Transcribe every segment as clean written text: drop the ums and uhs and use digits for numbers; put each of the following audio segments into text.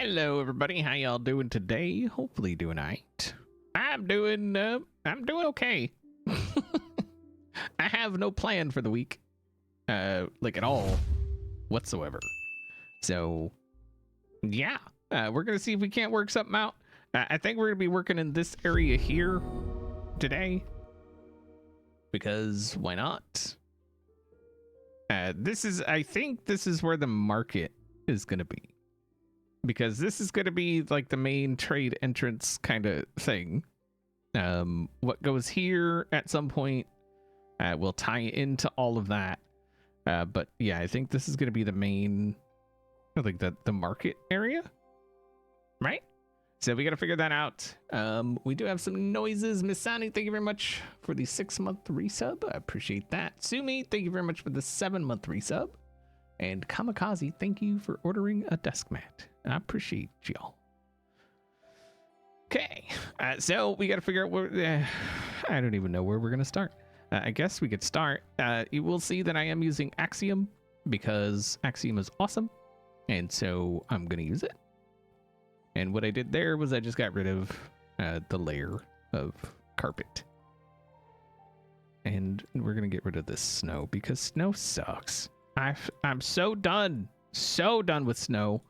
Hello, everybody. How y'all doing today? Hopefully doing alright. I'm doing okay. I have no plan for the week, like at all, whatsoever. So, yeah, we're gonna see if we can't work something out. I think we're gonna be working in this area here today because why not? I think this is where the market is gonna be. Because this is going to be like the main trade entrance kind of thing. What goes here at some point will tie into all of that. But yeah, I think this is going to be the main, like the market area, right? So we got to figure that out. We do have some noises. Miss Sani, thank you very much for the 6-month resub. I appreciate that. Sumi, thank you very much for the 7-month resub. And Kamikaze, thank you for ordering a desk mat. I appreciate y'all. Okay, so we got to figure out where. I don't even know where we're gonna start. I guess we could start. You will see that I am using Axiom because Axiom is awesome, and so I'm gonna use it. And what I did there was I just got rid of the layer of carpet, and we're gonna get rid of this snow because snow sucks. I'm so done with snow.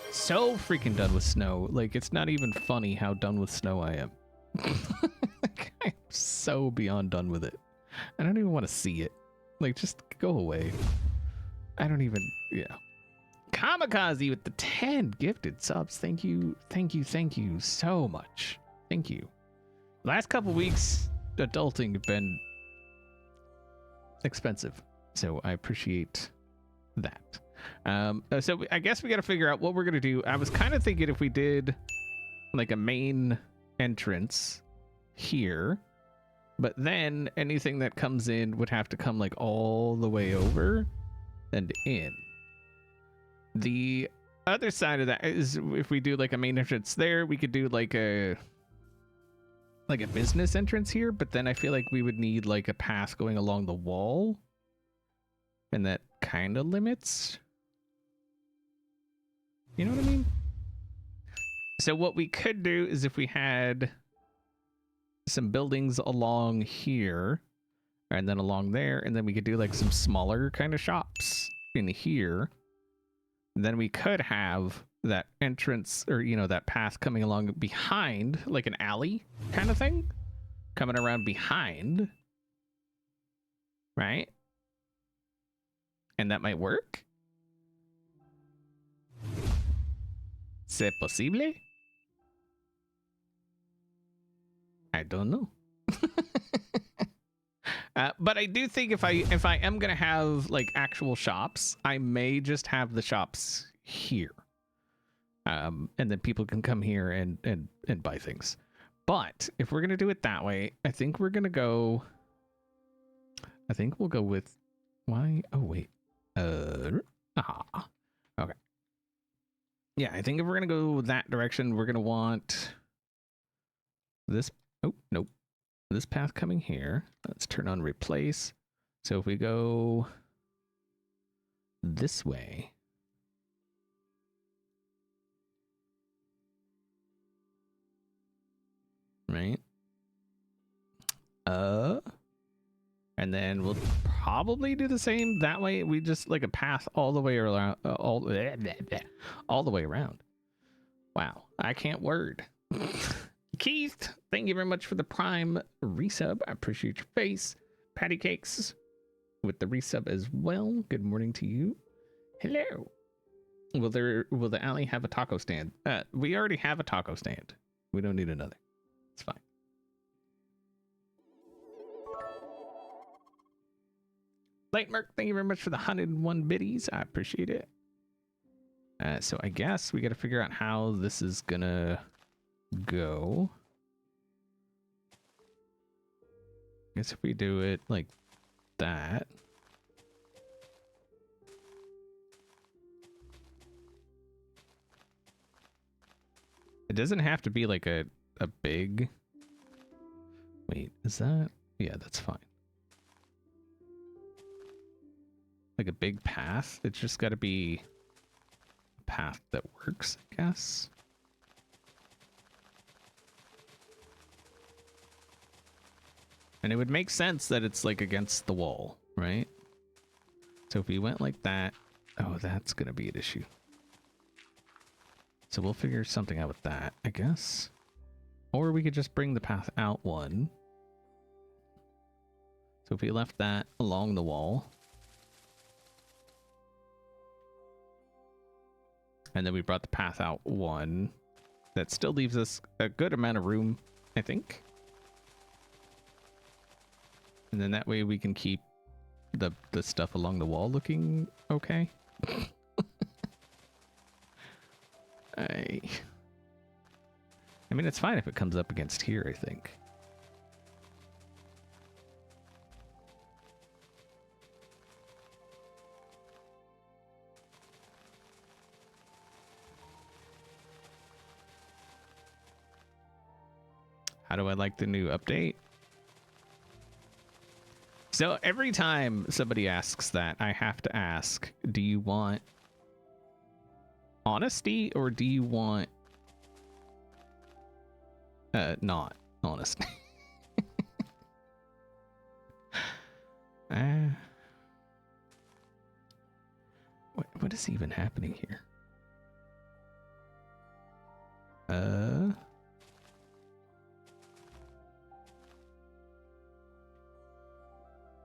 So freaking done with snow. Like, it's not even funny how done with snow I am. Like, I'm so beyond done with it. I don't even want to see it. Like, just go away. I don't even, yeah. Kamikaze with the 10 gifted subs. Thank you so much. Thank you. Last couple weeks, adulting have been expensive. So I appreciate that. So I guess we got to figure out what we're going to do. I was kind of thinking if we did like a main entrance here, but then anything that comes in would have to come like all the way over and in. The other side of that is if we do like a main entrance there, we could do like a business entrance here, but then I feel like we would need like a path going along the wall. And that kind of limits. You know what I mean? So what we could do is if we had some buildings along here and then along there, and then we could do like some smaller kind of shops in here. Then we could have that entrance or, you know, that path coming along behind, like an alley kind of thing, coming around behind, right? And that might work. ¿C'est posible? I don't know. But I do think if I am gonna have like actual shops, I may just have the shops here, and then people can come here and buy things. But if we're gonna do it that way, I think we're gonna go. I think we'll go with why? Oh wait. Okay. Yeah, I think if we're gonna go that direction, we're gonna want this. Oh, nope. This path coming here. Let's turn on replace. So if we go this way. Right? And then we'll probably do the same that way. We just like a path all the way around, all the way around. Wow, I can't word. Keith, thank you very much for the Prime resub. I appreciate your face. Patty Cakes with the resub as well. Good morning to you. Hello. Will the alley have a taco stand? We already have a taco stand. We don't need another. It's fine. Light Merc, thank you very much for the 101 biddies. I appreciate it. So I guess we got to figure out how this is gonna go. I guess if we do it like that. It doesn't have to be like a big. Wait, is that? Yeah, that's fine. Like a big path. It's just got to be path that works, I guess. And it would make sense that it's like against the wall, right? So if we went like that, oh, that's gonna be an issue. So we'll figure something out with that, I guess. Or we could just bring the path out one. So if we left that along the wall, and then we brought the path out one, that still leaves us a good amount of room, I think. And then that way we can keep the stuff along the wall looking okay. I mean, it's fine if it comes up against here, I think. How do I like the new update? So every time somebody asks that, I have to ask, do you want honesty or do you want not honesty? What is even happening here?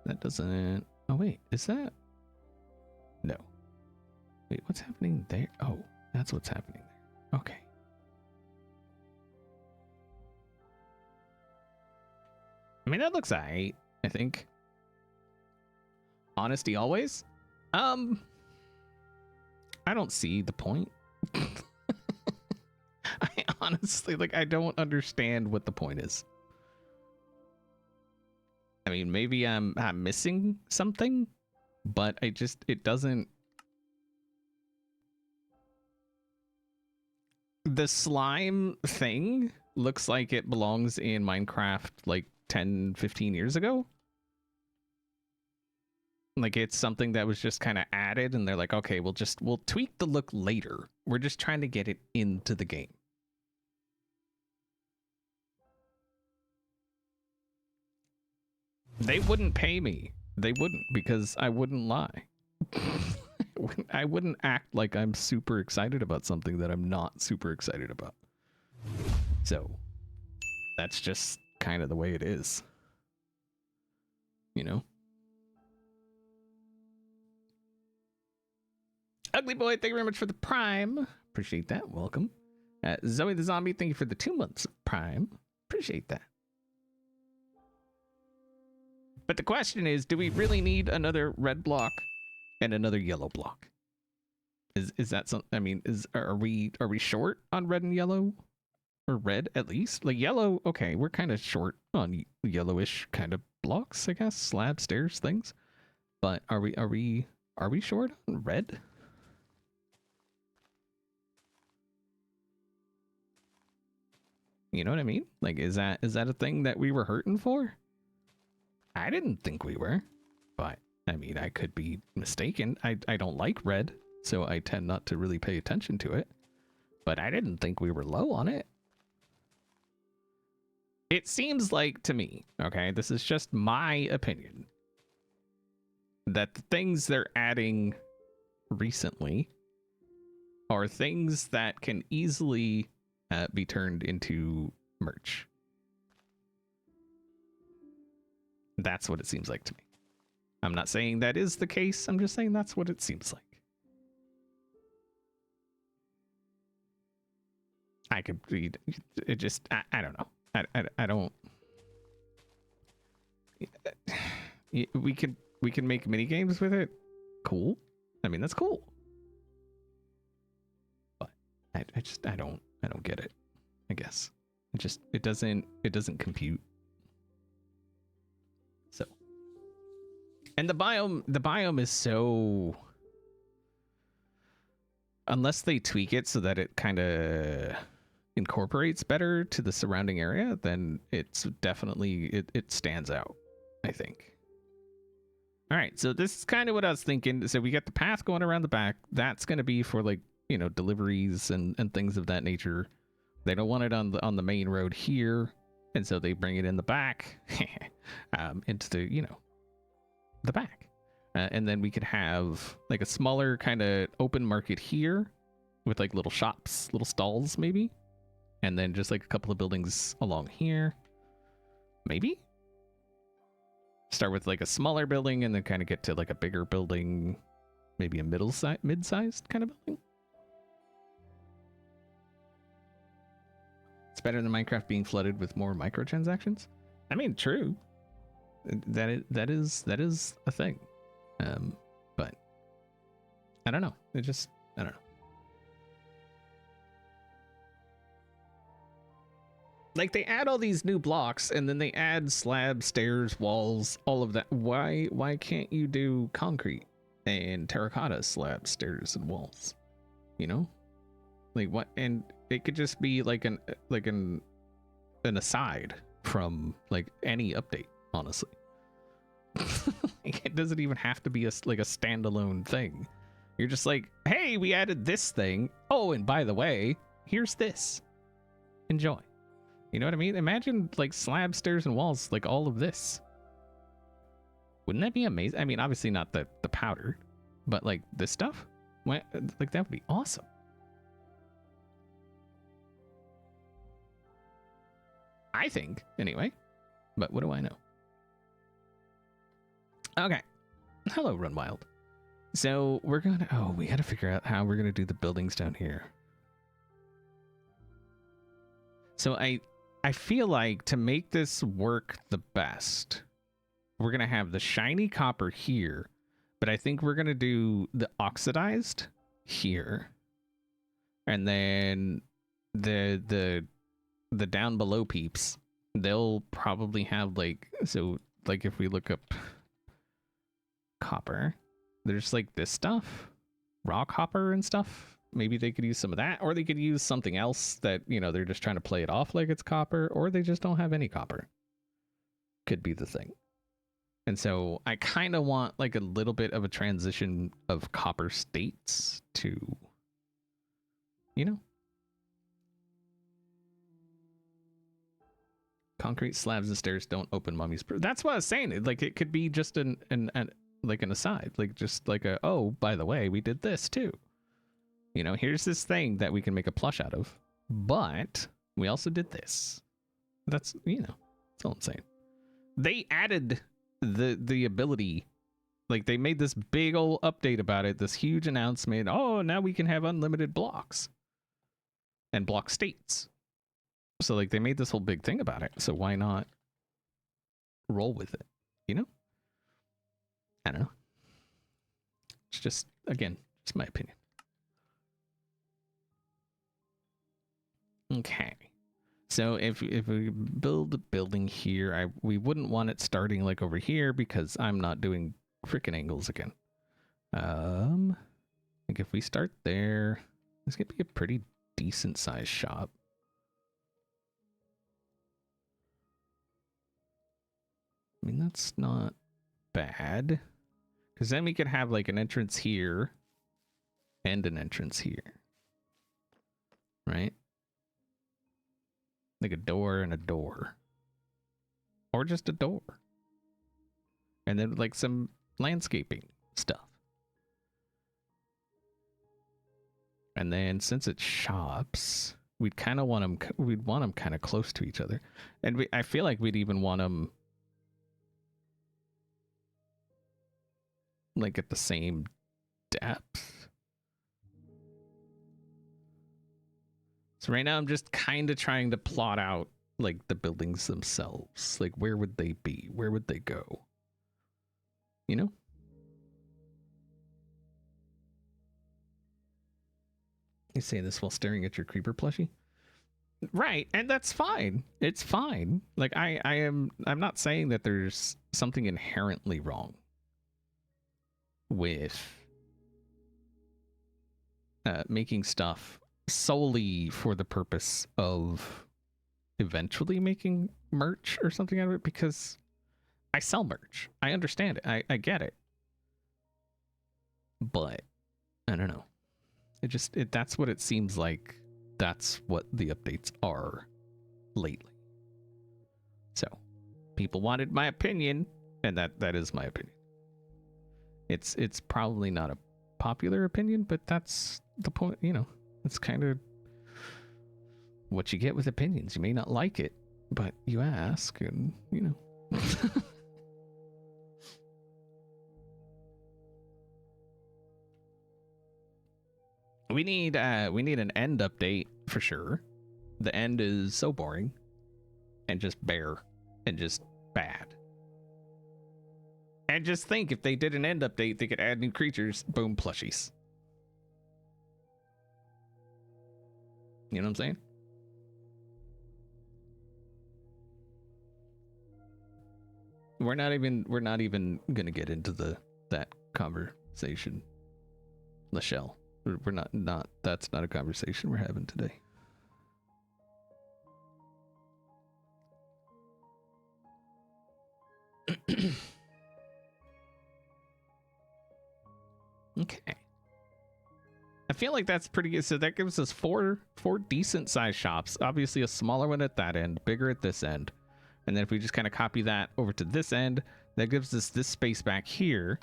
That doesn't... Oh, wait. Is that... No. Wait, what's happening there? Oh, that's what's happening there. Okay. I mean, that looks alright, I think. Honesty always? I don't see the point. I honestly, like, I don't understand what the point is. I mean, maybe I'm missing something, but it doesn't... The slime thing looks like it belongs in Minecraft like 10, 15 years ago. Like it's something that was just kind of added and they're like, okay, we'll tweak the look later. We're just trying to get it into the game. They wouldn't pay me. They wouldn't, because I wouldn't lie. I wouldn't act like I'm super excited about something that I'm not super excited about. So that's just kind of the way it is. You know? Ugly Boy, thank you very much for the Prime. Appreciate that. Welcome. Zoe the Zombie, thank you for the 2 months of Prime. Appreciate that. But the question is, do we really need another red block and another yellow block? Is that something? I mean, are we short on red and yellow, or red at least? Like yellow, okay, we're kind of short on yellowish kind of blocks, I guess, slab, stairs, things. But are we short on red? You know what I mean? Like, is that a thing that we were hurting for? I didn't think we were, but I mean, I could be mistaken. I don't like red, so I tend not to really pay attention to it. But I didn't think we were low on it. It seems like to me, okay, this is just my opinion, that the things they're adding recently are things that can easily be turned into merch. That's what it seems like to me. I'm not saying that is the case. I'm just saying that's what it seems like. I could read it. Just I don't know. I don't. We can make mini games with it. Cool. I mean, that's cool. But I don't get it. I guess it doesn't compute. So, and the biome is so, unless they tweak it so that it kind of incorporates better to the surrounding area, then it's definitely it stands out, I think. All right, so this is kind of what I was thinking. So we got the path going around the back. That's going to be for like you know, deliveries and things of that nature. They don't want it on the main road here, and so they bring it in the back, into the, you know, the back. And then we could have like a smaller kind of open market here with like little shops, little stalls maybe. And then just like a couple of buildings along here. Maybe? Start with like a smaller building and then kind of get to like a bigger building, maybe a mid-sized kind of building. It's better than Minecraft being flooded with more microtransactions. I mean, true. That is a thing. But I don't know. I don't know. Like, they add all these new blocks and then they add slabs, stairs, walls, all of that. Why can't you do concrete and terracotta slabs, stairs, and walls? You know? Like, what? And it could just be like an aside from like any update, honestly. It doesn't even have to be like a standalone thing. You're just like, hey, we added this thing. Oh, and by the way, here's this. Enjoy. You know what I mean? Imagine like slab, stairs, and walls, like all of this. Wouldn't that be amazing? I mean, obviously not the powder, but like this stuff, like that would be awesome. I think, anyway. But what do I know? Okay. Hello, Run Wild. So we're gonna, we gotta figure out how we're gonna do the buildings down here. So I feel like to make this work the best, we're gonna have the shiny copper here, but I think we're gonna do the oxidized here, and then the down below peeps, they'll probably have like, so like if we look up copper, there's like this stuff, raw copper and stuff. Maybe they could use some of that, or they could use something else that, you know, they're just trying to play it off like it's copper, or they just don't have any copper. Could be the thing. And so I kind of want like a little bit of a transition of copper states to, you know, concrete slabs and stairs don't open mummies. That's what I was saying. Like, it could be just an like an aside, like just like a, oh, by the way, we did this too. You know, here's this thing that we can make a plush out of, but we also did this. That's, you know, that's all I'm saying. They added the ability, like they made this big old update about it, this huge announcement. Oh, now we can have unlimited blocks and block states. So like they made this whole big thing about it. So why not roll with it? You know? I don't know. It's just, again, it's my opinion. Okay. So if we build a building here, we wouldn't want it starting like over here because I'm not doing freaking angles again. I think if we start there, this could be a pretty decent sized shop. I mean, that's not bad. Because then we could have like an entrance here and an entrance here. Right? Like a door and a door. Or just a door. And then like some landscaping stuff. And then since it's shops, we'd kind of want them kind of close to each other. And I feel like we'd even want them like at the same depth. So right now I'm just kind of trying to plot out like the buildings themselves. Like, where would they be? Where would they go? You know? You say this while staring at your creeper plushie? Right, and that's fine. It's fine. Like I'm not saying that there's something inherently wrong with making stuff solely for the purpose of eventually making merch or something out of it, because I sell merch. I understand it. I get it. But I don't know. That's what it seems like. That's what the updates are lately. So people wanted my opinion, and that is my opinion. It's probably not a popular opinion, but that's the point. You know, it's kind of what you get with opinions. You may not like it, but you ask, and you know. We need an end update for sure. The end is so boring and just bare and just bad. And just think, if they did an end update, they could add new creatures. Boom, plushies. You know what I'm saying? We're not even gonna get into that conversation, Lachelle. We're not that's not a conversation we're having today. Okay. I feel like that's pretty good. So that gives us four decent sized shops. Obviously a smaller one at that end, bigger at this end. And then if we just kind of copy that over to this end, that gives us this space back here.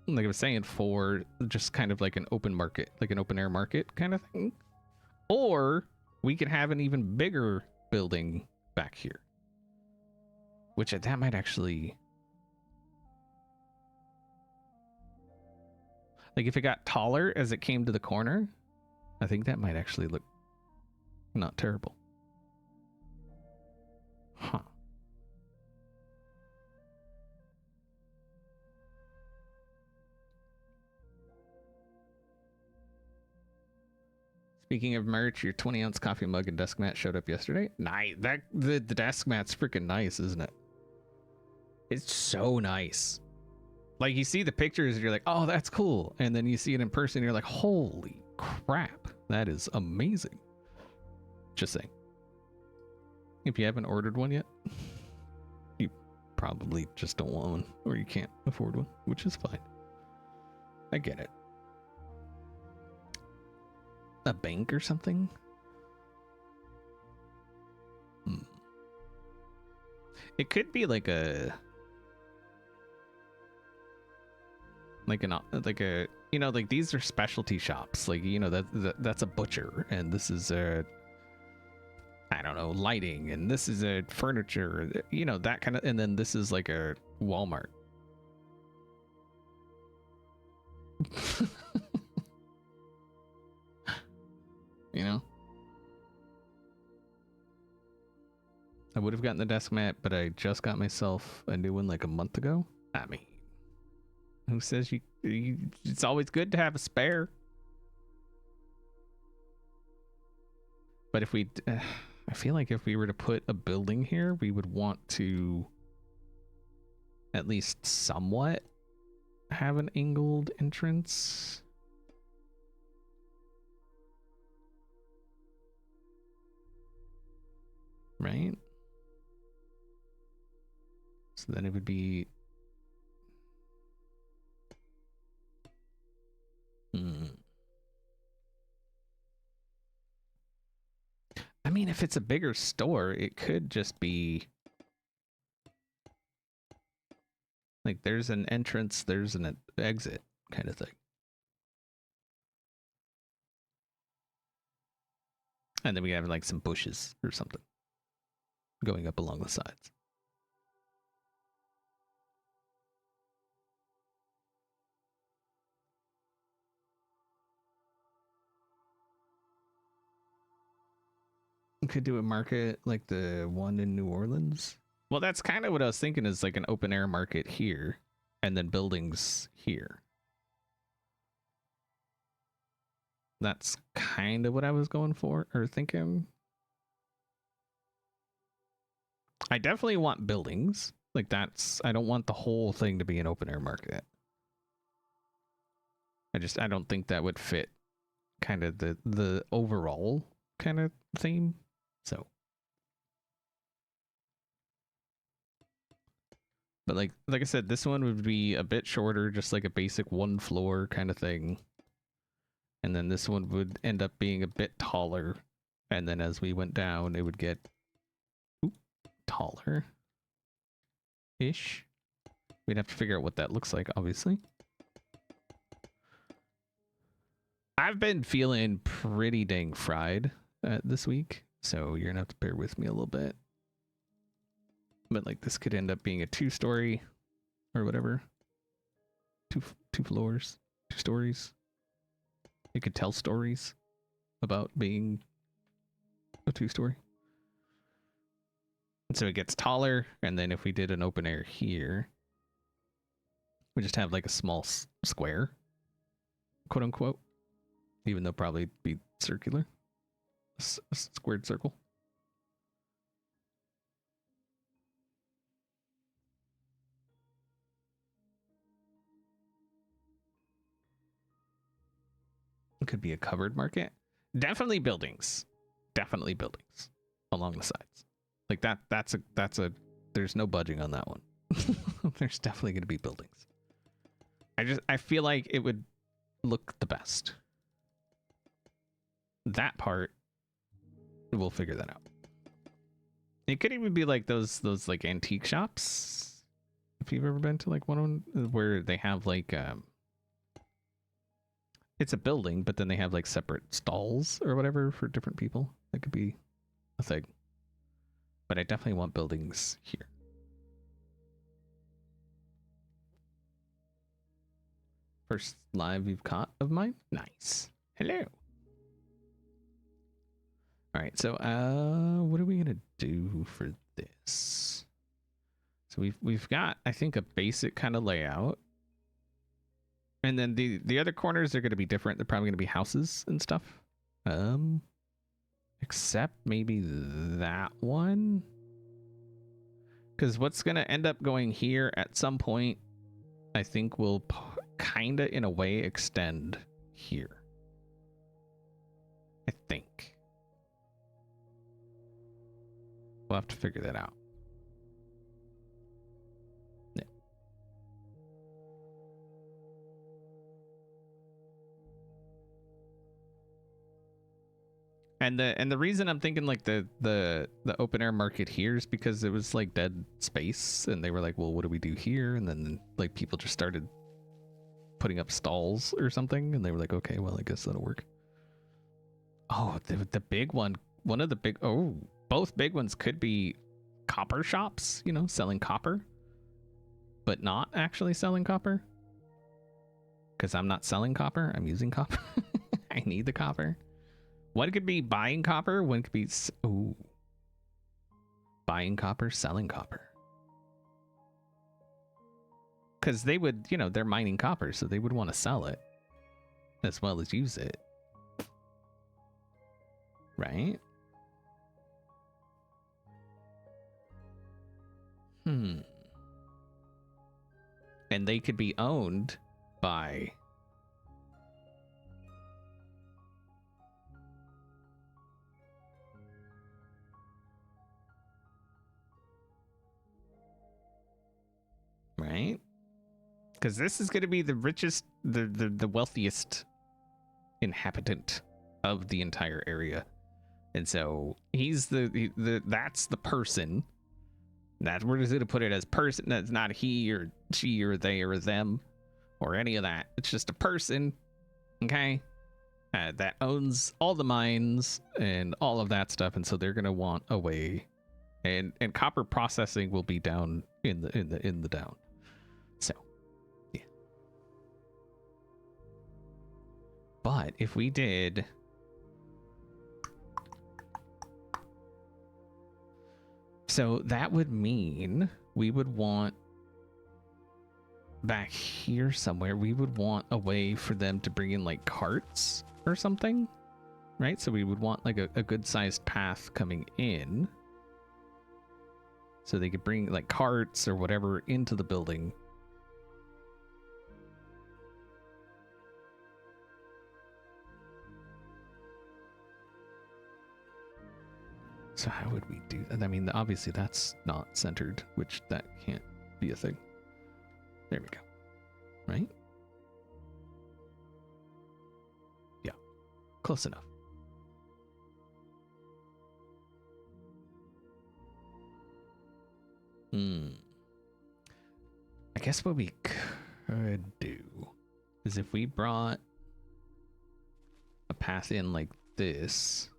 Like I was saying, for just kind of like an open market, like an open air market kind of thing. Or we could have an even bigger building back here. Which that might actually... Like if it got taller as it came to the corner, I think that might actually look not terrible. Huh. Speaking of merch, your 20-ounce coffee mug and desk mat showed up yesterday. Nice. The desk mat's freaking nice, isn't it? It's so nice. Like you see the pictures and you're like, oh, that's cool. And then you see it in person and you're like, holy crap, that is amazing. Just saying. If you haven't ordered one yet, you probably just don't want one, or you can't afford one, which is fine. I get it. A bank or something? It could be like a... like a, you know, like these are specialty shops. Like, you know, that's a butcher, and this is a, I don't know, lighting, and this is a furniture, you know, that kind of, and then this is like a Walmart. You know? I would have gotten the desk mat, but I just got myself a new one like a month ago. I mean, who says you it's always good to have a spare? But if we, I feel like if we were to put a building here, we would want to at least somewhat have an angled entrance. Right? So then it would be... I mean, if it's a bigger store, it could just be... like, there's an entrance, there's an exit kind of thing. And then we have, like, some bushes or something going up along the sides. Could do a market like the one in New Orleans. Well, that's kind of what I was thinking, is like an open air market here and then buildings here. That's kind of what I was going for, or thinking. I definitely want buildings. Like that's, I don't want the whole thing to be an open air market. I don't think that would fit kind of the overall kind of theme. So, but like I said, this one would be a bit shorter, just like a basic one floor kind of thing. And And then this one would end up being a bit taller. And then as we went down, it would get taller-ish. We'd have to figure out what that looks like, obviously. I've been feeling pretty dang fried this week, so you're gonna have to bear with me a little bit. But like this could end up being a 2-story or whatever. Two floors, 2 stories. It could tell stories about being a 2-story. And so it gets taller, and then if we did an open air here, we just have like a small square, quote unquote, even though probably be circular, a squared circle. It could be a covered market. Definitely buildings. Definitely buildings along the sides. Like that's a there's no budging on that one. There's definitely going to be buildings. I feel like it would look the best. That part, we'll figure that out. It could even be like those like antique shops. If you've ever been to like one of them where they have like it's a building, but then they have like separate stalls or whatever for different people. That could be a thing. But I definitely want buildings here. First live you've caught of mine? Nice. Hello. All right, so what are we gonna do for this? So we've got, I think, a basic kind of layout. And then the other corners are gonna be different. They're probably gonna be houses and stuff. Except maybe that one. Because what's gonna end up going here at some point, I think will kind of in a way extend here. I think. We'll have to figure that out. Yeah. And the reason I'm thinking like the open air market here is because it was like dead space, and they were like, well, what do we do here? And then like people just started putting up stalls or something, and they were like, okay, well, I guess that'll work. Oh, the big one of the big, both big ones could be copper shops, you know, selling copper, but not actually selling copper. Because I'm not selling copper, I'm using copper. I need the copper. One could be buying copper, one could be, buying copper, selling copper. Because they would, you know, they're mining copper, so they would want to sell it as well as use it. Right? And they could be owned by right? Because this is going to be the richest, the wealthiest inhabitant of the entire area. And so he's that's the person. That we're just going to put it as person. That's not he or she or they or them or any of that. It's just a person, okay, that owns all the mines and all of that stuff. And so they're going to want a way, and copper processing will be down in the down. So, yeah. But if we did, so that would mean we would want back here somewhere, we would want a way for them to bring in like carts or something, right? So we would want like a good sized path coming in so they could bring like carts or whatever into the building. So how would we do that? I mean, obviously that's not centered, which that can't be a thing. There we go. Right? Yeah. close enough. I guess what we could do is if we brought a path in like this,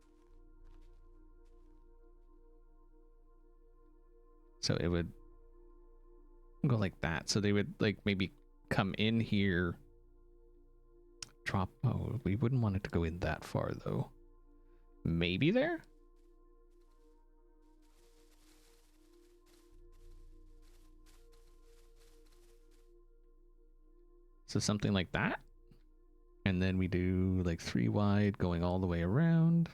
so it would go like that. So they would like maybe come in here, drop. Oh, we wouldn't want it to go in that far though. Maybe there? So something like that. And then we do like 3 wide going all the way around.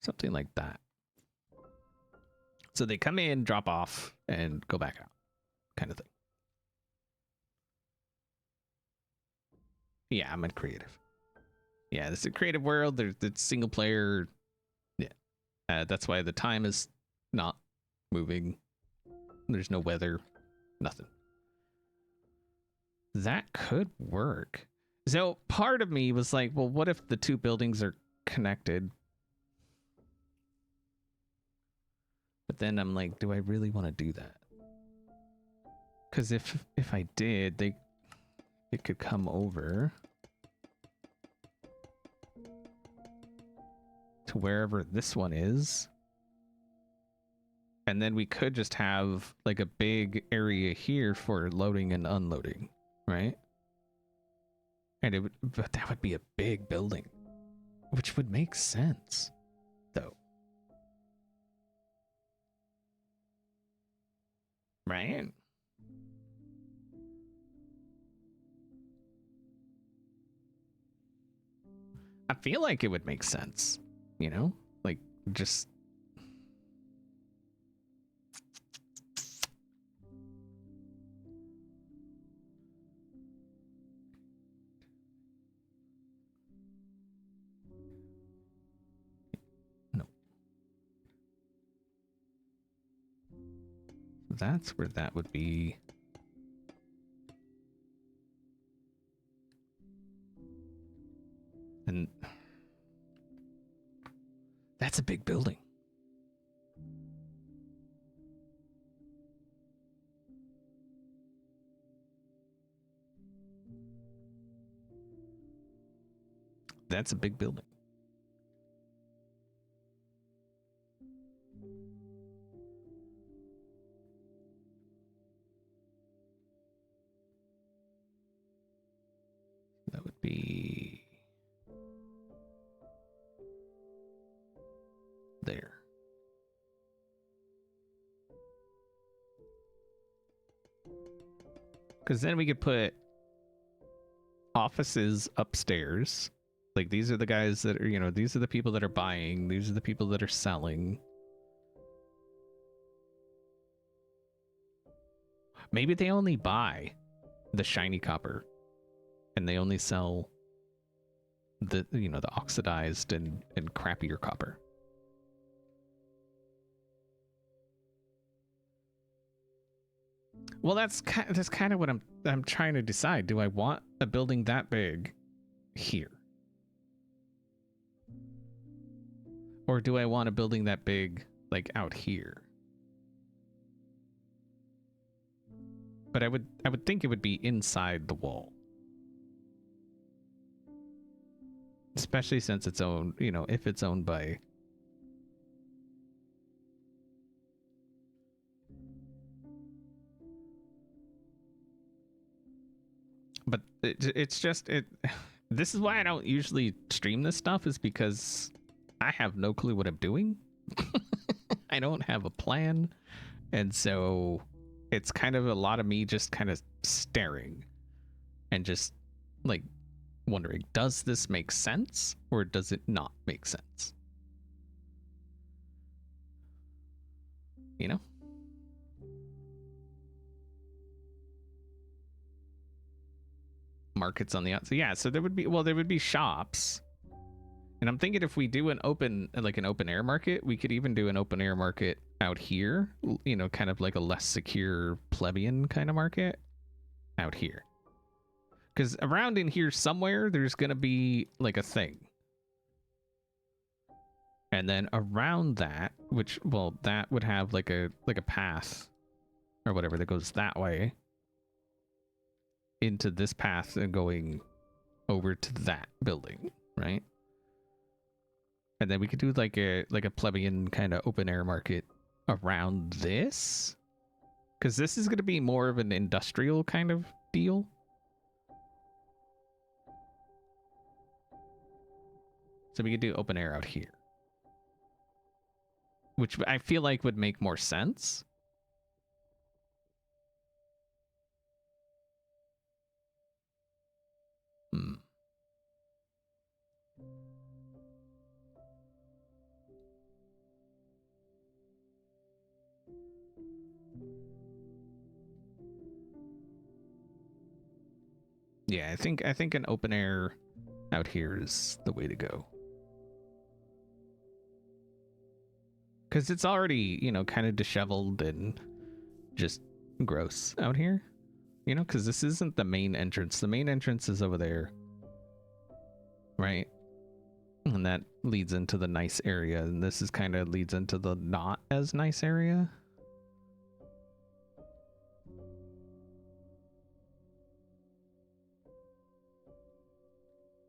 Something like that. So they come in, drop off, and go back out, kind of thing. Yeah, I'm in creative. Yeah, this is a creative world. There's the single player. Yeah, that's why the time is not moving. There's no weather, nothing. That could work. So part of me was like, well, what if the 2 buildings are connected? But then I'm like, do I really want to do that? Because if I did, it could come over to wherever this one is. And then we could just have like a big area here for loading and unloading, right? And but that would be a big building, which would make sense, though. Right? I feel like it would make sense, you know? Like, just... No. That's where that would be. And that's a big building. That's a big building. That would be there. Because then we could put offices upstairs. Like, these are the guys that are, you know, these are the people that are buying. These are the people that are selling. Maybe they only buy the shiny copper and they only sell the, you know, the oxidized and crappier copper. Well, that's kind of what I'm trying to decide. Do I want a building that big here? Or do I want a building that big like out here? But I would think it would be inside the wall. Especially since it's owned, you know, if it's owned by... But it's just... This is why I don't usually stream this stuff, is because I have no clue what I'm doing. I don't have a plan. And so it's kind of a lot of me just kind of staring and just like wondering, does this make sense or does it not make sense? You know? Markets on the outside. Yeah, so there would be, well, there would be shops. And I'm thinking if we do an open air market, we could even do an open air market out here, you know, kind of like a less secure plebeian kind of market out here. Because around in here somewhere, there's going to be like a thing. And then around that, which, well, that would have like a path or whatever that goes that way into this path and going over to that building, right? And then we could do like a plebeian kind of open air market around this, because this is going to be more of an industrial kind of deal. So we could do open air out here, which I feel like would make more sense. Yeah, I think an open air out here is the way to go. Because it's already, you know, kind of disheveled and just gross out here. You know, because this isn't the main entrance. The main entrance is over there. Right? And that leads into the nice area. And this is kind of leads into the not as nice area.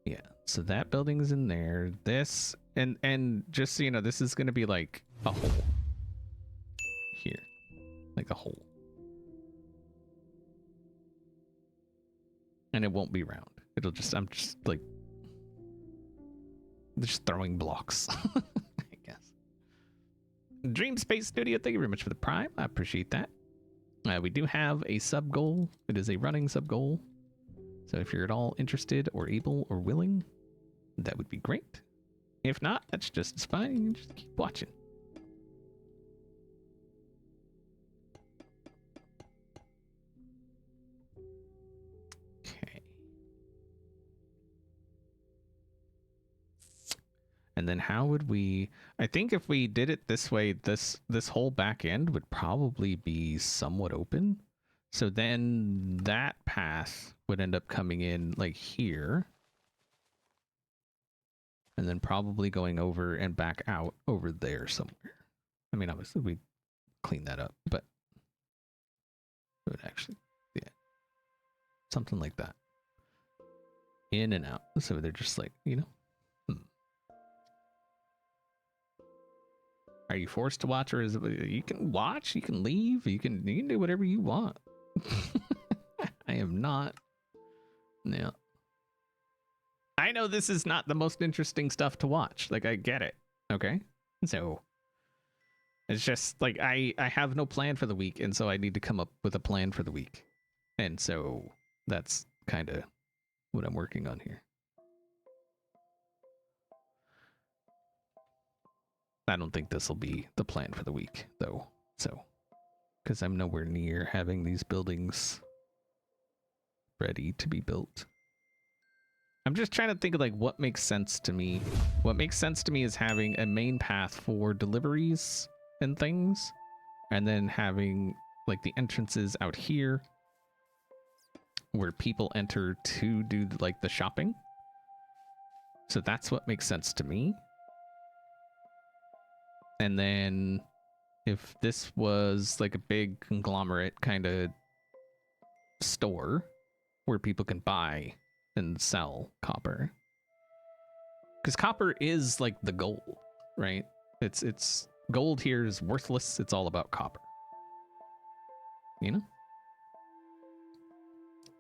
Yeah, so that building's in there. This, and just so you know, this is going to be like a hole. Here. Like a hole. And it won't be round. It'll just, I'm just like, just throwing blocks, I guess. Dream Space Studio, thank you very much for the Prime. I appreciate that. We do have a sub goal. It is a running sub goal. So if you're at all interested or able or willing, that would be great. If not, that's just as fine. You can just keep watching. Okay. And then how would we... I think if we did it this way, this whole back end would probably be somewhat open. So then that path would end up coming in like here. And then probably going over and back out over there somewhere. I mean, obviously we'd clean that up, but it would actually, yeah. Something like that. In and out. So they're just like, you know. Are you forced to watch, or is it, you can watch, you can leave, you can do whatever you want. I am not. Yeah. I know this is not the most interesting stuff to watch. Like, I get it. Okay. So it's just like I have no plan for the week, and so I need to come up with a plan for the week. And so that's kind of what I'm working on here. I don't think this will be the plan for the week, though. So, because I'm nowhere near having these buildings ready to be built. I'm just trying to think of like what makes sense to me. What makes sense to me is having a main path for deliveries and things, and then having like the entrances out here where people enter to do like the shopping. So that's what makes sense to me. And then if this was like a big conglomerate kind of store where people can buy and sell copper, because copper is like the gold, right? It's gold here is worthless. It's all about copper, you know.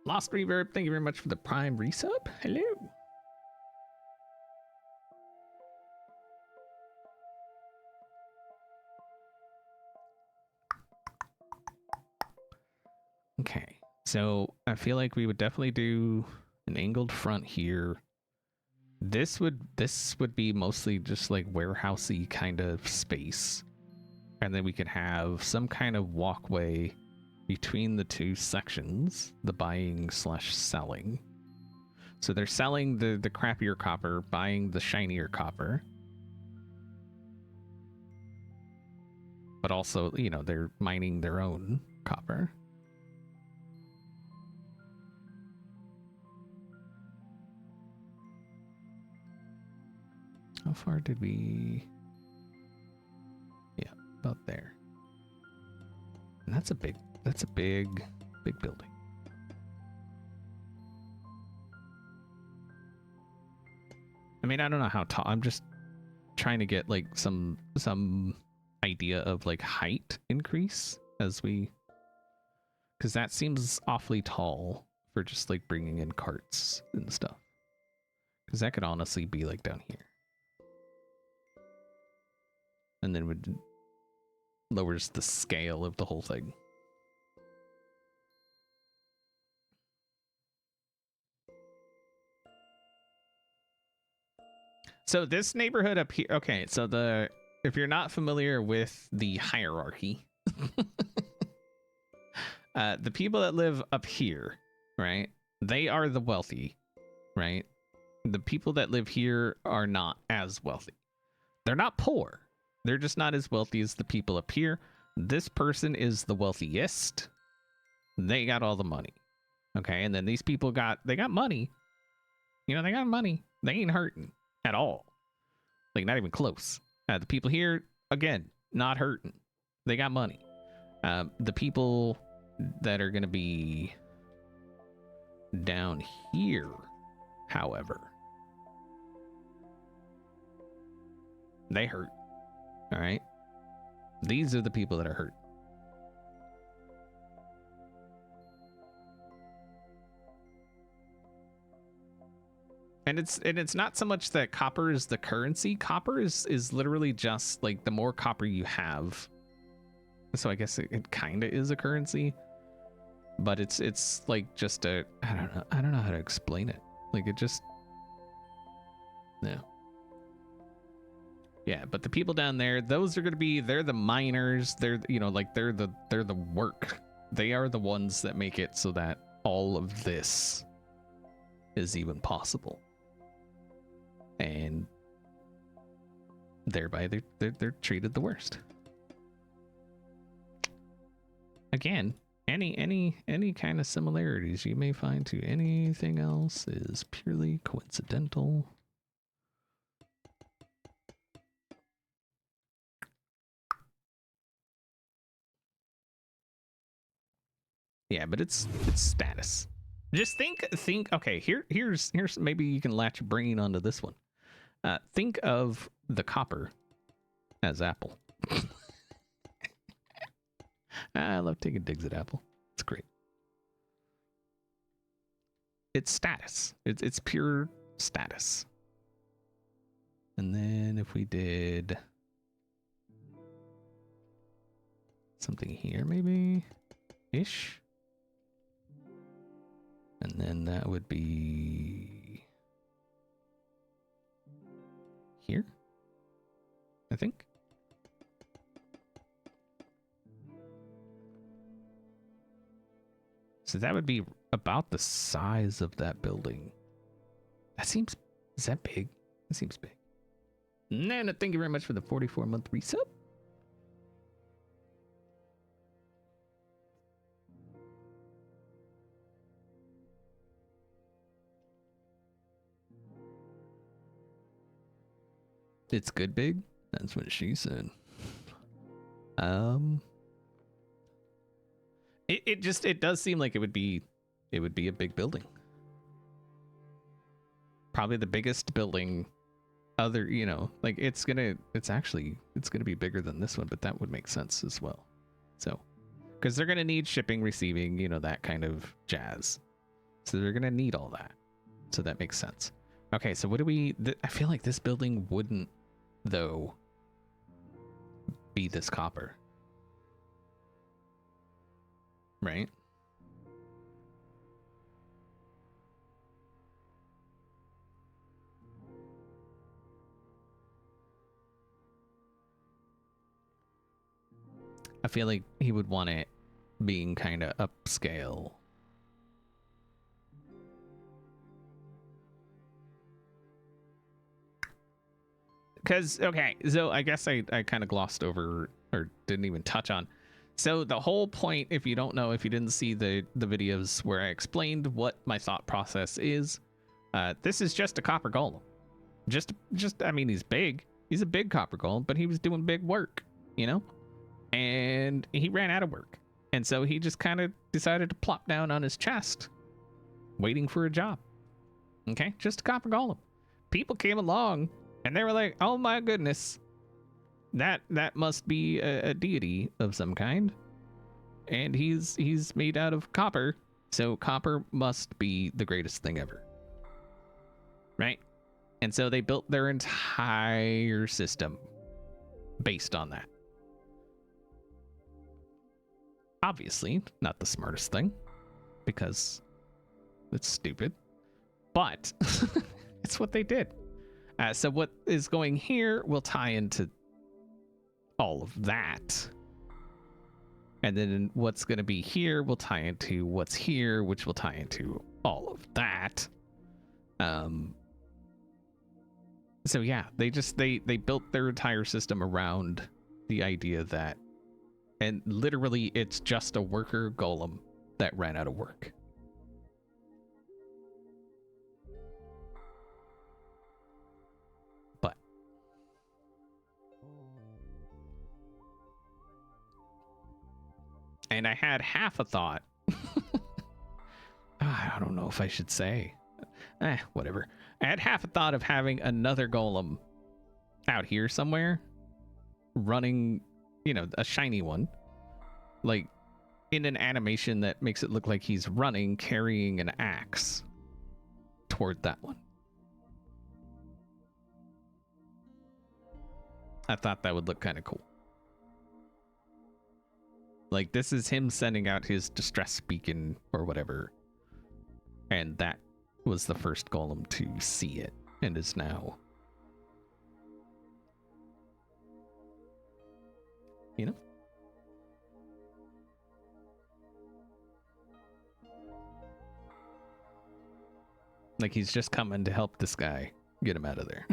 Lost Reverb, thank you very much for the Prime resub. Hello. Okay, so I feel like we would definitely do an angled front here. This would be mostly just like warehousey kind of space, and then we could have some kind of walkway between the two sections, the buying slash selling. So they're selling the crappier copper, buying the shinier copper. But also, you know, they're mining their own copper. How far did we... Yeah, about there. And that's a big building. I mean, I don't know how tall. I'm just trying to get like some idea of like height increase as we, because that seems awfully tall for just like bringing in carts and stuff. Because that could honestly be like down here, and then would lowers the scale of the whole thing. So this neighborhood up here, okay, so if you're not familiar with the hierarchy, the people that live up here, right, they are the wealthy, right? The people that live here are not as wealthy. They're not poor. They're just not as wealthy as the people up here. This person is the wealthiest. They got all the money. Okay, and then these people got money. You know, they got money. They ain't hurting at all. Like, not even close. The people here, again, not hurting. They got money. The people that are going to be down here, however, they hurt. All right? These are the people that are hurt. And it's not so much that copper is the currency. Copper is literally just like the more copper you have. So I guess it kind of is a currency, but it's like just a, I don't know how to explain it. Like it just, no. Yeah, but the people down there, those are going to be, they're the miners. They're, you know, like they're the work. They are the ones that make it so that all of this is even possible. And thereby they're treated the worst. Again, any kind of similarities you may find to anything else is purely coincidental. Yeah, but it's status. Just think okay, here's maybe you can latch your brain onto this one. Think of the copper as Apple. I love taking digs at Apple. It's great. It's status. It's pure status. And then if we did something here, maybe ish. And then that would be here, I think. So that would be about the size of that building. That seems, is that big? That seems big. Nana, thank you very much for the 44-month resub. It's good big? That's what she said. It does seem like it would be a big building. Probably the biggest building other, you know, like it's gonna be bigger than this one, but that would make sense as well. So, because they're gonna need shipping, receiving, you know, that kind of jazz. So they're gonna need all that. So that makes sense. Okay, so what do we, I feel like this building wouldn't, though, be this copper. Right? I feel like he would want it being kind of upscale. because okay, so I guess I kind of glossed over or didn't even touch on. So the whole point, if you don't know, if you didn't see the videos where I explained what my thought process is, this is just a copper golem. Just I mean, he's big. He's a big copper golem, but he was doing big work, you know? And he ran out of work. And so he just kind of decided to plop down on his chest, waiting for a job. Okay? Just a copper golem. People came along and they were like, "Oh my goodness. That must be a deity of some kind. And he's made out of copper, so copper must be the greatest thing ever." Right? And so they built their entire system based on that. Obviously, not the smartest thing, because it's stupid, but it's what they did. So what is going here will tie into all of that. And then what's going to be here will tie into what's here, which will tie into all of that. So yeah, they built their entire system around the idea that, and literally it's just a worker golem that ran out of work. But and I had half a thought. I don't know if I should say. Whatever. I had half a thought of having another golem out here somewhere running, you know, a shiny one, like in an animation that makes it look like he's running, carrying an axe toward that one. I thought that would look kind of cool. Like, this is him sending out his distress beacon or whatever, and that was the first golem to see it and is now, you know? Like, he's just coming to help this guy get him out of there.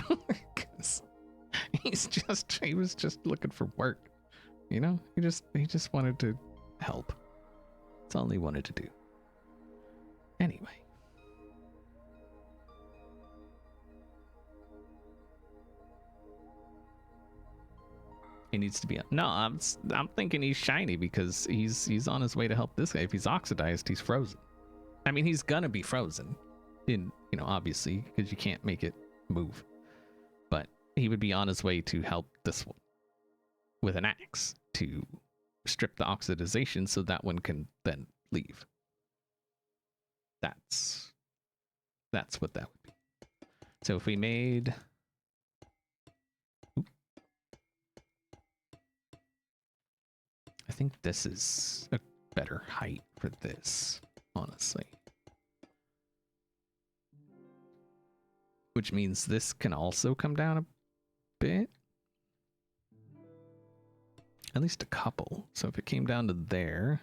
'Cause he was just looking for work, you know? He just wanted to help. That's all he wanted to do. Anyway. He needs to be. No, I'm thinking he's shiny because he's on his way to help this guy. If he's oxidized, he's frozen. I mean, he's gonna be frozen, you know, obviously, because you can't make it move. But he would be on his way to help this one with an axe to strip the oxidization, so that one can then leave. That's what that would be. So if we made. I think this is a better height for this, honestly. Which means this can also come down a bit. At least a couple. So if it came down to there,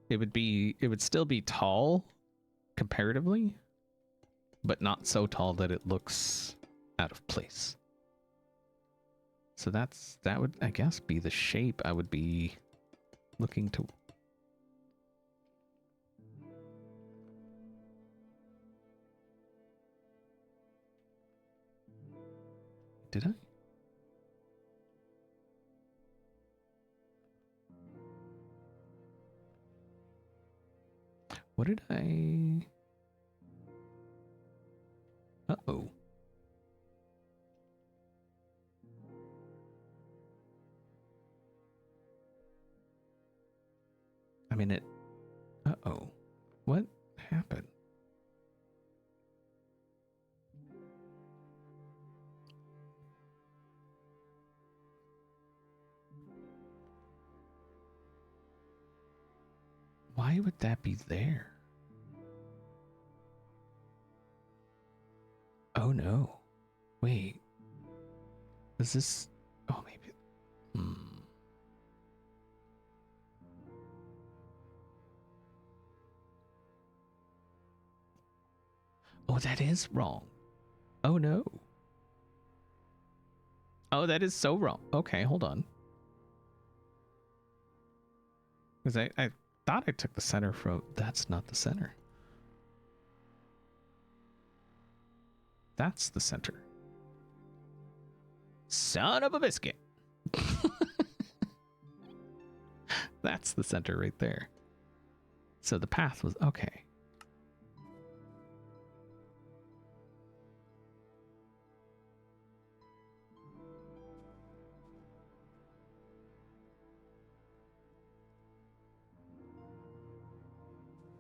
it would still be tall comparatively, but not so tall that it looks out of place. So that would, I guess, be the shape I would be looking to. Did I? What did I? Uh-oh. I mean, it. Uh-oh. What happened? Why would that be there? Oh no. Wait. Is this. Oh, maybe. Oh, that is wrong. Oh no. Oh, that is so wrong. Okay, hold on. Because I thought I took the center from... That's not the center. That's the center. Son of a biscuit. That's the center right there. So the path was... Okay.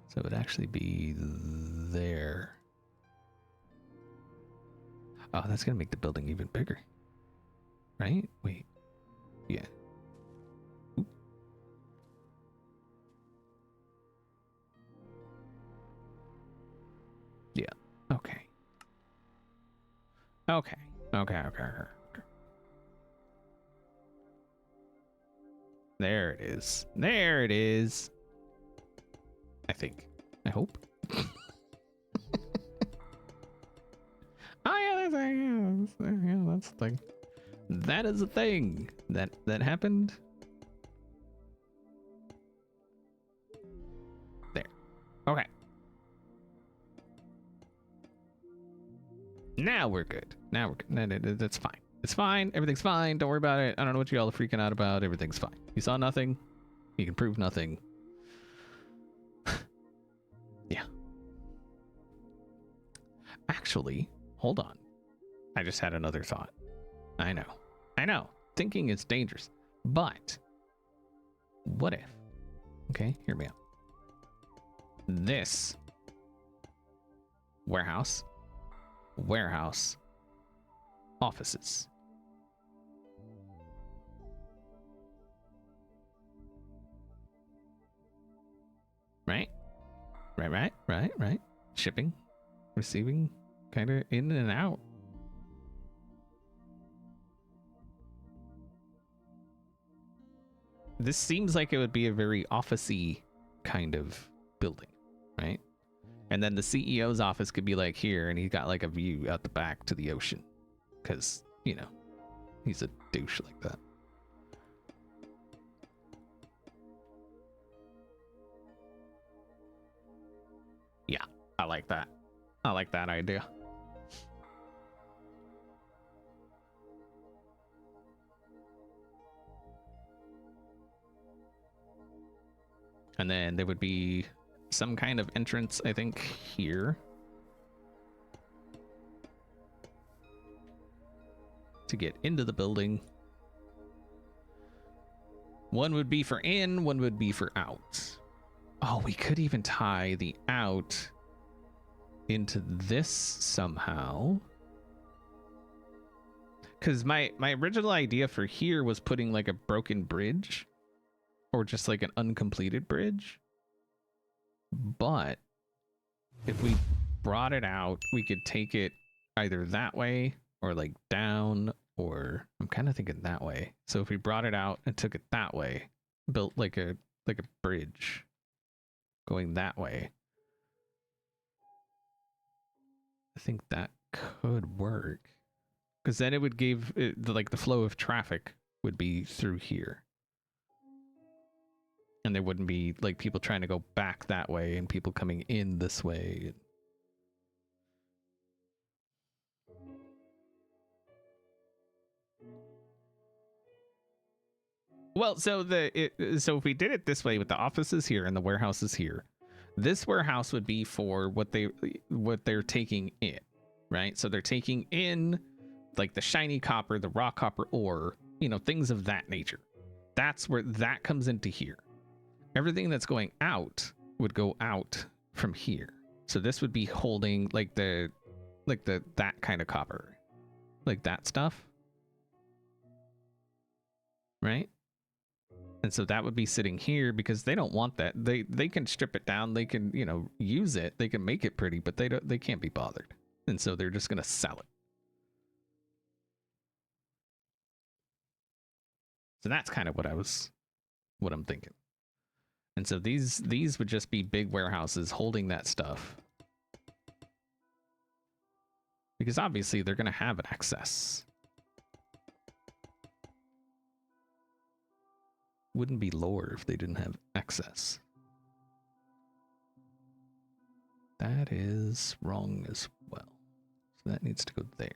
So it would actually be there. Oh, that's going to make the building even bigger. Right? Wait. Yeah. Oop. Yeah. Okay. Okay. Okay. There it is. There it is. I think. I hope. Oh yeah, that's the thing. That is a thing that happened. There. Okay. Now we're good. Now we're good. No, that's fine. It's fine. Everything's fine. Don't worry about it. I don't know what you all are freaking out about. Everything's fine. You saw nothing. You can prove nothing. Yeah. Actually, hold on. I just had another thought. I know. Thinking is dangerous. But what if? Okay, hear me out. This warehouse, offices. Right? Right. Shipping, receiving, kind of in and out. This seems like it would be a very office-y kind of building, right? And then the CEO's office could be like here, and he's got like a view out the back to the ocean. Because, you know, he's a douche like that. Yeah, I like that. I like that idea. And then there would be some kind of entrance, I think, here. To get into the building. One would be for in, one would be for out. Oh, we could even tie the out into this somehow. Because my original idea for here was putting like a broken bridge. Or just like an uncompleted bridge. But if we brought it out, we could take it either that way or like down, or I'm kind of thinking that way. So if we brought it out and took it that way, built like a bridge going that way, I think that could work. Because then it would give it, like the flow of traffic would be through here. And there wouldn't be like people trying to go back that way and people coming in this way. Well, so so if we did it this way with the offices here and the warehouses here, this warehouse would be for what they're taking in, right? So they're taking in like the shiny copper, the raw copper ore, you know, things of that nature. That's where that comes into here. Everything that's going out would go out from here. So this would be holding like that kind of copper, like that stuff, right? And so that would be sitting here because they don't want that. They can strip it down. They can, you know, use it. They can make it pretty, but they can't be bothered. And so they're just going to sell it. So that's kind of what I'm thinking. And so these would just be big warehouses holding that stuff. Because obviously they're going to have an excess. wouldn't be lower if they didn't have excess. That is wrong as well. So that needs to go there.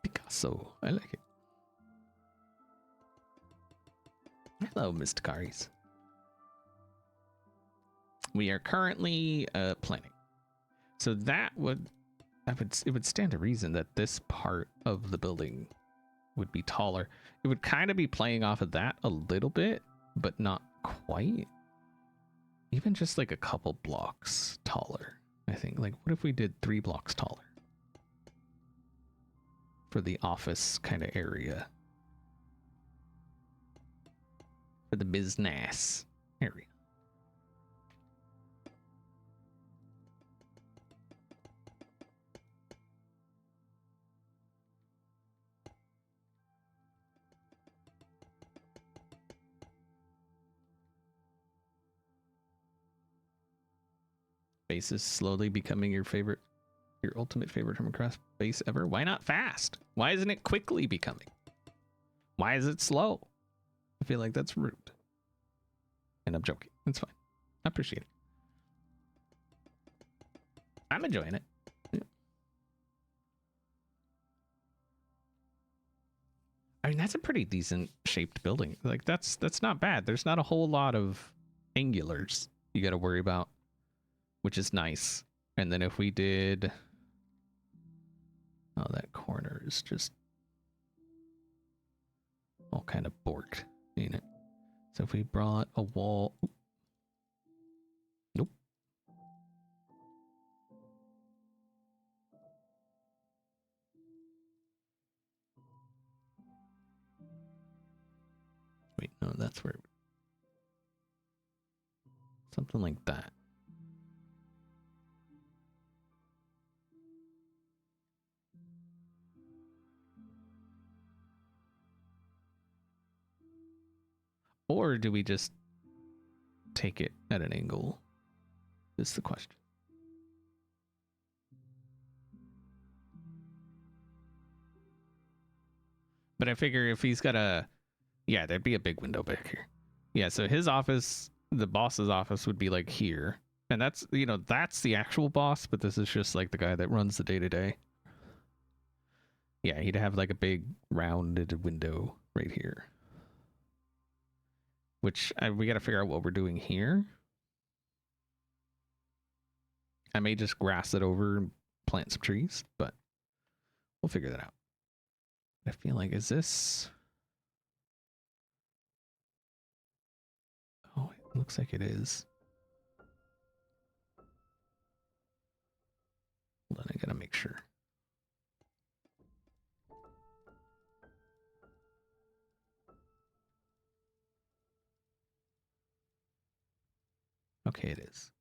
Picasso, I like it. Hello, Mr. Caris. We are currently planning. So it would stand to reason that this part of the building would be taller. It would kind of be playing off of that a little bit, but not quite. Even just like a couple blocks taller, I think. Like, what if we did 3 blocks taller? For the office kind of area. For the business area. Base is slowly becoming your ultimate favorite Hermitcraft base ever. Why not fast? Why isn't it quickly becoming? Why is it slow? I feel like that's rude. And I'm joking. It's fine. I appreciate it. I'm enjoying it. Yeah. I mean, that's a pretty decent shaped building. Like, that's not bad. There's not a whole lot of angulars you got to worry about, which is nice. And then if we did... Oh, that corner is just all kind of borked, ain't it? So if we brought a wall... Nope. Wait, no, that's where... Something like that. Or do we just take it at an angle? Is the question. But I figure if he's got a... Yeah, there'd be a big window back here. Yeah, so his office, the boss's office would be like here. And that's, you know, that's the actual boss, but this is just like the guy that runs the day-to-day. Yeah, he'd have like a big rounded window right here. Which we got to figure out what we're doing here. I may just grass it over and plant some trees, but we'll figure that out. I feel like, is this... Oh, it looks like it is. Hold on, I gotta make sure. Okay, it is.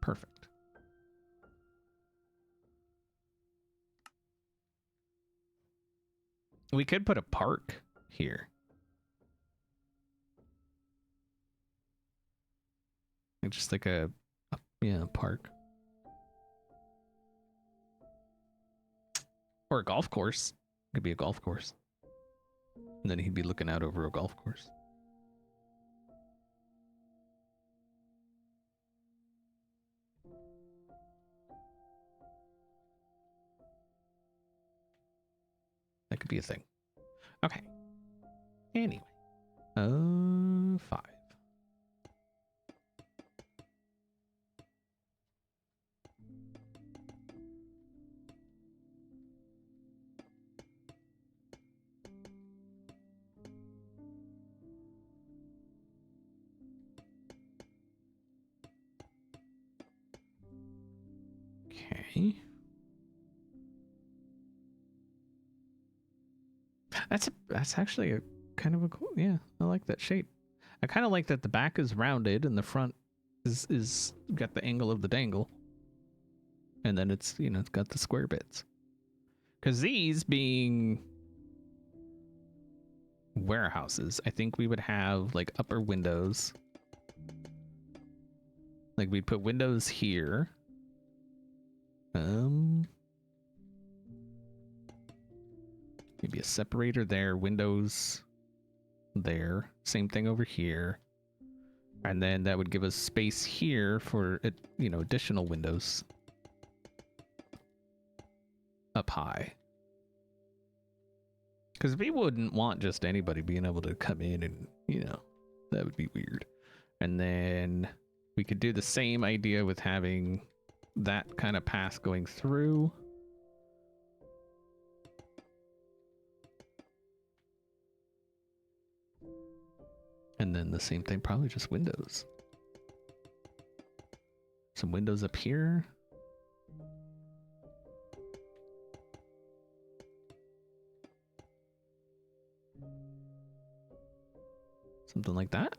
Perfect. We could put a park here. Like just like a park. Or a golf course. It could be a golf course. And then he'd be looking out over a golf course. That could be a thing. Okay. Anyway. 5. Okay. That's actually a kind of a cool, yeah, I like that shape. I kind of like that the back is rounded and the front is got the angle of the dangle. And then it's, you know, it's got the square bits. Because these being warehouses, I think we would have like upper windows. Like we'd put windows here. Maybe a separator there, windows there. Same thing over here. And then that would give us space here for, you know, additional windows up high. Because we wouldn't want just anybody being able to come in and, you know, that would be weird. And then we could do the same idea with having that kind of path going through. And then the same thing, probably just windows. Some windows up here. Something like that.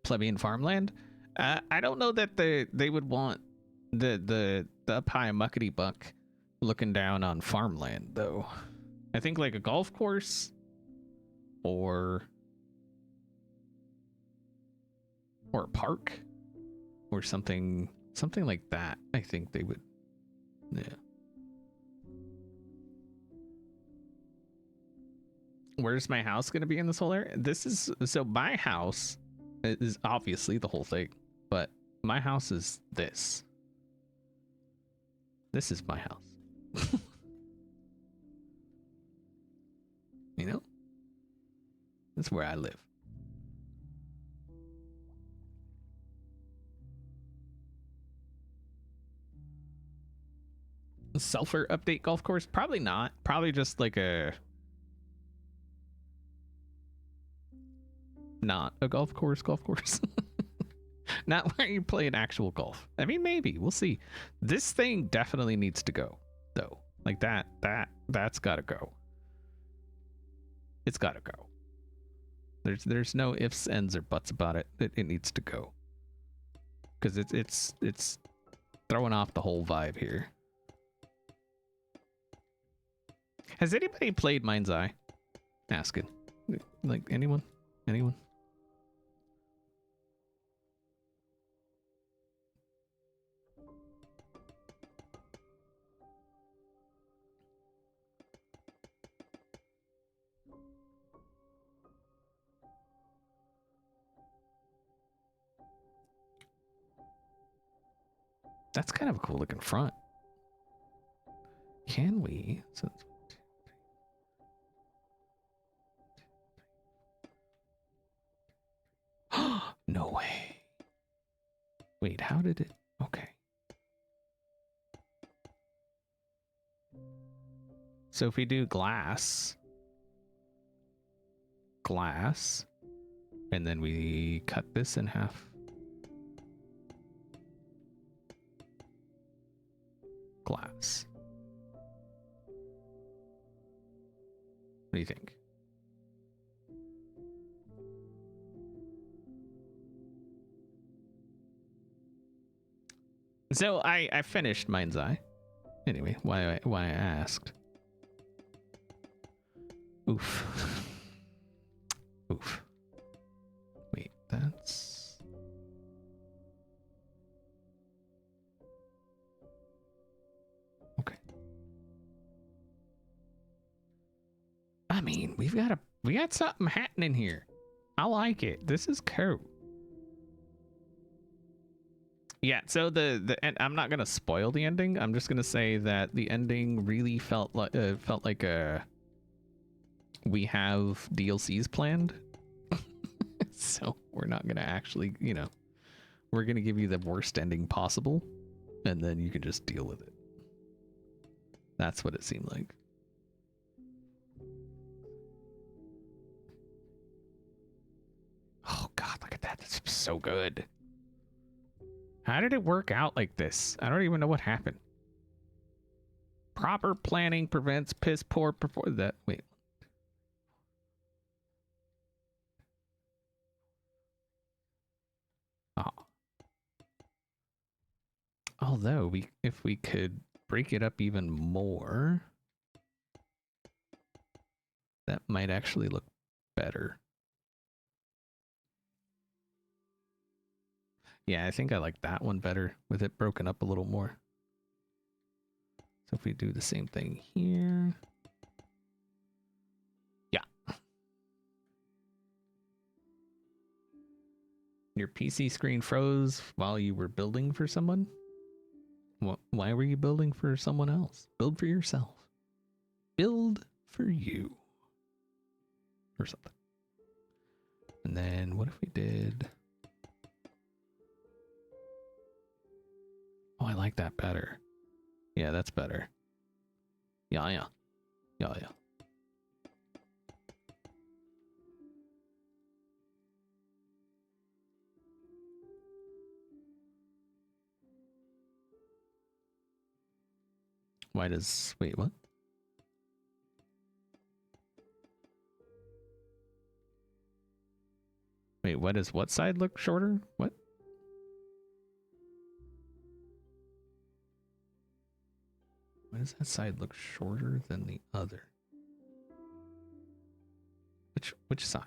Plebeian farmland. I don't know that they would want the up high muckety buck looking down on farmland though. I think like a golf course or a park or something like that. I think they would. Yeah. Where's my house going to be in this whole area? This is, so my house is obviously the whole thing, but my house is this. This is my house. You know? That's where I live. Sulfur update golf course? Probably not. Probably just like not a golf course. Not where you play an actual golf. I mean, maybe. We'll see. This thing definitely needs to go, though. Like that's gotta go. It's gotta go. There's no ifs, ands, or buts about it. It needs to go. Because it's throwing off the whole vibe here. Has anybody played Mind's Eye? Asking. Like, anyone? Anyone? That's kind of a cool looking front. Can we? So no way. Wait, how did it? Okay. So if we do glass, and then we cut this in half. Glass. What do you think? So I finished Mind's Eye. Anyway, why I asked. Oof. Oof. Wait, that's... Okay. I mean, we got something happening here. I like it. This is cool. Yeah, so and I'm not gonna spoil the ending. I'm just gonna say that the ending really felt like we have DLCs planned. So we're not gonna actually, you know, we're gonna give you the worst ending possible, and then you can just deal with it. That's what it seemed like. Oh God, look at that. That's so good. How did it work out like this? I don't even know what happened. Proper planning prevents piss poor performance. That, wait. Oh. Although if we could break it up even more, that might actually look better. Yeah, I think I like that one better with it broken up a little more. So if we do the same thing here. Yeah. Your PC screen froze while you were building for someone? Why were you building for someone else? Build for yourself. Build for you. Or something. And then what if we did... Oh, I like that better. Yeah, that's better. Yeah, yeah. Yeah, yeah. Why does... Wait, what? Wait, what does what side look shorter? What? Why does that side look shorter than the other? Which side?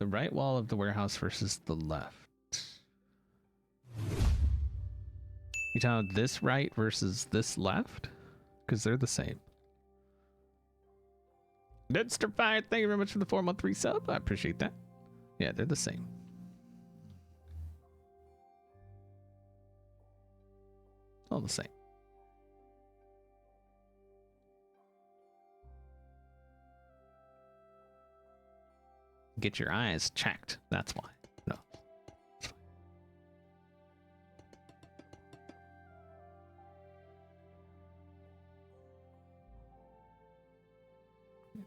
The right wall of the warehouse versus the left. You talking about this right versus this left? Because they're the same. Deadster Fire, thank you very much for the 4-month resub. I appreciate that. Yeah, they're the same. All the same. Get your eyes checked. That's why. No.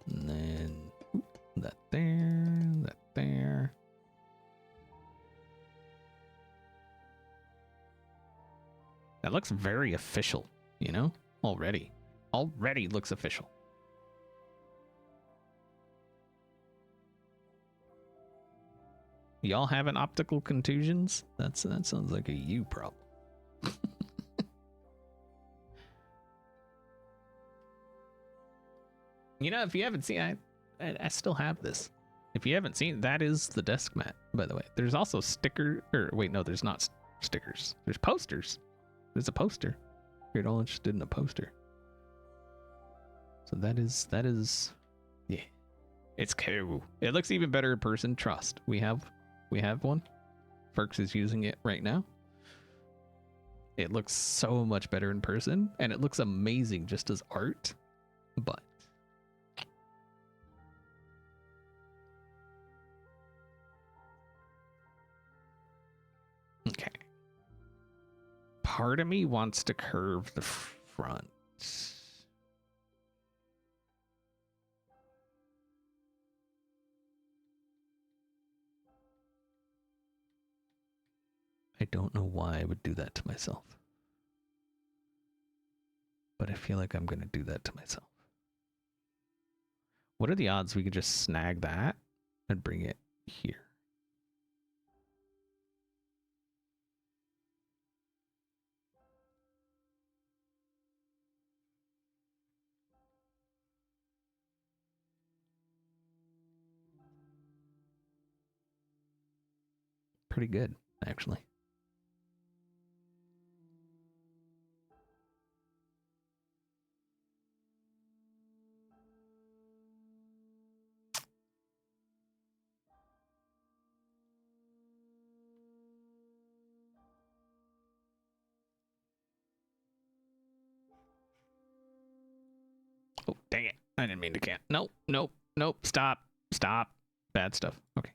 And then that there, that there. That looks very official, you know? Already. Already looks official. Y'all having optical contusions? That sounds like a you problem. You know, if you haven't seen, I still have this. If you haven't seen, that is the desk mat, by the way. There's also wait, no, there's not stickers. There's posters. There's a poster. If you're all interested in a poster. So that is, yeah. It's cool. It looks even better in person. Trust. We have one. Ferks is using it right now. It looks so much better in person, and it looks amazing just as art. But okay. Part of me wants to curve the front. I don't know why I would do that to myself. But I feel like I'm going to do that to myself. What are the odds we could just snag that and bring it here? Pretty good, actually. Oh, dang it. I didn't mean to can't. Nope, nope, nope. Stop. Stop. Bad stuff. Okay.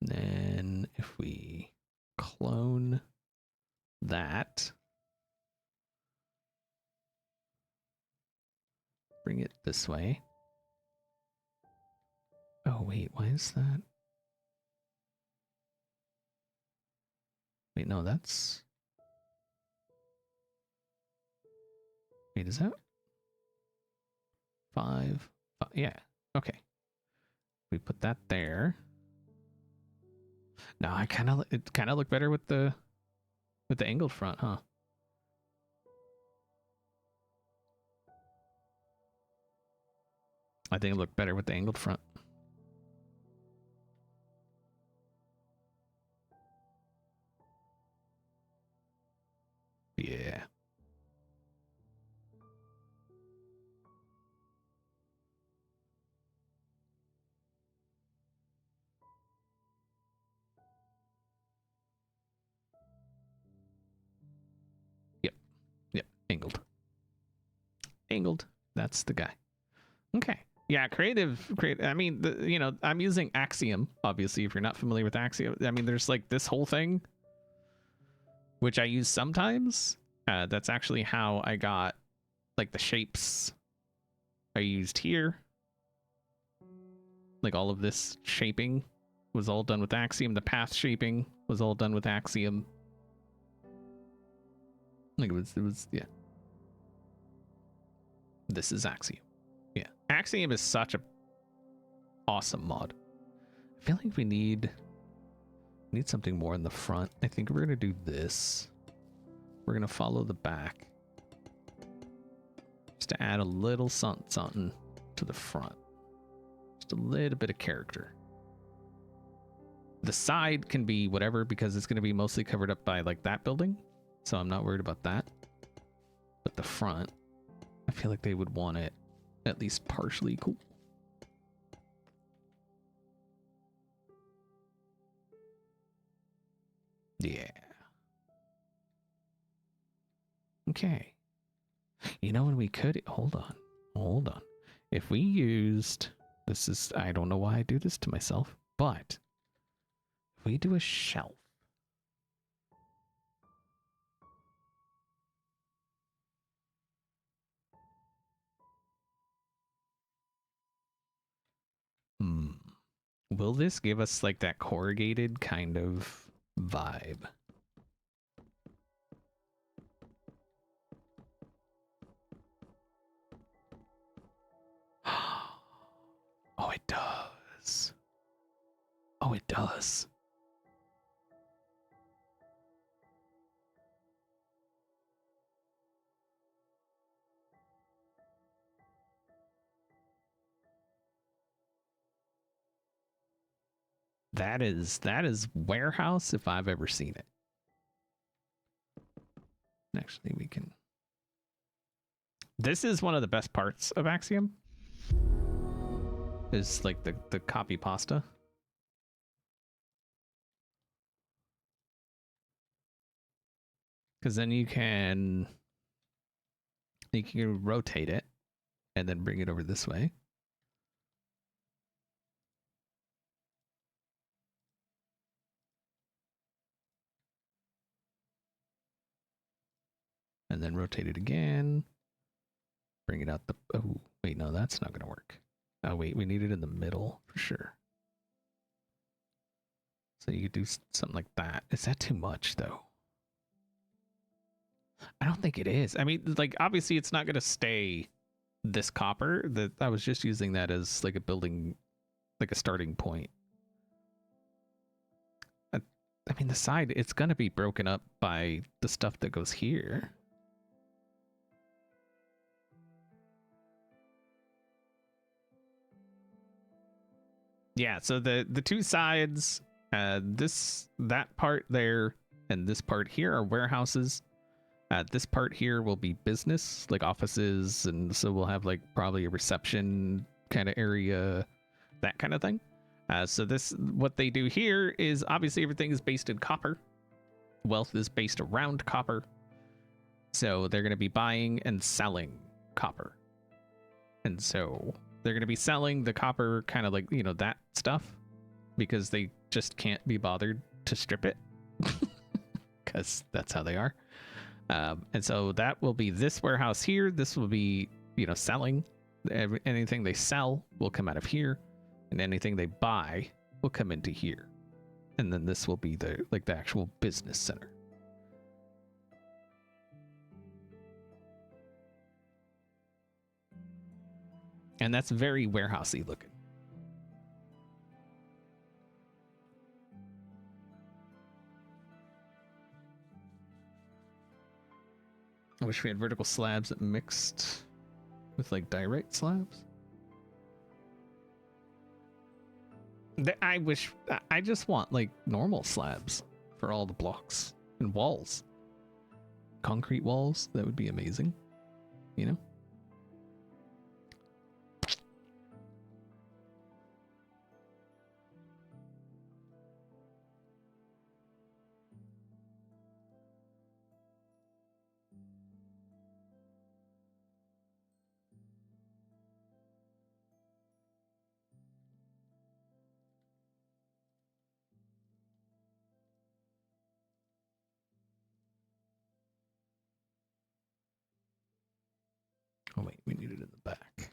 Then if we clone that, bring it this way. Oh, wait, why is that? Wait, no, that's... Wait, is that... Five? Yeah, okay. We put that there. No, it kind of looked better with the angled front, huh? I think it looked better with the angled front. Yeah. Yep. Yep. Angled. Angled. That's the guy. Okay. Yeah, creative. I mean, you know, I'm using Axiom, obviously, if you're not familiar with Axiom. I mean, there's like this whole thing, which I use sometimes. That's actually how I got like the shapes I used here. Like all of this shaping was all done with Axiom. The path shaping was all done with Axiom. Like it was, yeah. This is Axiom. Yeah. Axiom is such a awesome mod. I feel like we need something more in the front. I think we're gonna do this. We're gonna follow the back. Just to add a little something to the front. Just a little bit of character. The side can be whatever because it's gonna be mostly covered up by like that building. So I'm not worried about that. But the front, I feel like they would want it at least partially cool. Yeah. Okay. You know when we could... Hold on. Hold on. If we used... This is... I don't know why I do this to myself, but... If we do a shelf... Will this give us like that corrugated kind of vibe? Oh, it does. Oh, it does. That is warehouse if I've ever seen it. Actually, we can... This is one of the best parts of Axiom. Is like the copy pasta. Because then you can rotate it and then bring it over this way. And then rotate it again. Bring it out the... Oh, wait, no, that's not going to work. Oh, wait, we need it in the middle for sure. So you could do something like that. Is that too much, though? I don't think it is. I mean, like, obviously it's not going to stay this copper. That I was just using that as like a building, like a starting point. I mean, the side, it's going to be broken up by the stuff that goes here. Yeah, so the two sides, that part there and this part here are warehouses. This part here will be business, like offices, and so we'll have like probably a reception kind of area, that kind of thing. So what they do here is obviously everything is based in copper. Wealth is based around copper. So they're going to be buying and selling copper. And so they're going to be selling the copper kind of like, you know, that stuff because they just can't be bothered to strip it because that's how they are. And so that will be this warehouse here. This will be, you know, selling. Anything they sell will come out of here. and anything they buy will come into here. And then this will be the actual business center. And that's very warehousey looking. I wish we had vertical slabs that mixed with like direct slabs. I just want like normal slabs for all the blocks and walls. Concrete walls, that would be amazing, you know? Oh wait, we need it in the back.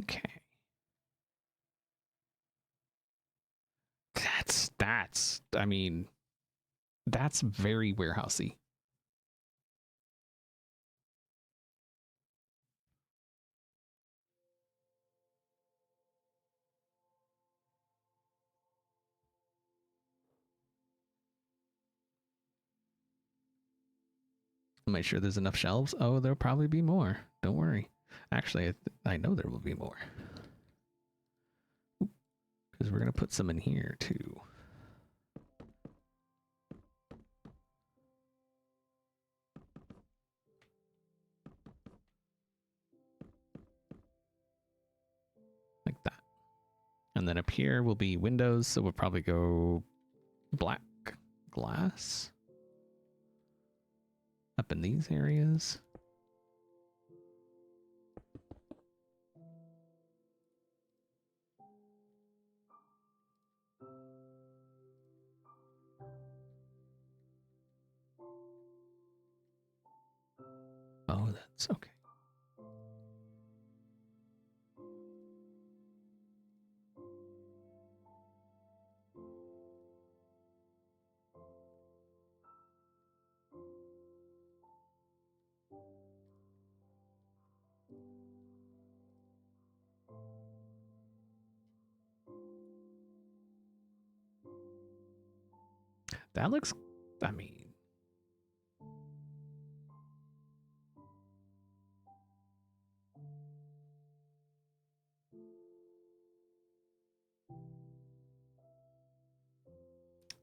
Okay. I mean, that's very warehousey. Am I sure there's enough shelves? Oh, there'll probably be more. Don't worry. Actually, I know there will be more. Because we're going to put some in here, too. Like that. And then up here will be windows, so we'll probably go black glass. Up in these areas. Oh, that's okay. That looks, I mean,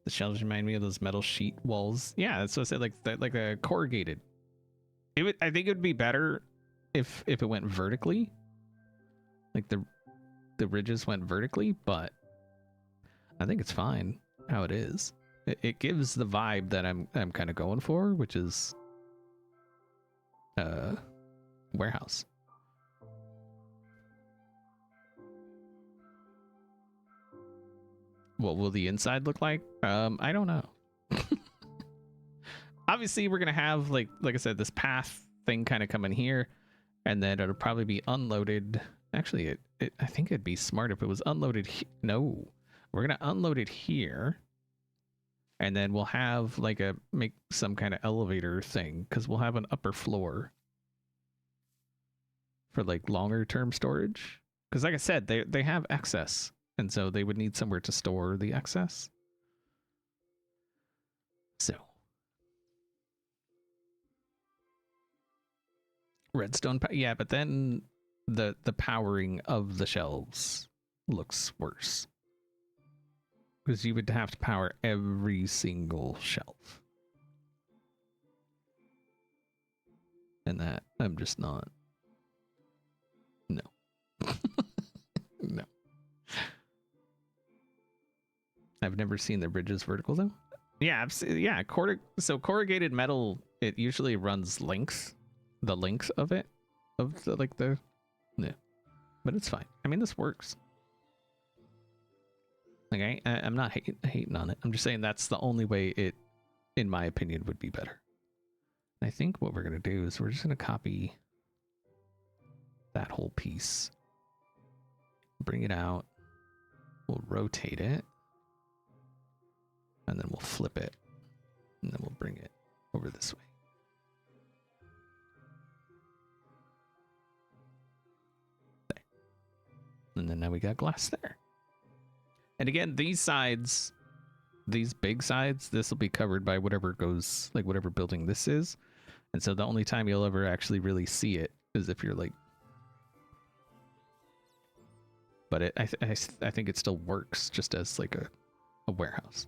the shelves remind me of those metal sheet walls. Yeah, that's what I said, like a corrugated. I think it would be better if it went vertically. Like the ridges went vertically, but I think it's fine how it is. It gives the vibe that I'm kind of going for, which is warehouse. What will the inside look like? I don't know. Obviously, we're gonna have like I said, this path thing kind of coming here, and then it'll probably be unloaded. Actually, I think it'd be smart if it was unloaded. No, we're gonna unload it here, and then we'll have like make some kind of elevator thing because we'll have an upper floor for like longer term storage. Because like I said, they have excess, and so they would need somewhere to store the excess. So redstone, yeah, but then the powering of the shelves looks worse because you would have to power every single shelf, and that I'm just not. No. No. I've never seen the bridges vertical though. Yeah, yeah. So corrugated metal, it usually runs the length of it, yeah. But it's fine. I mean, this works. Like I'm not hating on it. I'm just saying that's the only way it in my opinion, would be better. And I think what we're going to do is we're just going to copy that whole piece, bring it out, we'll rotate it, and then we'll flip it, and then we'll bring it over this way. There. And then now we got glass there. And again, these sides, these big sides, this will be covered by whatever goes, like whatever building this is. And so the only time you'll ever actually really see it is if you're like, but I think it still works just as like a warehouse.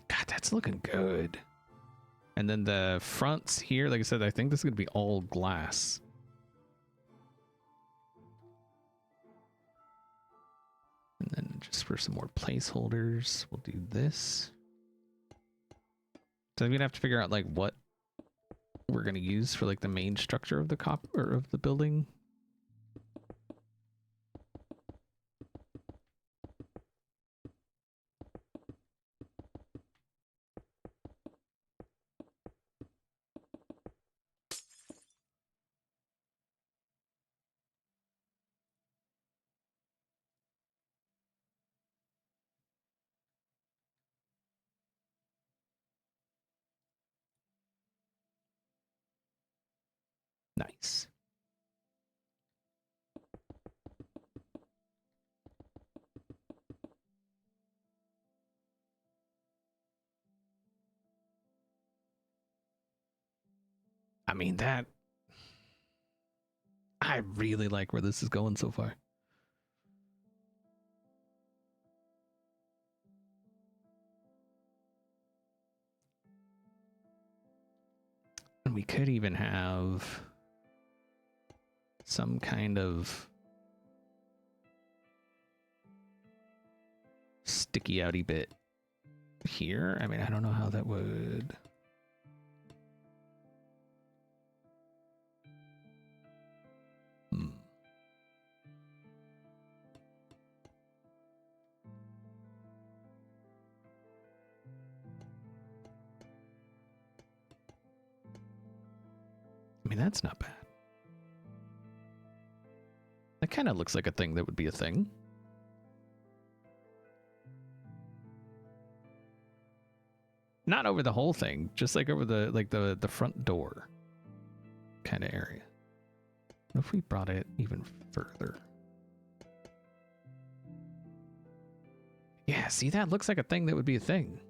God, that's looking good. And then the fronts here, like I said, I think this is going to be all glass. And then just for some more placeholders, we'll do this. So I'm gonna have to figure out like what we're gonna use for like the main structure of the or of the building. Nice. I mean, that... I really like where this is going so far. And we could even have some kind of sticky outy bit here. I mean, I don't know how that would... I mean, that's not bad. That kind of looks like a thing that would be a thing. Not over the whole thing, just like over the the front door kind of area. What if we brought it even further? Yeah, see, that looks like a thing that would be a thing.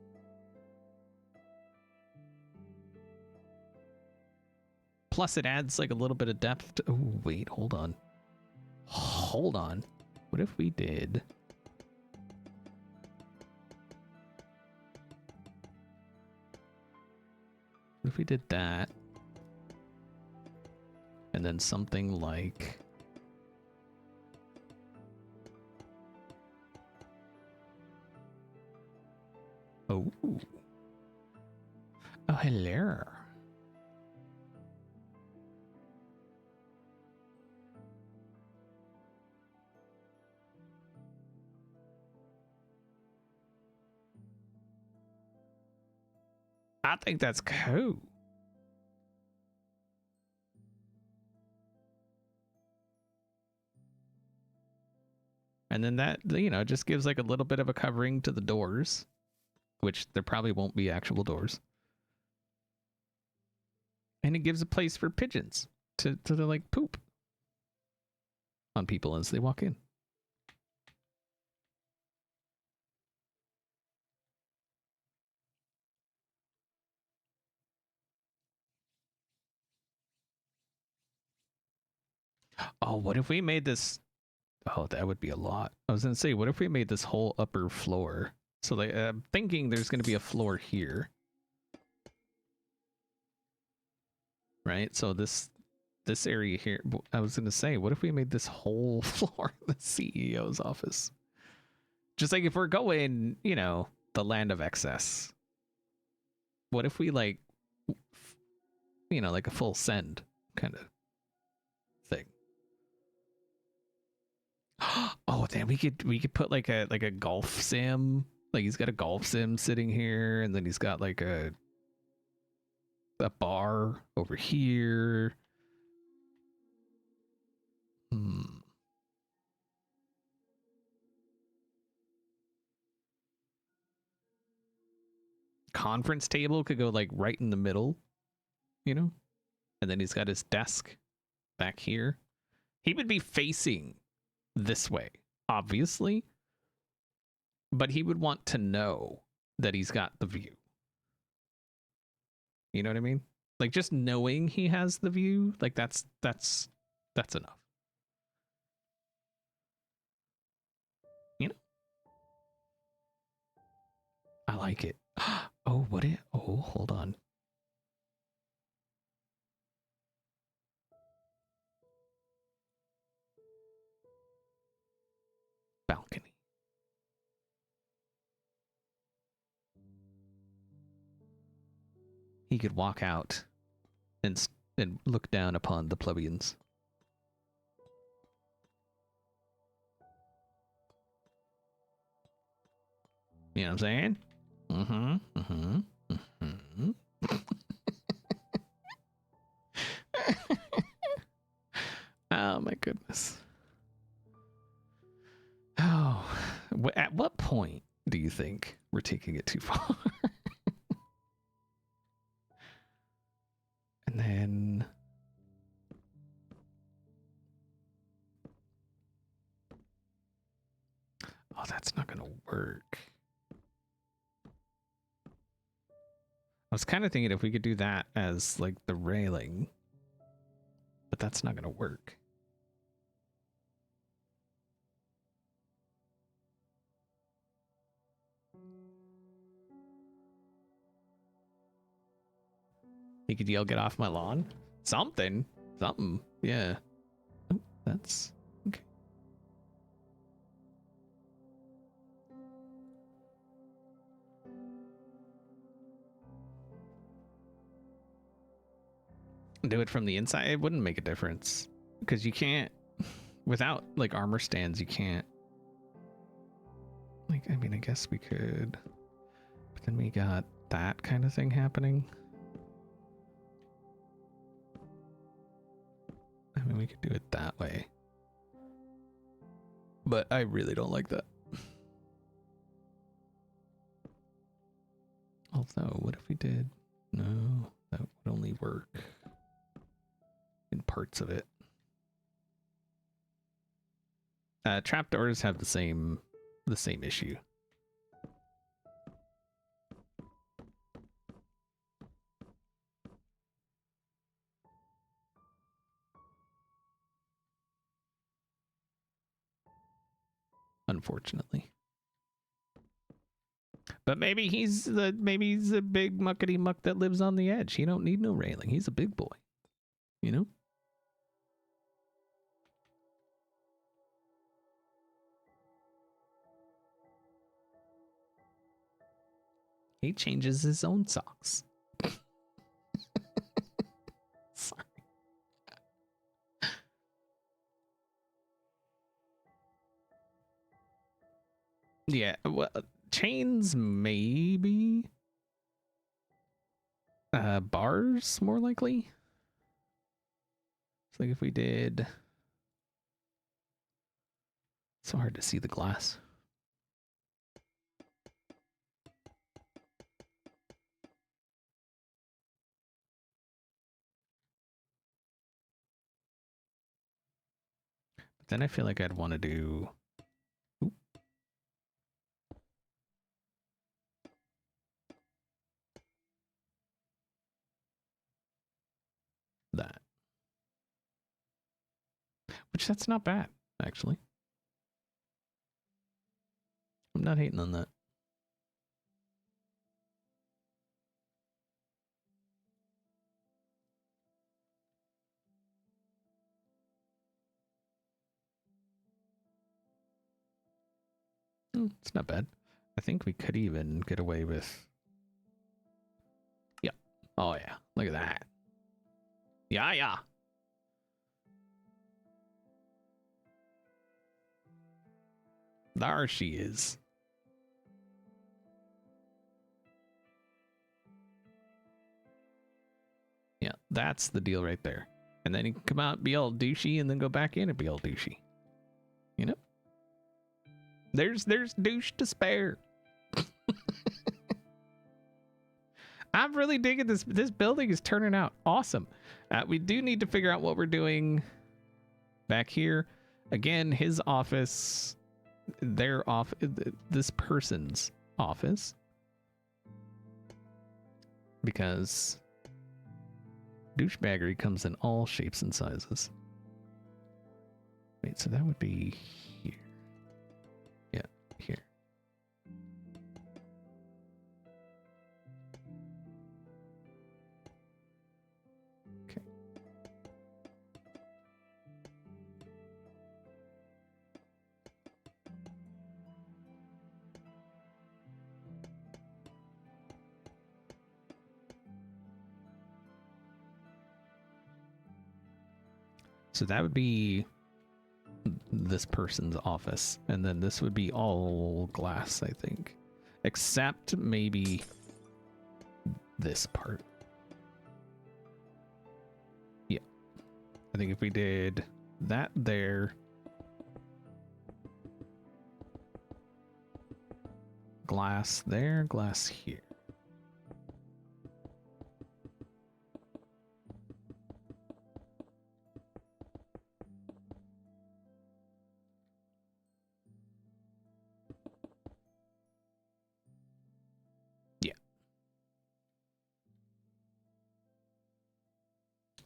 Plus it adds like a little bit of depth to... Oh, wait, hold on. Hold on. What if we did... What if we did that? And then something like... Oh. Oh, hello. I think that's cool. And then that, you know, just gives like a little bit of a covering to the doors, which there probably won't be actual doors. And it gives a place for pigeons to like poop on people as they walk in. Oh, what if we made this? Oh, that would be a lot. I was gonna say, what if we made this whole upper floor? So like, I'm thinking there's gonna be a floor here, right? So this area here. I was gonna say, what if we made this whole floor the CEO's office? Just like if we're going, you know, the land of excess. What if we like, you know, like a full send kind of thing? then we could put like a golf sim. Like he's got a golf sim sitting here, and then he's got like a bar over here. Conference table could go like right in the middle, you know? And then he's got his desk back here. He would be facing this way, obviously, but he would want to know that he's got the view. You know what I mean? Like just knowing he has the view, like that's enough. You know? I like it. Oh, what it? Oh, hold on. Balcony. He could walk out and look down upon the plebeians. You know what I'm saying? Mm-hmm. Mm-hmm. Mm-hmm. Oh my goodness. Oh, at what point do you think we're taking it too far? And then oh, that's not gonna work. I was kind of thinking if we could do that as like the railing, but that's not gonna work. He could yell, "Get off my lawn!" Something, yeah. Oh, that's okay. Do it from the inside. It wouldn't make a difference because you can't, without like armor stands, you can't. Like, I mean, I guess we could, but then we got that kind of thing happening. I mean, we could do it that way, but I really don't like that. Although, what if we did? No, that would only work in parts of it. Trapdoors have the same issue. Unfortunately. But maybe he's the big muckety muck that lives on the edge. He don't need no railing. He's a big boy. You know? He changes his own socks. Sorry. Yeah, well, chains maybe. Bars more likely. It's like if we did. It's so hard to see the glass. But then I feel like I'd want to do. Ooh. That. Which that's not bad, actually. I'm not hating on that. It's not bad. I think we could even get away with. Yeah. Oh yeah. Look at that. Yeah. There she is. Yeah, that's the deal right there. And then you can come out, be all douchey, and then go back in and be all douchey. You know? There's douche to spare. I'm really digging this. This building is turning out awesome. We do need to figure out what we're doing back here. Again, his office, their office, this person's office. Because douchebaggery comes in all shapes and sizes. Wait, so that would be here. Yeah, here. Okay. So that would be this person's office, and then this would be all glass, I think, except maybe this part. Yeah, I think if we did that there, glass there, glass here.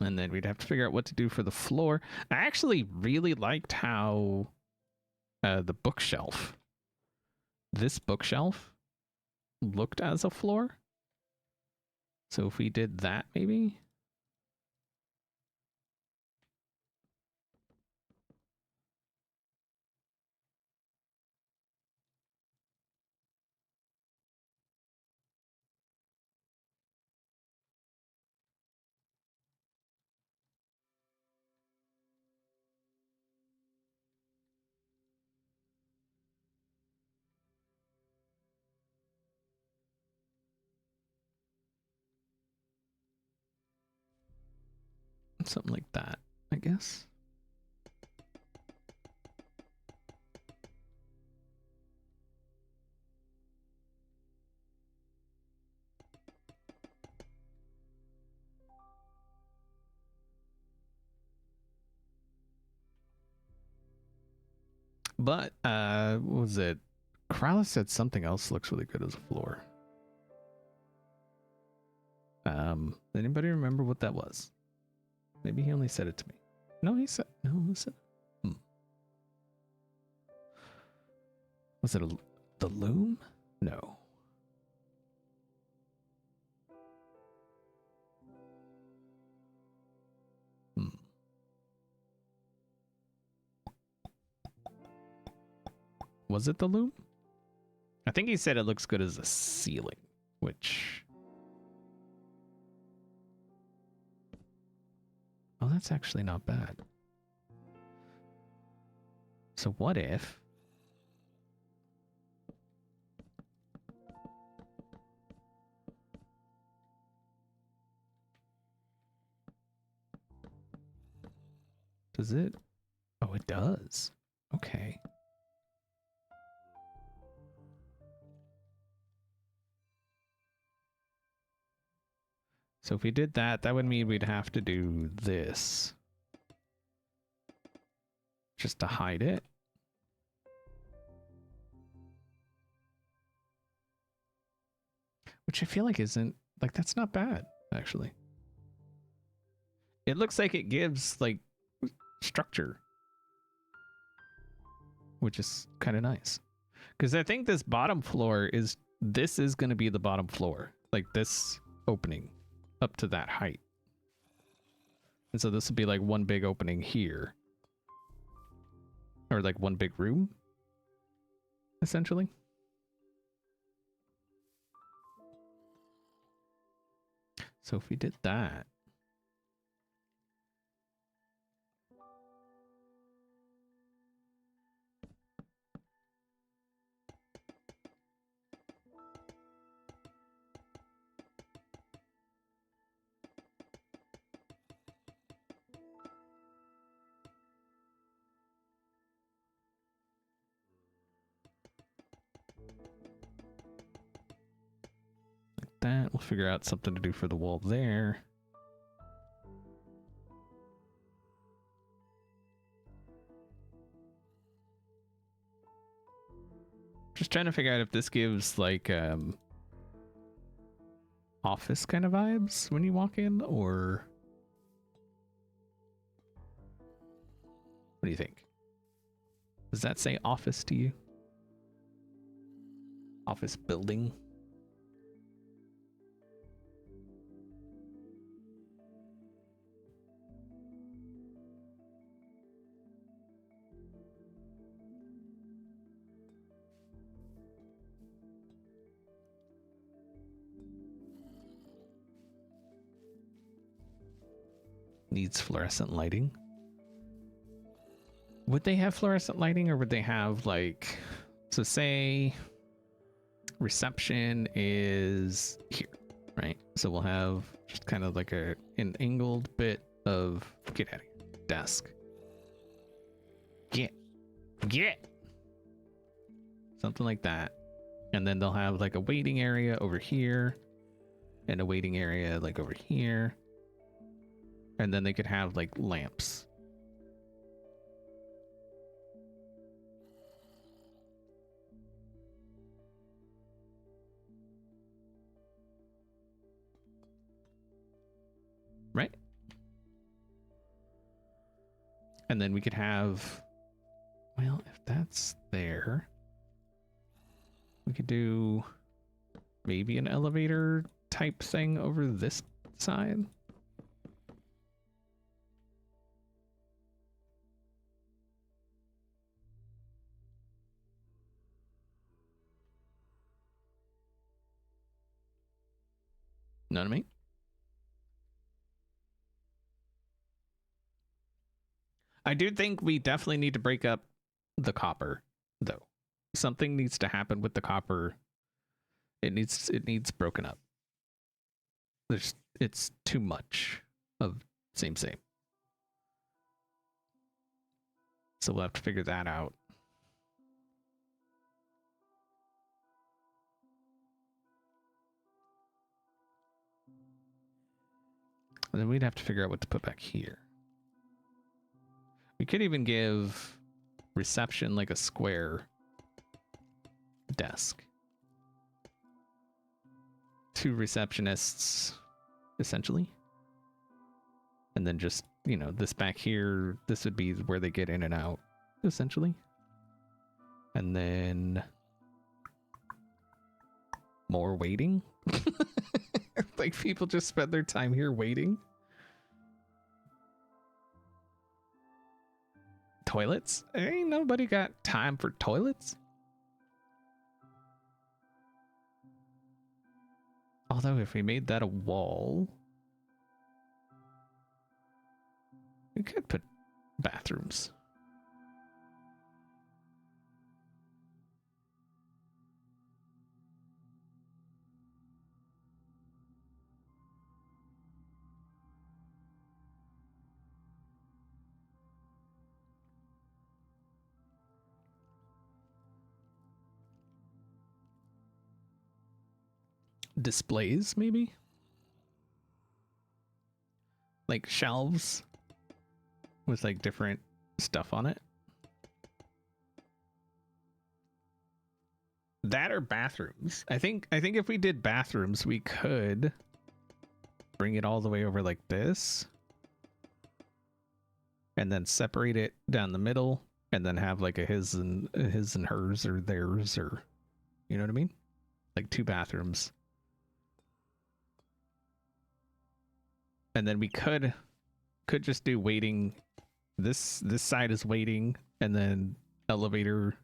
And then we'd have to figure out what to do for the floor. I actually really liked how the bookshelf, this bookshelf, looked as a floor. So if we did that, maybe. Something like that, I guess. But, what was it? Krallis said something else looks really good as a floor. Anybody remember what that was? Maybe he only said it to me. No, he said, no, listen. Was it the loom? No. Was it the loom? I think he said it looks good as a ceiling, which... Oh, that's actually not bad. So what if... Does it? Oh, it does. Okay. So if we did that, that would mean we'd have to do this. Just to hide it. Which I feel like isn't... Like, that's not bad, actually. It looks like it gives, like, structure. Which is kind of nice. Because I think this bottom floor is... This is going to be the bottom floor. Like, this opening up to that height. And so this would be like one big opening here. Or like one big room, essentially. So if we did that... that. We'll figure out something to do for the wall there. Just trying to figure out if this gives like office kind of vibes when you walk in, or what do you think? Does that say office to you? Office building? Needs fluorescent lighting. Would they have fluorescent lighting, or would they have like, so say reception is here, right? So we'll have just kind of like an angled bit of, get out of here, desk. Get. Something like that. And then they'll have like a waiting area over here and a waiting area like over here. And then they could have like lamps. Right? And then we could have, well, if that's there, we could do maybe an elevator type thing over this side. Know what I mean? I do think we definitely need to break up the copper, though. Something needs to happen with the copper. It needs broken up. It's too much of same. So we'll have to figure that out. And then we'd have to figure out what to put back here. We could even give reception like a square desk. 2 receptionists, essentially. And then just, you know, this back here, this would be where they get in and out, essentially. And then more waiting. Like people just spend their time here waiting. Toilets? Ain't nobody got time for toilets. Although if we made that a wall, we could put bathrooms. Displays, maybe? Like shelves with like different stuff on it. That or bathrooms. I think if we did bathrooms, we could bring it all the way over like this. And then separate it down the middle and then have like a his and hers or theirs, or you know what I mean? Like 2 bathrooms. And then we could just do waiting. This side is waiting, and then elevator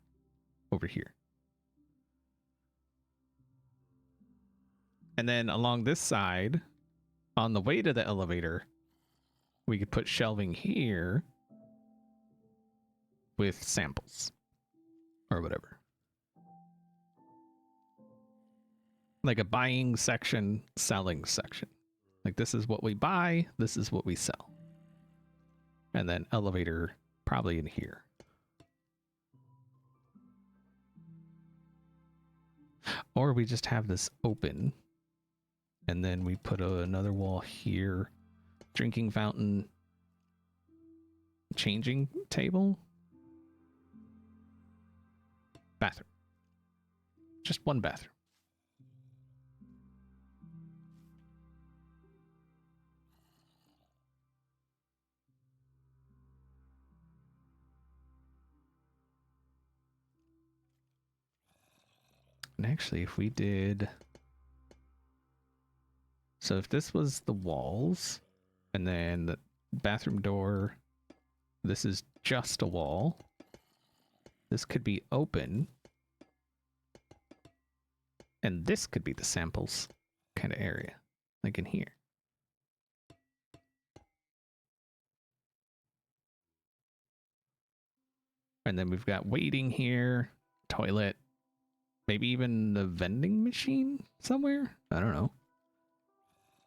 over here. And then along this side, on the way to the elevator, we could put shelving here with samples or whatever. Like a buying section, selling section. Like this is what we buy, this is what we sell. And then elevator probably in here. Or we just have this open And then we put another wall here. Drinking fountain. Changing table. Bathroom. Just one bathroom. And actually, if we did... So if this was the walls, and then the bathroom door, this is just a wall. This could be open. And this could be the samples kind of area, like in here. And then we've got waiting here, toilet, maybe even the vending machine somewhere. I don't know.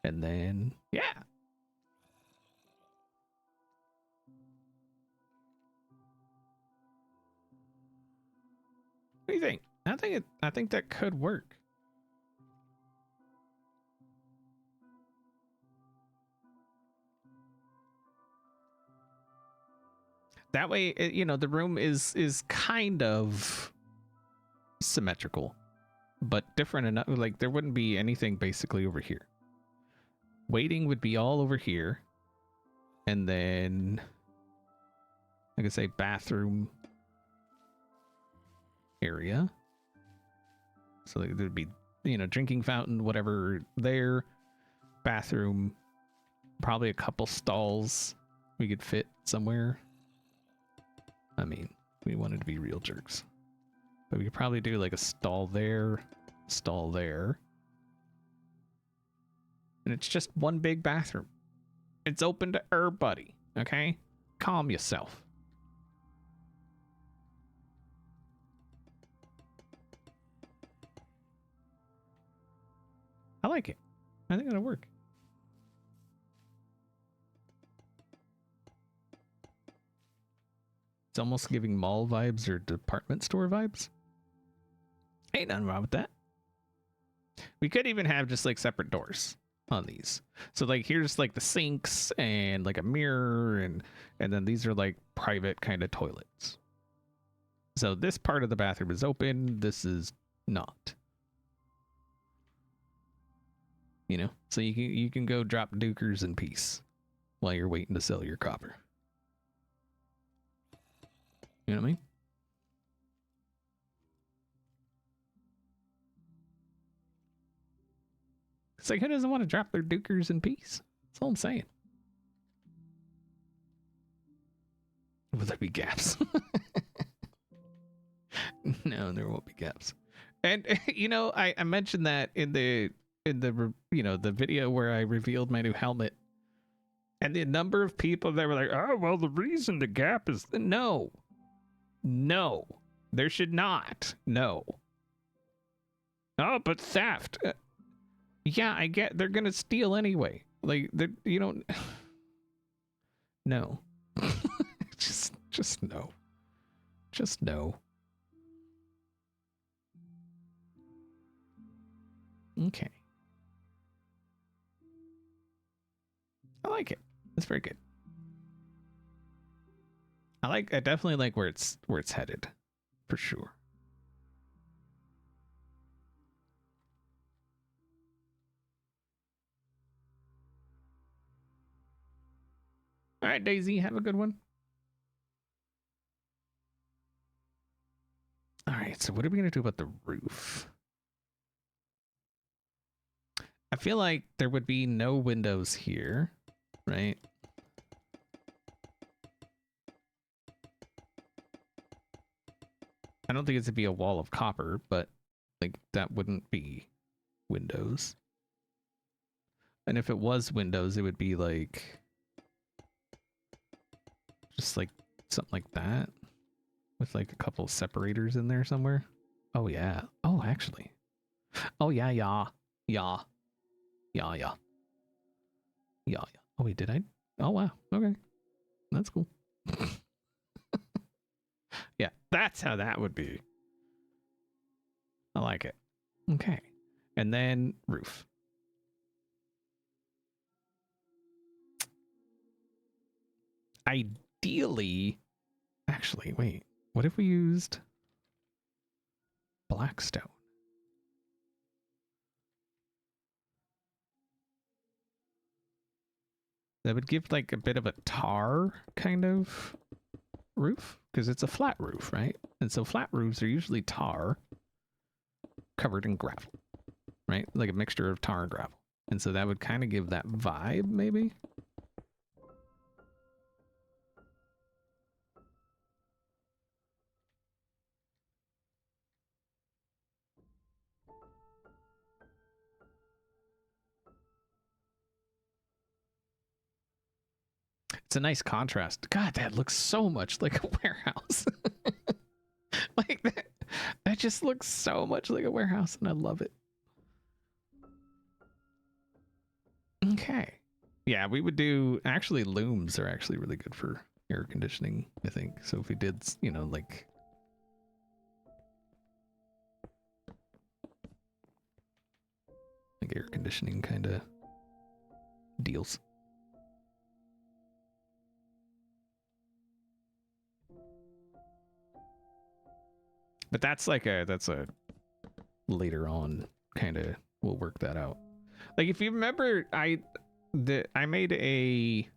And then, yeah. What do you think? I think that could work. That way, you know, the room is kind of symmetrical, but different enough. Like there wouldn't be anything basically over here. Waiting would be all over here, and then like I say, bathroom area. So there'd be, you know, drinking fountain, whatever there, bathroom, probably a couple stalls we could fit somewhere. I mean, we wanted to be real jerks. But we could probably do like a stall there. And it's just one big bathroom. It's open to everybody, okay? Calm yourself. I like it. I think it'll work. It's almost giving mall vibes or department store vibes. Ain't nothing wrong with that. We could even have just like separate doors on these. So like here's like the sinks and like a mirror and then these are like private kind of toilets. So this part of the bathroom is open, this is not. You know, so you can go drop dukers in peace while you're waiting to sell your copper. You know what I mean? It's like, who doesn't want to drop their dukers in peace? That's all I'm saying. Will there be gaps? No, there won't be gaps. And you know, I mentioned that in the you know, the video where I revealed my new helmet, and the number of people that were like, oh well, the reason the gap is no, there should not. No. Oh, but theft. Yeah, I get they're gonna steal anyway. Like you don't. No. just no. Just no. Okay. I like it. It's very good. I definitely like where it's headed, for sure. All right, Daisy, have a good one. All right, so what are we gonna do about the roof? I feel like there would be no windows here, right? I don't think it's to be a wall of copper, but like that wouldn't be windows. And if it was windows, it would be like just like something like that with like a couple separators in there somewhere. Oh yeah. Oh, actually. Oh yeah. Yeah. Oh wait, did I? Oh wow. Okay. That's cool. Yeah, that's how that would be. I like it. Okay. And then roof. ideally, actually, wait, what if we used blackstone? That would give like a bit of a tar kind of roof, because it's a flat roof, right? And so flat roofs are usually tar covered in gravel, right? Like a mixture of tar and gravel. And so that would kind of give that vibe, maybe. It's a nice contrast. God, that looks so much like a warehouse. Like that just looks so much like a warehouse, and I love it. Okay. Yeah, we would do, actually looms are actually really good for air conditioning, I think. So if we did, you know, like air conditioning kind of deals. But that's a later on kind of, we'll work that out. Like if you remember, I made a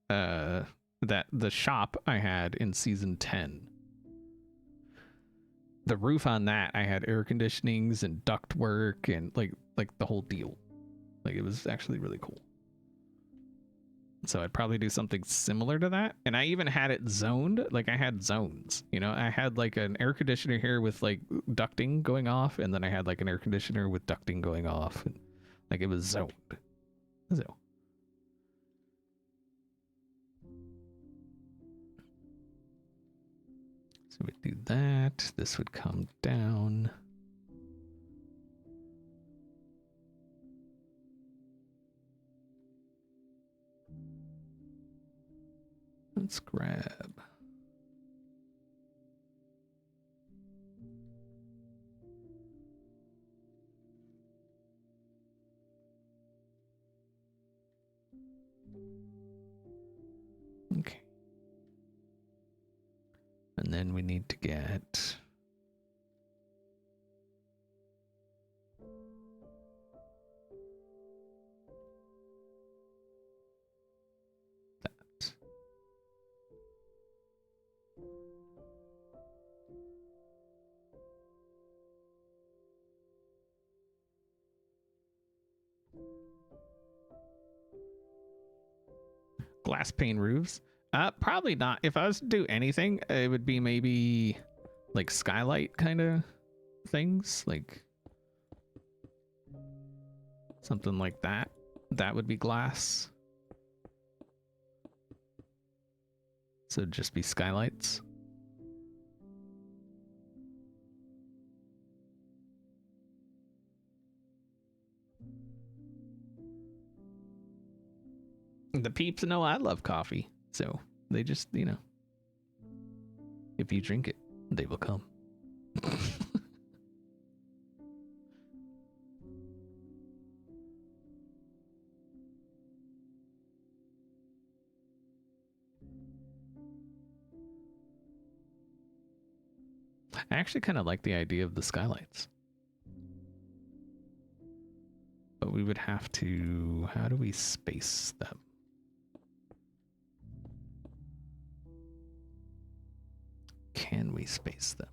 that the shop I had in season 10. The roof on that, I had air conditionings and duct work and like the whole deal. Like it was actually really cool. So I'd probably do something similar to that. And I even had it zoned. Like I had zones, you know, I had like an air conditioner here with like ducting going off. And then I had like an air conditioner with ducting going off. And like it was zoned. So we'd do that. This would come down. Let's grab. Okay. And then we need to get that. Glass pane roofs. Probably not. If I was to do anything, it would be maybe like skylight kind of things, like something like that. That would be glass. So it'd just be skylights. The peeps know I love coffee, so they just, you know, if you drink it, they will come. I actually kind of like the idea of the skylights. But we would have to, how do we space them? Can we space them?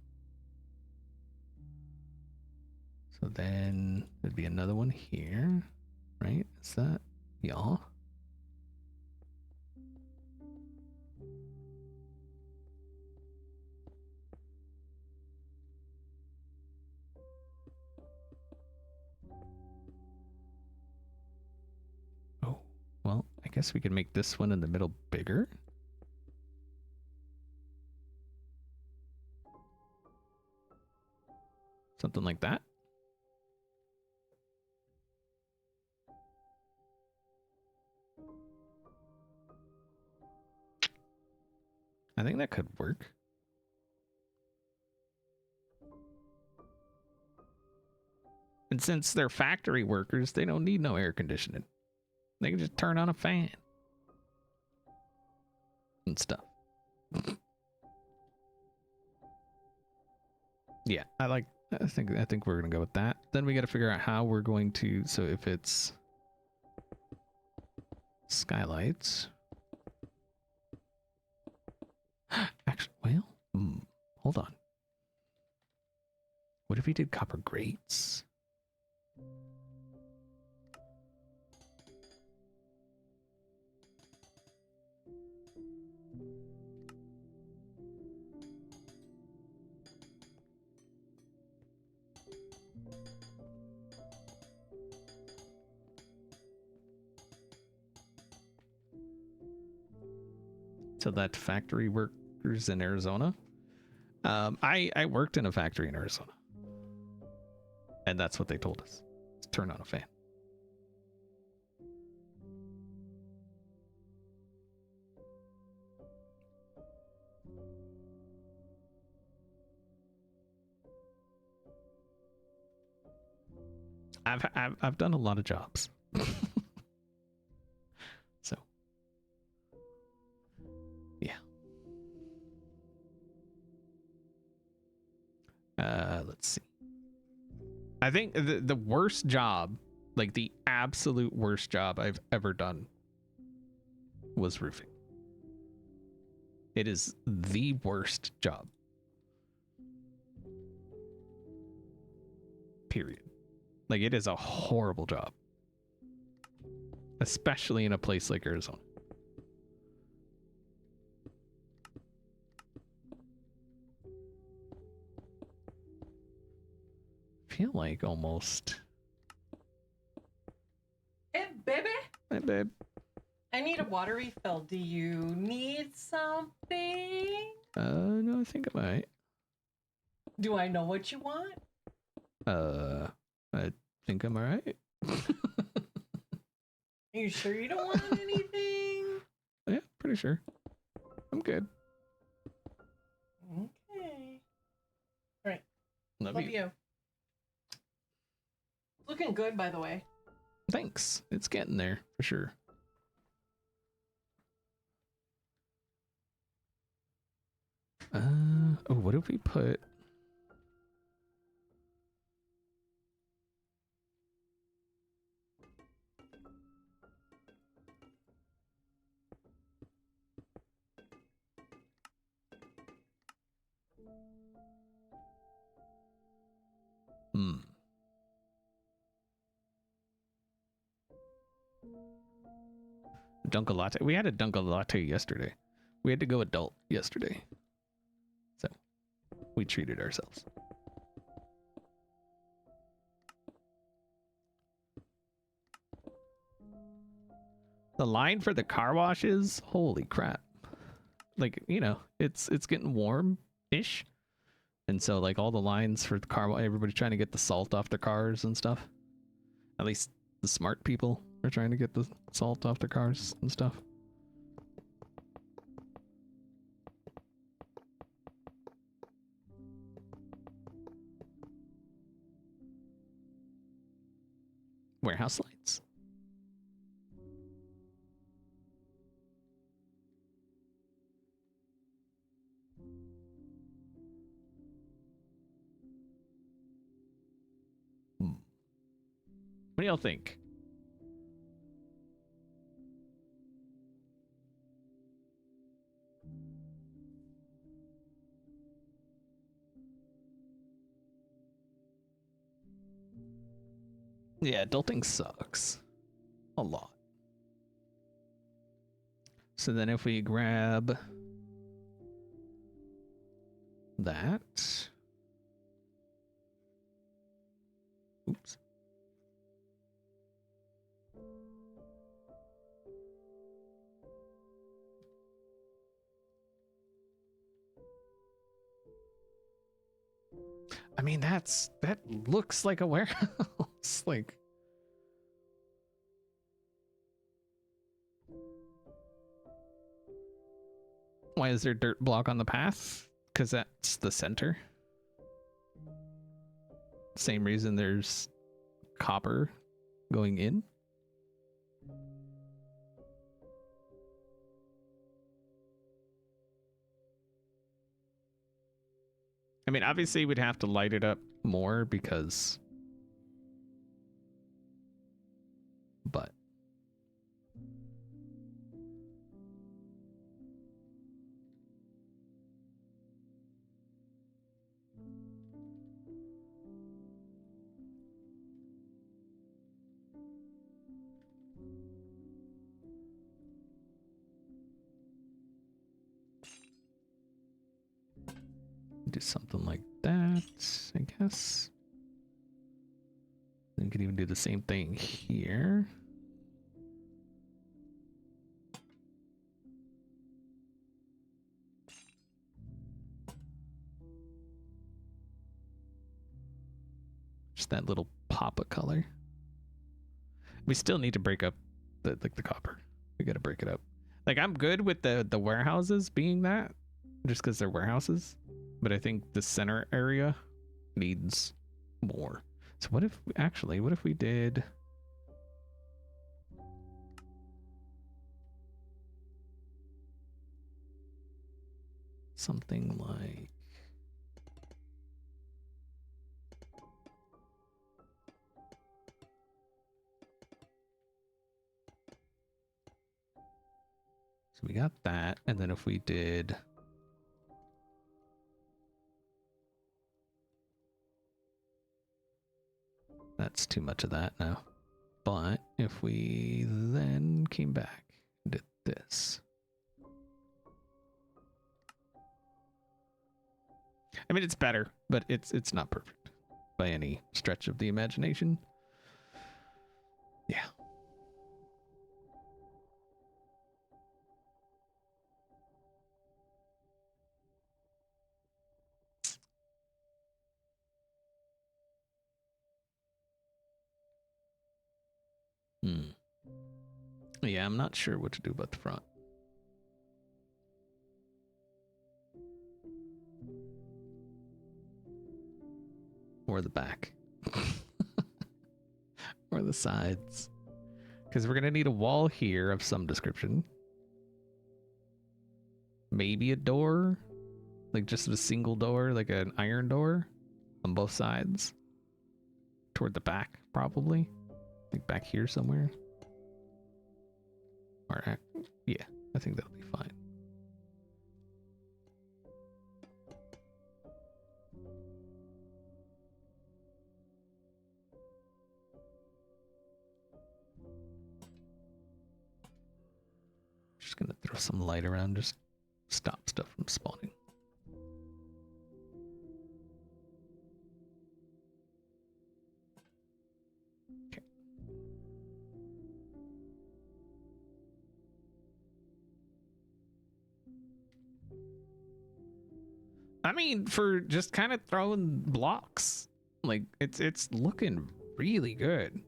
So then there'd be another one here, right? Is that, yeah? Oh, well, I guess we could make this one in the middle bigger. Something like that. I think that could work. And since they're factory workers, they don't need no air conditioning. They can just turn on a fan. and stuff. Yeah, I think we're gonna go with that. Then we got to figure out how we're going to. So if it's skylights, actually, well, hold on. What if we did copper grates? So that factory workers in Arizona. I worked in a factory in Arizona, and that's what they told us. Turn on a fan. I've done a lot of jobs. So yeah. Let's see. I think the worst job, like the absolute worst job I've ever done, was roofing. It is the worst job. Period. Like, it is a horrible job. Especially in a place like Arizona. I feel like almost... Hey, baby. Hey, babe. I need a water refill. Do you need something? No, I think I might. Do I know what you want? I think I'm alright. Are you sure you don't want anything? Yeah, pretty sure. I'm good. Okay. All right. Love Love you. you. Looking good, by the way. Thanks. It's getting there, for sure. Oh, what if we put... Dunkin' latte. We had a Dunkin' latte yesterday. We had to go adult yesterday. So we treated ourselves. The line for the car washes, holy crap. Like, you know, it's getting warm-ish. And so like all the lines for the car wash, everybody's trying to get the salt off their cars and stuff. At least the smart people are trying to get the salt off their cars and stuff. Warehouse lights. What do y'all think? Yeah, adulting sucks. A lot. So then if we grab that. Oops. I mean, that looks like a warehouse. Like, why is there dirt block on the path? Because that's the center. Same reason there's copper going in. I mean, obviously we'd have to light it up more because, but do something like that, I guess. Then you could even do the same thing here. Just that little pop of color. We still need to break up the copper. We gotta break it up. Like, I'm good with the warehouses being that, just because they're warehouses. But I think the center area needs more. So what if, actually, what if we did something like, so we got that, and then if we did, that's too much of that now. But if we then came back and did this. I mean, it's better, but it's not perfect by any stretch of the imagination. Yeah. Yeah, I'm not sure what to do about the front. Or the back. Or the sides. Because we're going to need a wall here of some description. Maybe a door. Like just a single door, like an iron door on both sides. Toward the back, probably. Like back here somewhere. Or, yeah, I think that'll be fine. Just gonna throw some light around, just stop stuff from spawning. Okay. I mean, for just kind of throwing blocks, like it's looking really good.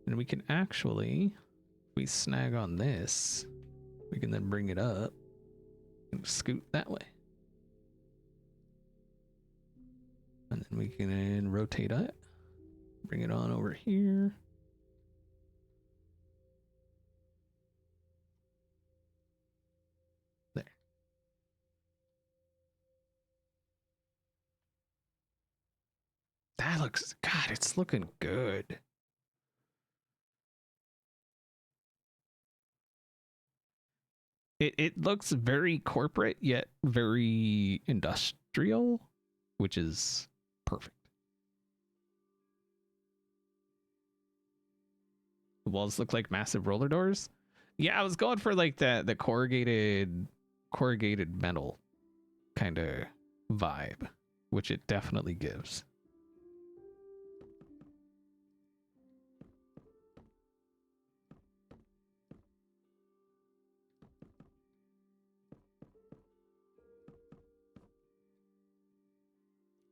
And we can actually, if we snag on this, we can then bring it up and scoot that way. And then we can rotate it, bring it on over here. There. That looks, God, it's looking good. It looks very corporate, yet very industrial, which is perfect. The walls look like massive roller doors. Yeah, I was going for like the corrugated metal kind of vibe, which it definitely gives.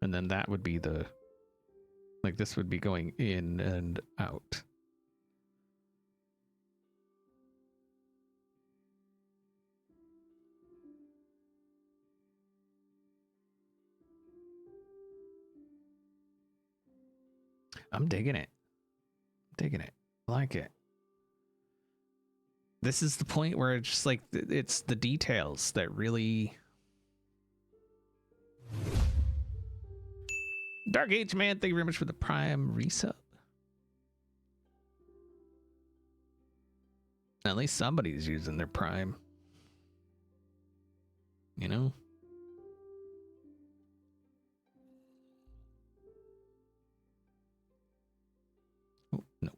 And then that would be the, like this would be going in and out. I'm digging it. Digging it. I like it. This is the point where it's just like, it's the details that really Dark Age Man, thank you very much for the Prime resub. At least somebody's using their Prime. You know? Oh, no.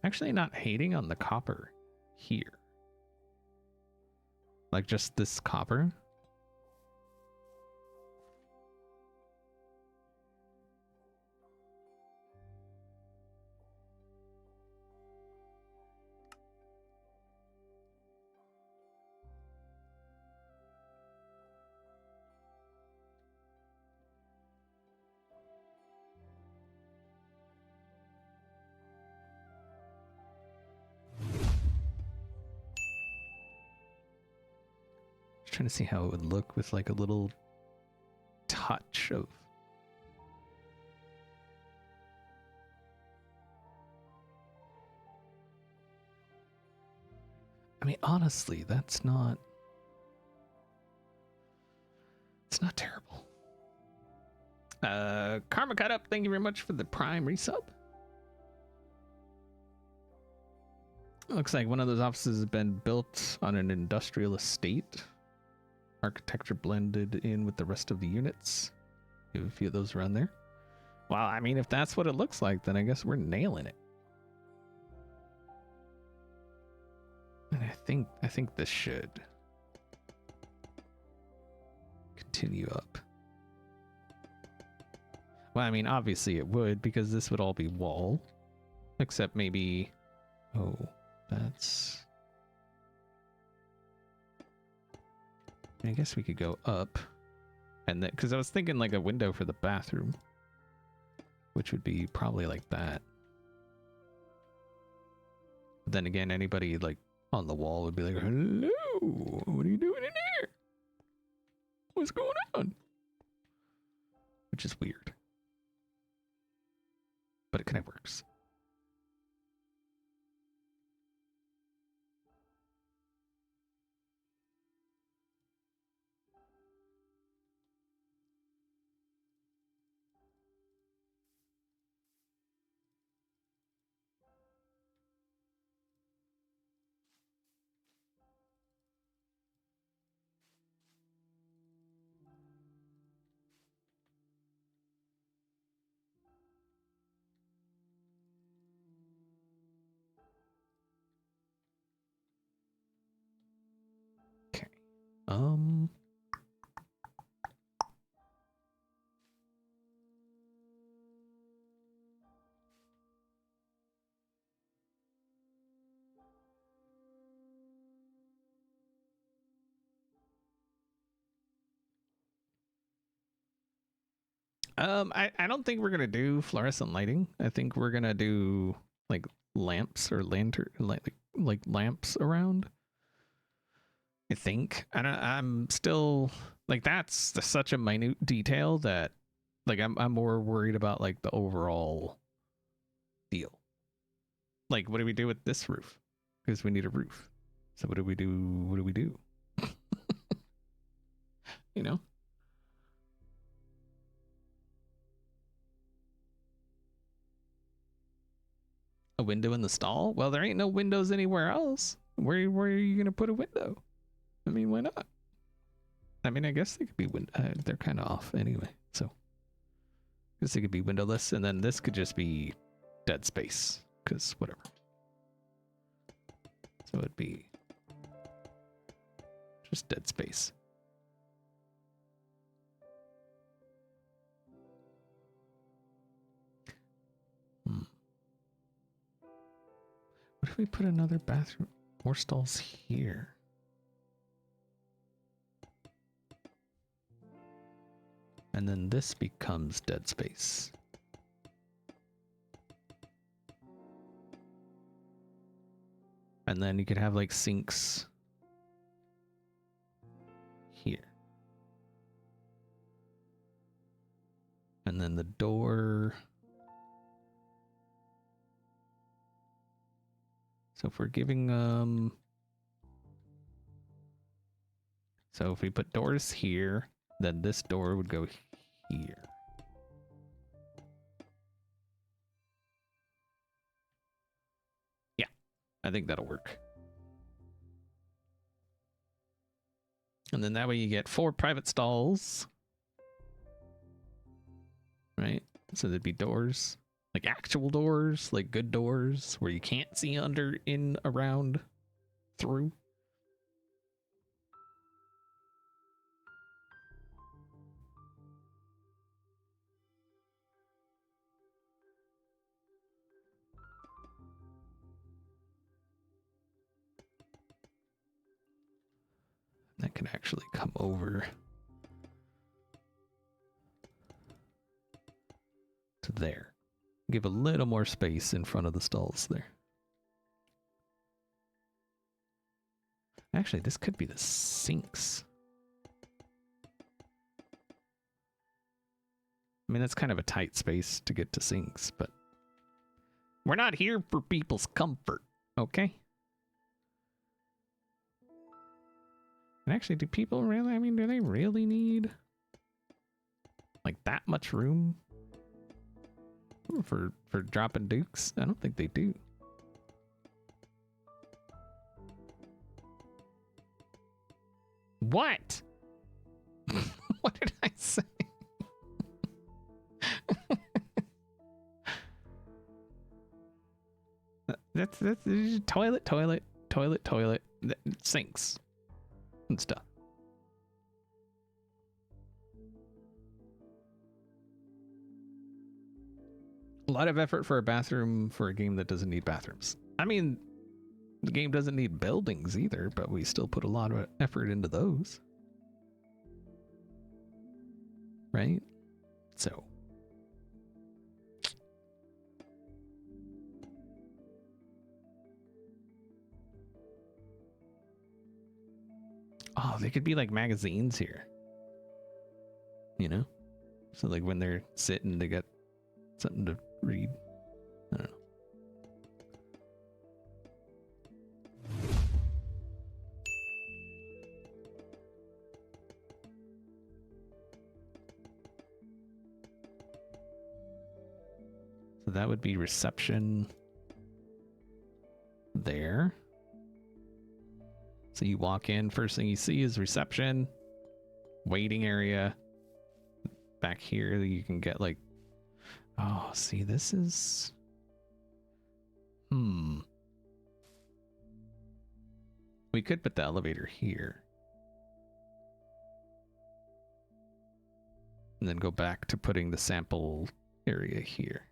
Actually not hating on the copper here. Like just this copper. Trying to see how it would look with like a little touch of I mean honestly it's not terrible. Karma Cut Up, thank you very much for the Prime resub. It looks like one of those offices has been built on an industrial estate. Architecture blended in with the rest of the units. You have a few of those around there. Well, I mean, if that's what it looks like, then I guess we're nailing it. And I think this should continue up. Well, I mean, obviously it would, because this would all be wall. Except maybe... Oh, that's... I guess we could go up. And then, because I was thinking like a window for the bathroom. Which would be probably like that. But then again, anybody like on the wall would be like, hello, what are you doing in here? What's going on? Which is weird. But it kind of works. Okay. I don't think we're gonna do fluorescent lighting. I think we're gonna do like lamps or lantern, like lamps around. I think. I'm still like that's such a minute detail that like I'm more worried about like the overall deal. Like, what do we do with this roof? Because we need a roof. So what do we do? What do we do? You know. A window in the stall? Well, there ain't no windows anywhere else. Where are you gonna put a window? I mean, why not? I mean, I guess they could be they're kind of off anyway, so I guess they could be windowless, and then this could just be dead space, because whatever. So it'd be just dead space. What if we put another bathroom, more stalls here? And then this becomes dead space. And then you could have like sinks here. And then the door. So if we're giving so if we put doors here, then this door would go here. Yeah, I think that'll work. And then that way you get 4 private stalls. Right? So there'd be doors. Like actual doors, like good doors, where you can't see under, in, around, through. That can actually come over to there. Give a little more space in front of the stalls there. Actually, this could be the sinks. I mean, that's kind of a tight space to get to sinks, but we're not here for people's comfort, okay? And actually, do people really, I mean, do they really need like that much room for dropping dukes? I don't think they do. What? What did I say? that's toilet, sinks and stuff. A lot of effort for a bathroom for a game that doesn't need bathrooms. I mean, the game doesn't need buildings either, but we still put a lot of effort into those. Right? So. Oh, they could be like magazines here. You know? So like when they're sitting, they got something to read. I don't know. So that would be reception there. So you walk in, first thing you see is reception, waiting area. Back here, you can get like, oh, see, this is, we could put the elevator here. And then go back to putting the sample area here.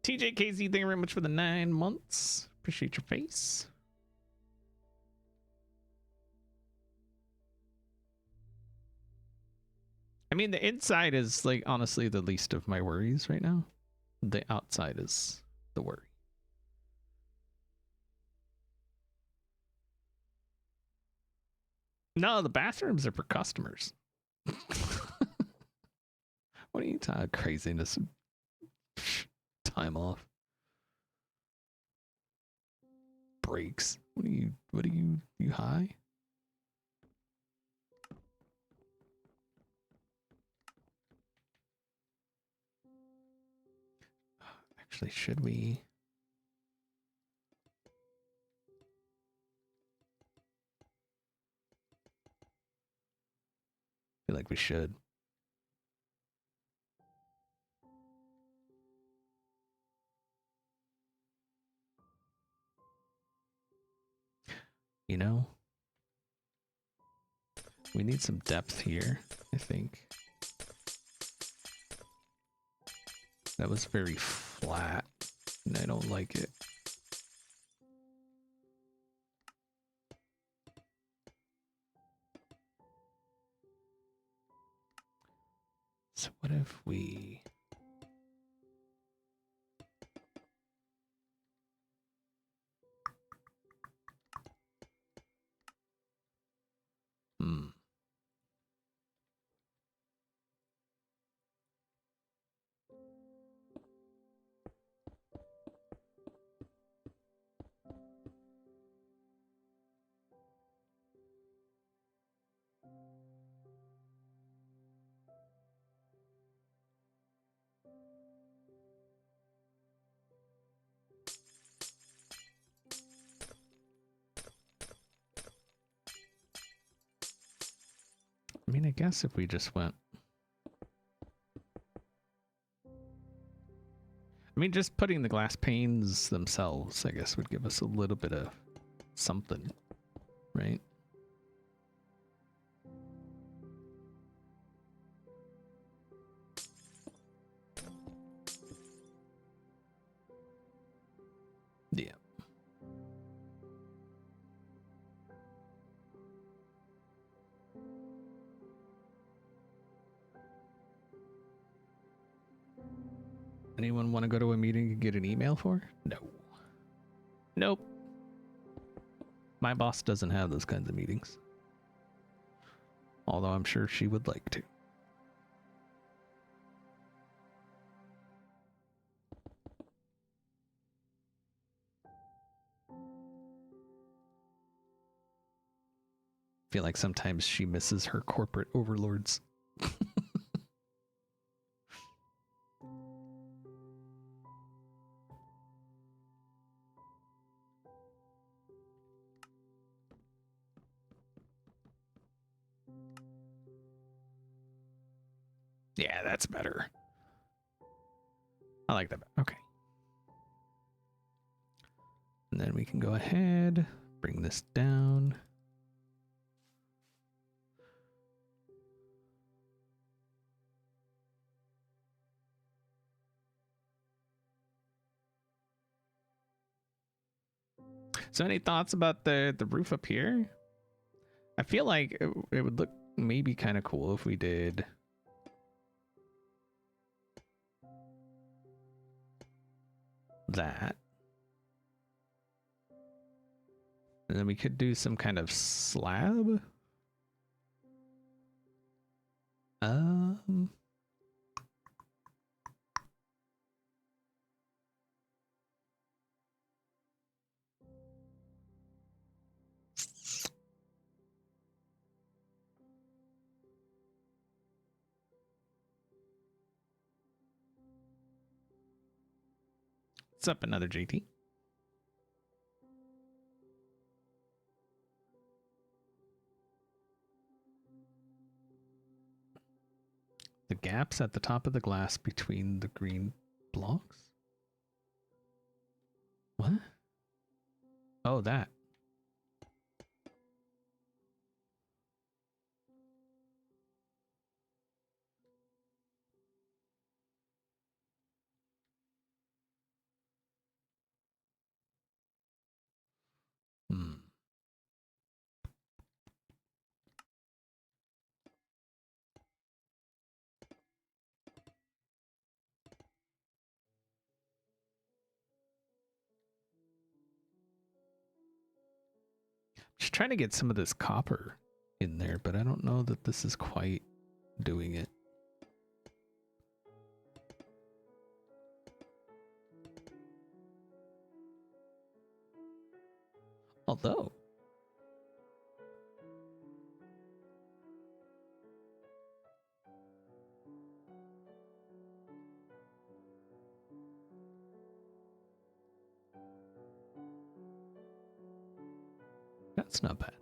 TJKZ, thank you very much for the 9 months. Appreciate your face. I mean, the inside is, like, honestly the least of my worries right now. The outside is the worry. No, the bathrooms are for customers. What are you talking craziness? Time off. Breaks. What are you high? Actually, should we? I feel like we should. You know, we need some depth here, I think. That was very flat, and I don't like it. So what if we... I mean, I guess if we just went... I mean, just putting the glass panes themselves, I guess, would give us a little bit of something, right? Yeah. Anyone want to go to a meeting and get an email for? No. Nope. My boss doesn't have those kinds of meetings. Although I'm sure she would like to. Feel like sometimes she misses her corporate overlords. Yeah, that's better. I like that. Okay. And then we can go ahead, bring this down. So any thoughts about the roof up here? I feel like it would look maybe kind of cool if we did that. And then we could do some kind of slab. What's up, another JT? The gaps at the top of the glass between the green blocks? What? Oh, that. Hmm. Just trying to get some of this copper in there, but I don't know that this is quite doing it. Although, that's not bad.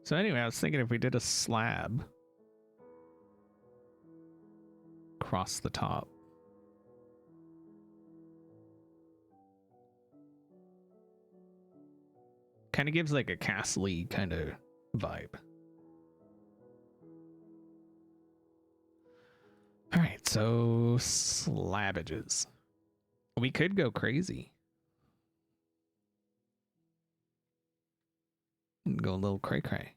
So anyway, I was thinking if we did a slab across the top. Kind of gives like a castle-y kind of vibe. All right, so slabbages. We could go crazy. Go a little cray-cray.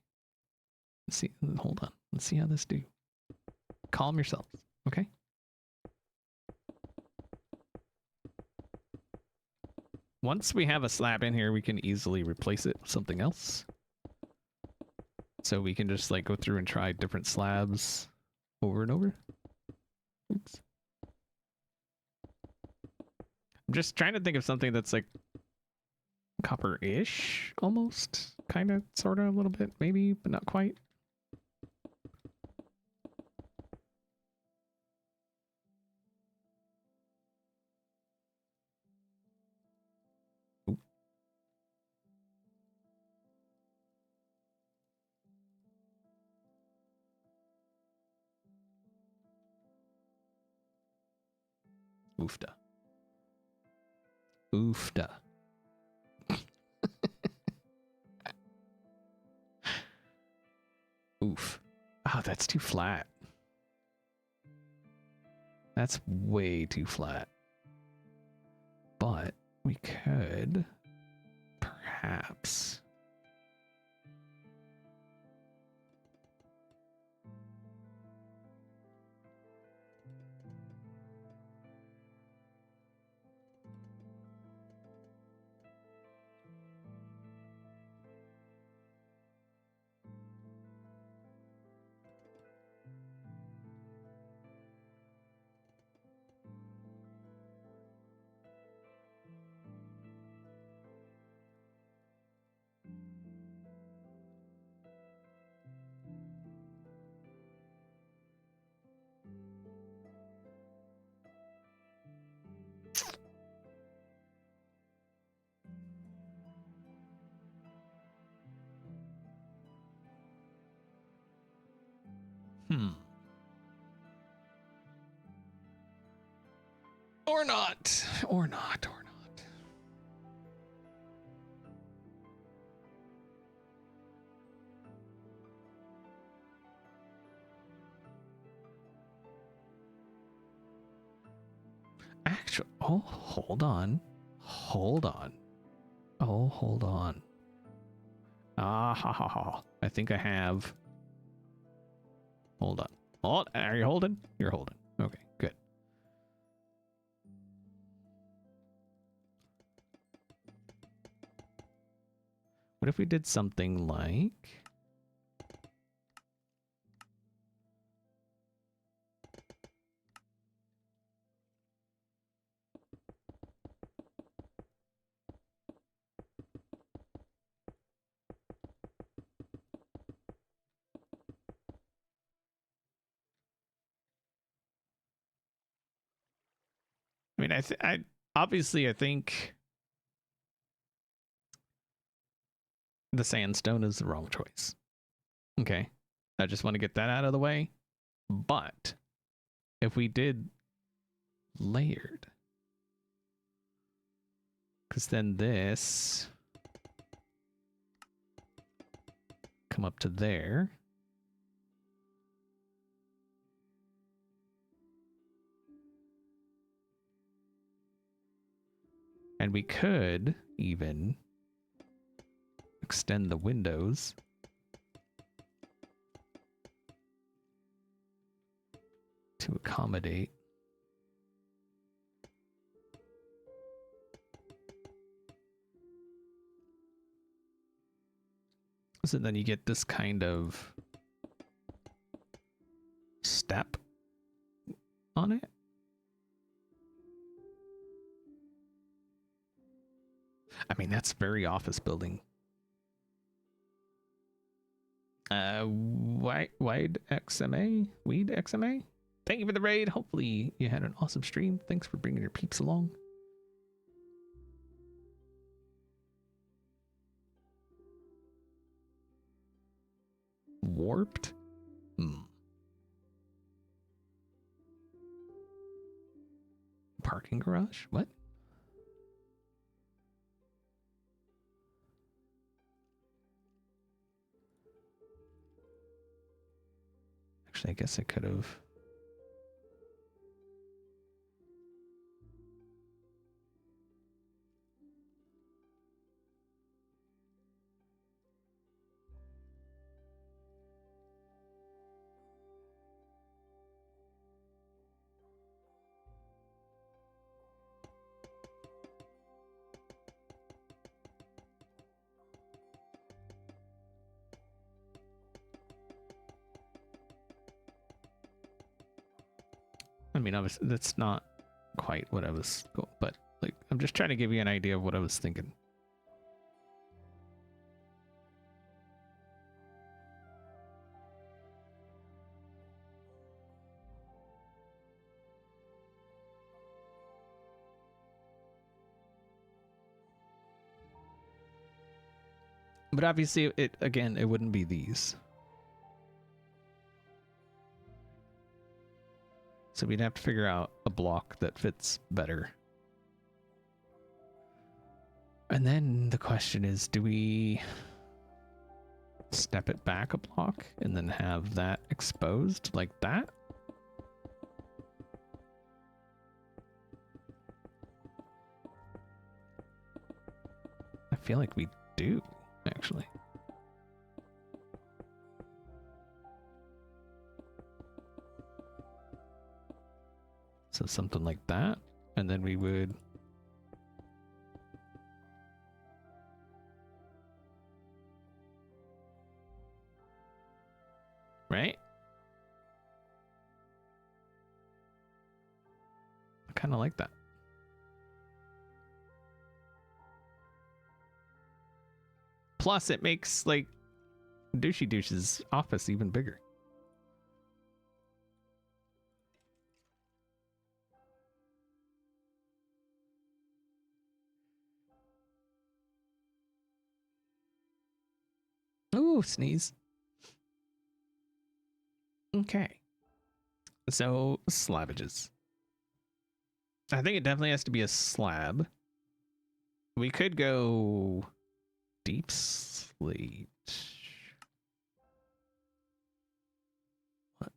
Let's see, hold on. Let's see how this do. Calm yourselves, okay? Once we have a slab in here, we can easily replace it with something else. So we can just like go through and try different slabs over and over. Oops. I'm just trying to think of something that's like copper-ish, almost, kind of, sort of, a little bit, maybe, but not quite. Oop. Oofda. Oofda. Oof. Oh, that's too flat. That's way too flat. But we could perhaps or not. Or not. Or not. Actually, oh, hold on. Hold on. Oh, hold on. Ah, ha, ha, ha. I think I have. Hold on. Hold. Are you holding? You're holding. Okay, good. What if we did something like... I mean, I obviously I think the sandstone is the wrong choice. Okay, I just want to get that out of the way. But if we did layered, because then this come up to there. And we could even extend the windows to accommodate. So then you get this kind of step on it. I mean, that's very office building. Wide XMA? Weed XMA? Thank you for the raid. Hopefully you had an awesome stream. Thanks for bringing your peeps along. Warped? Parking garage? What? Actually, I guess I could have. I mean, obviously, that's not quite what I was, but like, I'm just trying to give you an idea of what I was thinking. But obviously, it again, it wouldn't be these. So we'd have to figure out a block that fits better. And then the question is, do we step it back a block and then have that exposed like that? I feel like we do, actually. So something like that, and then we would right? I kind of like that. Plus, it makes like Douchey Douche's office even bigger. Ooh, sneeze. Okay. So, slabbages. I think it definitely has to be a slab. We could go deep slate. What?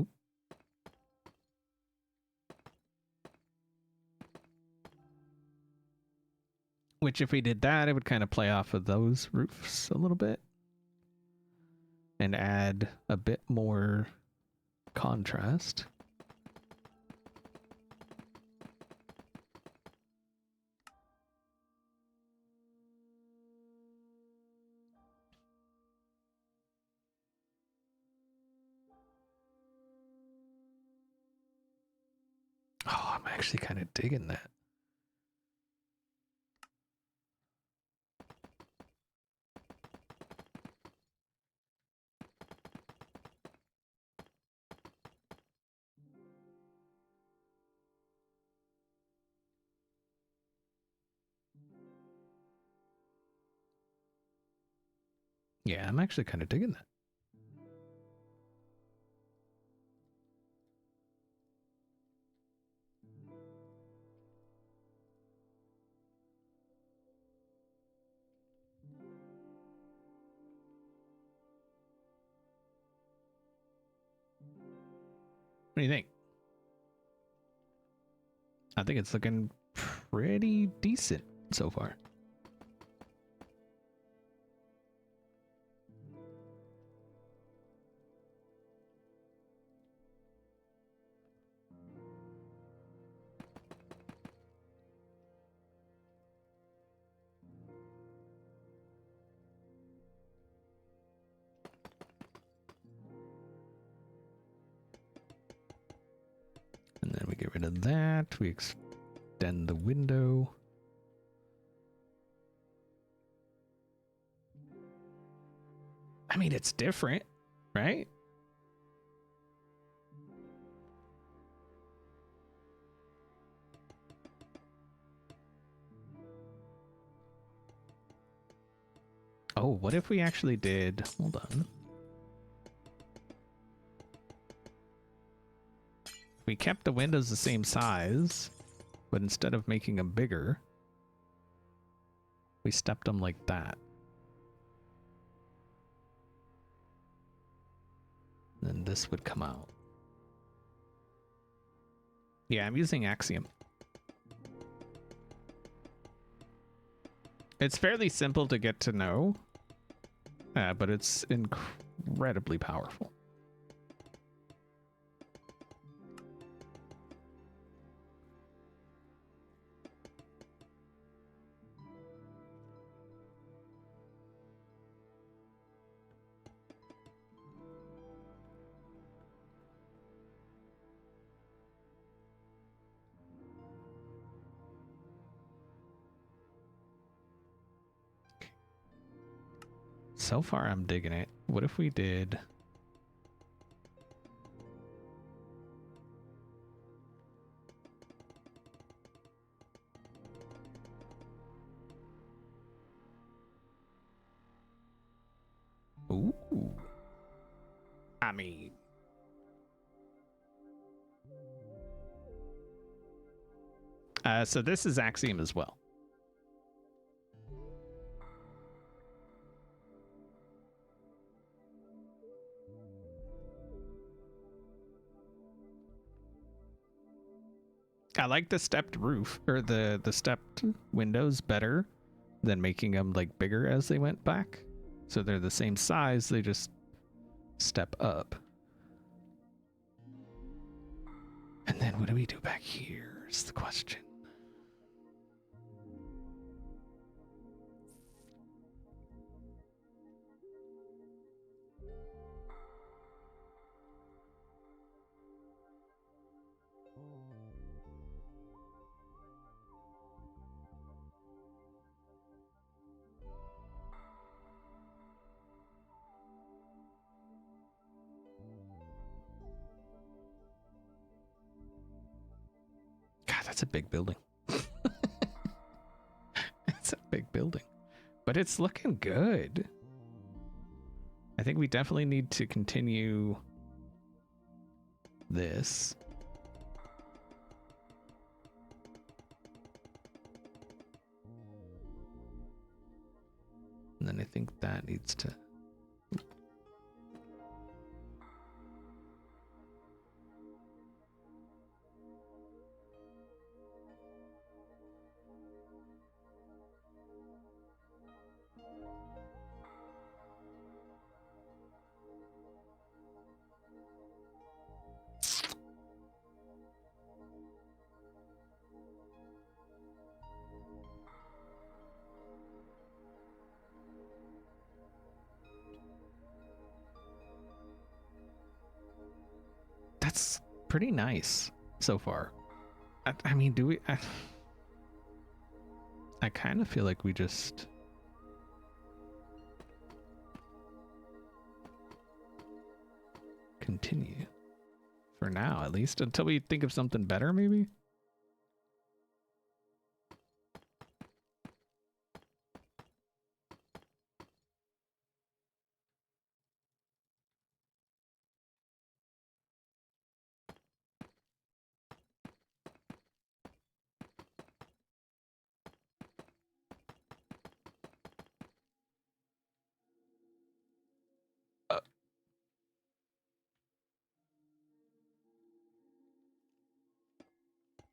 Oop. Which, if we did that, it would kind of play off of those roofs a little bit and add a bit more contrast. Oh, I'm actually kind of digging that. Yeah, I'm actually kind of digging that. What do you think? I think it's looking pretty decent so far. And then we get rid of that. We extend the window. I mean, it's different, right? Oh, what if we actually did... Hold on. We kept the windows the same size, but instead of making them bigger, we stepped them like that. Then this would come out. Yeah, I'm using Axiom. It's fairly simple to get to know, but it's incredibly powerful. So far, I'm digging it. What if we did... Ooh. I mean, so this is Axiom as well. I like the stepped roof, or the stepped windows better than making them like bigger as they went back. So they're the same size, they just step up. And then what do we do back here is the question. God, that's a big building. It's a big building. But it's looking good. I think we definitely need to continue this. And then I think that needs to... That's pretty nice so far. I mean, do we... I kind of feel like we just... continue. For now, at least. Until we think of something better, maybe?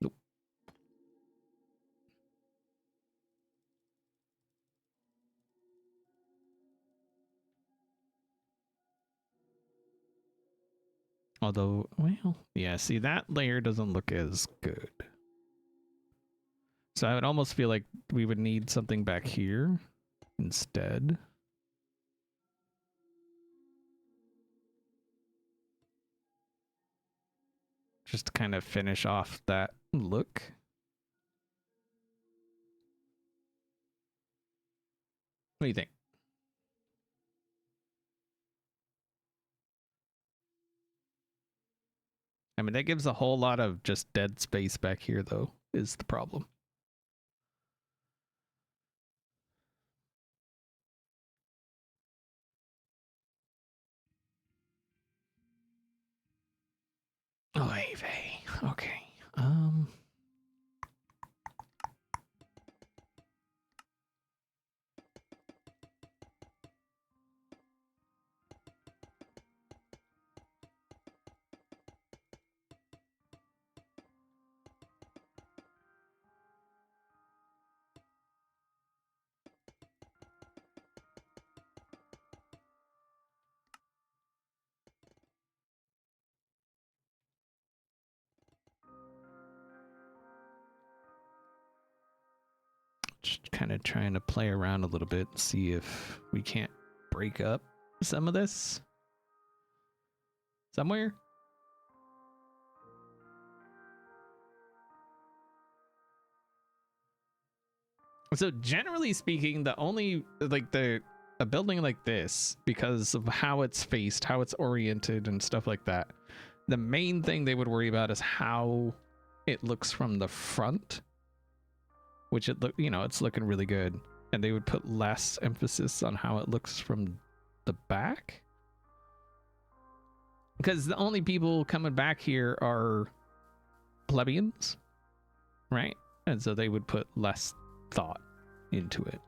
Nope. Although, well, yeah, see, that layer doesn't look as good. So I would almost feel like we would need something back here instead. Just to kind of finish off that look. What do you think? I mean, that gives a whole lot of just dead space back here, though, is the problem. Oh, vey. Okay. Just kind of trying to play around a little bit, see if we can't break up some of this somewhere. So generally speaking, the only, like, a building like this, because of how it's faced, how it's oriented and stuff like that, the main thing they would worry about is how it looks from the front, which it's looking really good. And they would put less emphasis on how it looks from the back? Because the only people coming back here are plebeians, right? And so they would put less thought into it.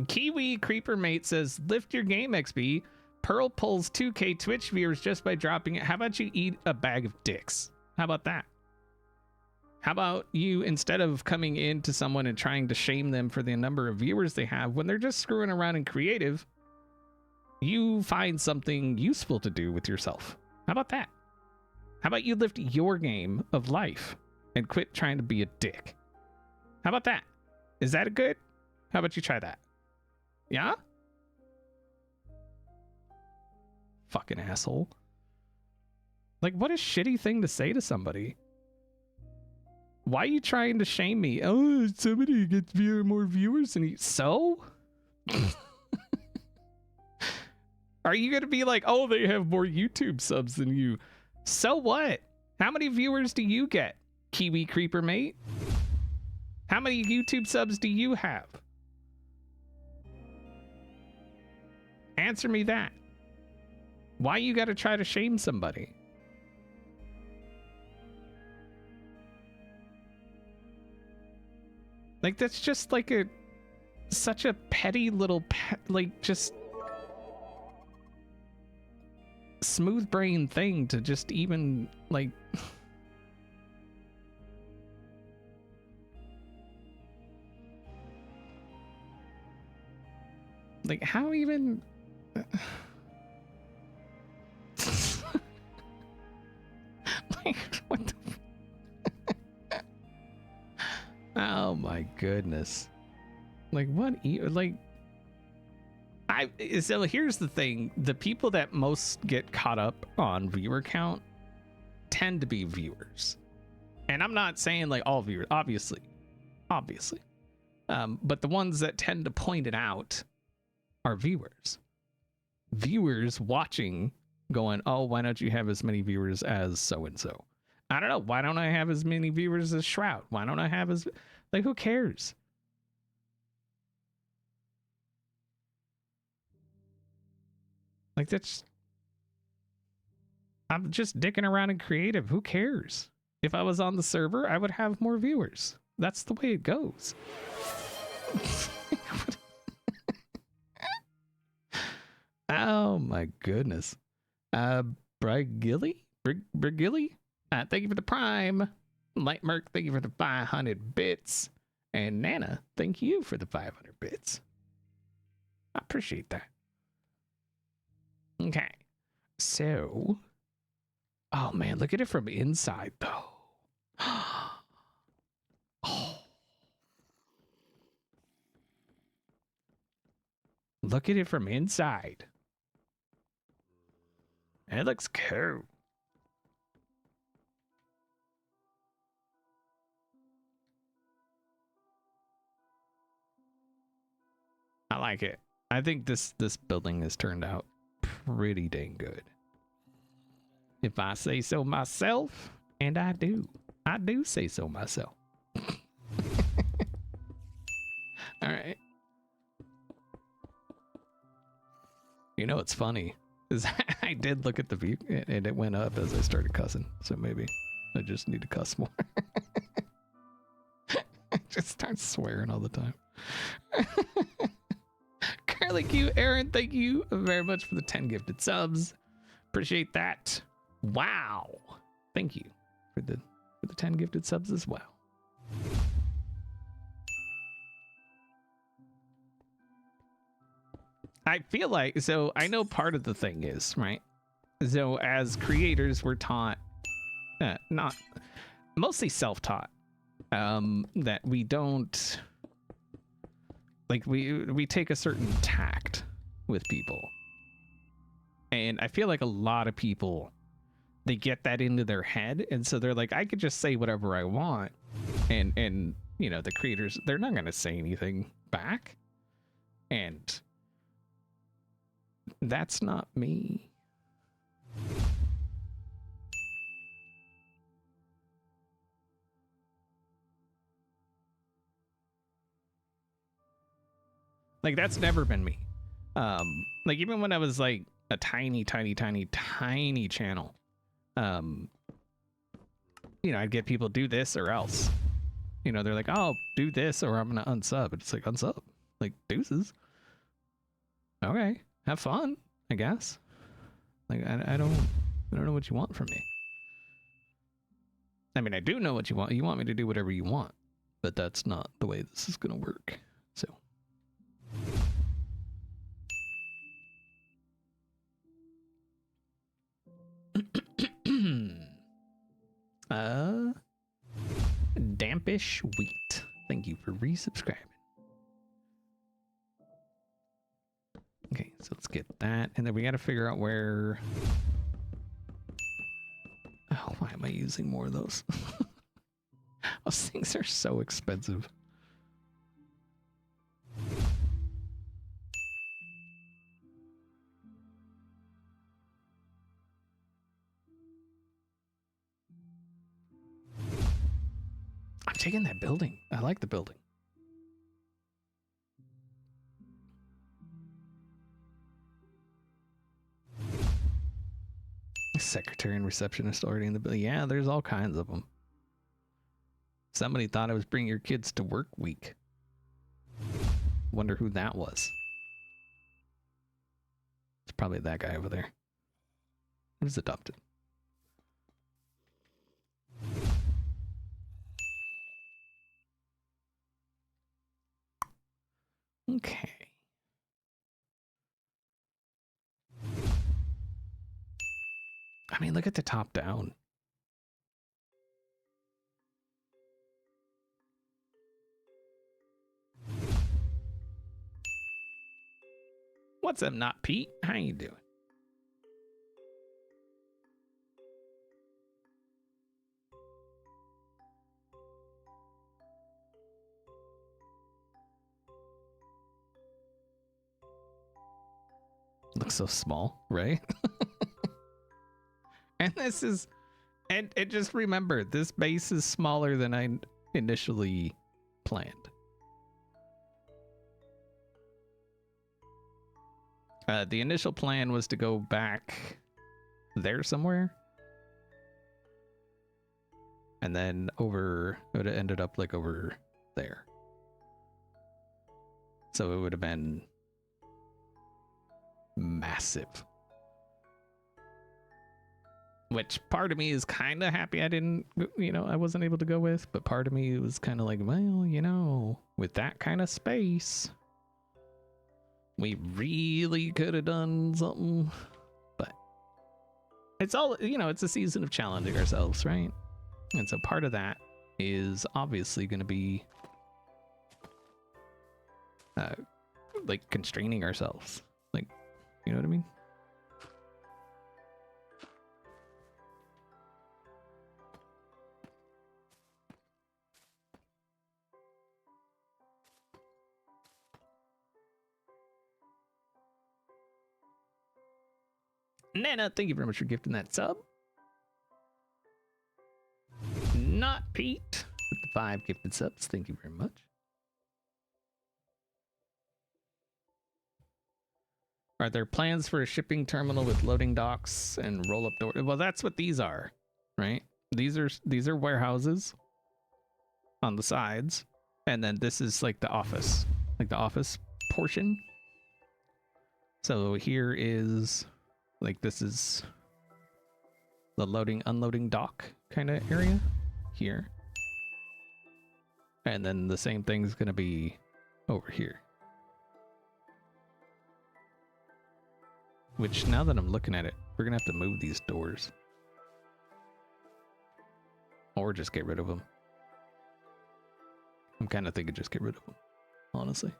Kiwi Creeper Mate says, lift your game, XB. Pearl pulls 2K Twitch viewers just by dropping it. How about you eat a bag of dicks? How about that? How about you, instead of coming into someone and trying to shame them for the number of viewers they have, when they're just screwing around in creative, you find something useful to do with yourself. How about that? How about you lift your game of life and quit trying to be a dick? How about that? Is that good? How about you try that? Yeah? Fucking asshole. Like, what a shitty thing to say to somebody. Why are you trying to shame me? Oh, somebody gets more viewers than you. So? Are you going to be like, oh, they have more YouTube subs than you? So what? How many viewers do you get, Kiwi Creeper Mate? How many YouTube subs do you have? Answer me that. Why you got to try to shame somebody? Like, that's just like such a petty little, like, just smooth brain thing to just even, like, like, how even... like, what the... Oh my goodness. Like, what? Like, so here's the thing. The people that most get caught up on viewer count tend to be viewers. And I'm not saying like all viewers, obviously. But the ones that tend to point it out are viewers. Viewers watching going, oh, why don't you have as many viewers as so-and-so? I don't know. Why don't I have as many viewers as Shroud? Why don't I have as... Like, who cares? Like, that's... I'm just dicking around in creative. Who cares? If I was on the server, I would have more viewers. That's the way it goes. Oh, my goodness. Brigilly? Thank you for the Prime. Light Merc, thank you for the 500 bits. And Nana, thank you for the 500 bits. I appreciate that. Okay. So. Oh, man, look at it from inside, though. Oh. Look at it from inside. It looks cool. I like it. I think this building has turned out pretty dang good. If I say so myself, and I do say so myself. All right. You know, it's funny is I did look at the view and it went up as I started cussing. So maybe I just need to cuss more. I just start swearing all the time. Curly Q, Aaron, thank you very much for the 10 gifted subs. Appreciate that. Wow. Thank you for the 10 gifted subs as well. I feel like, so I know part of the thing is, right? So as creators, we're taught, not, mostly self-taught, that we don't, like we take a certain tact with people. And I feel like a lot of people, they get that into their head. And so they're like, I could just say whatever I want. And you know, the creators, they're not going to say anything back. And that's not me. Like that's never been me. Like even when I was like a tiny channel, you know, I'd get people do this or else. You know, they're like, oh, do this or I'm gonna unsub. It's like unsub. Like deuces. Okay, have fun, I guess. Like I don't know what you want from me. I mean, I do know what you want. You want me to do whatever you want, but that's not the way this is gonna work. So. Dampish wheat. Thank you for resubscribing. Okay, so let's get that, and then we got to figure out where. Oh, why am I using more of those? Those things are so expensive. I'm taking that building. I like the building. Secretary and receptionist already in the building. Yeah, there's all kinds of them. Somebody thought it was Bring Your Kids to Work week. Wonder who that was. It's probably that guy over there. He was adopted. Okay. I mean, look at the top down. What's up, Not Pete? How you doing? Looks so small, right? And this is, and just remember, this base is smaller than I initially planned. The initial plan was to go back there somewhere. And then over, it would have ended up like over there. So it would have been massive. Which part of me is kind of happy I didn't, you know, I wasn't able to go with. But part of me was kind of like, well, you know, with that kind of space, we really could have done something. But it's all, you know, it's a season of challenging ourselves, right? And so part of that is obviously going to be like constraining ourselves. Like, you know what I mean? Nana, thank you very much for gifting that sub. Not Pete with the 5 gifted subs. Thank you very much. Are there plans for a shipping terminal with loading docks and roll-up doors? Well, that's what these are, right? These are warehouses on the sides, and then this is like the office portion. So here is like, this is the loading unloading dock kind of area here, and then the same thing's gonna be over here. Which, now that I'm looking at it, we're gonna have to move these doors. Or just get rid of them. I'm kind of thinking just get rid of them, honestly.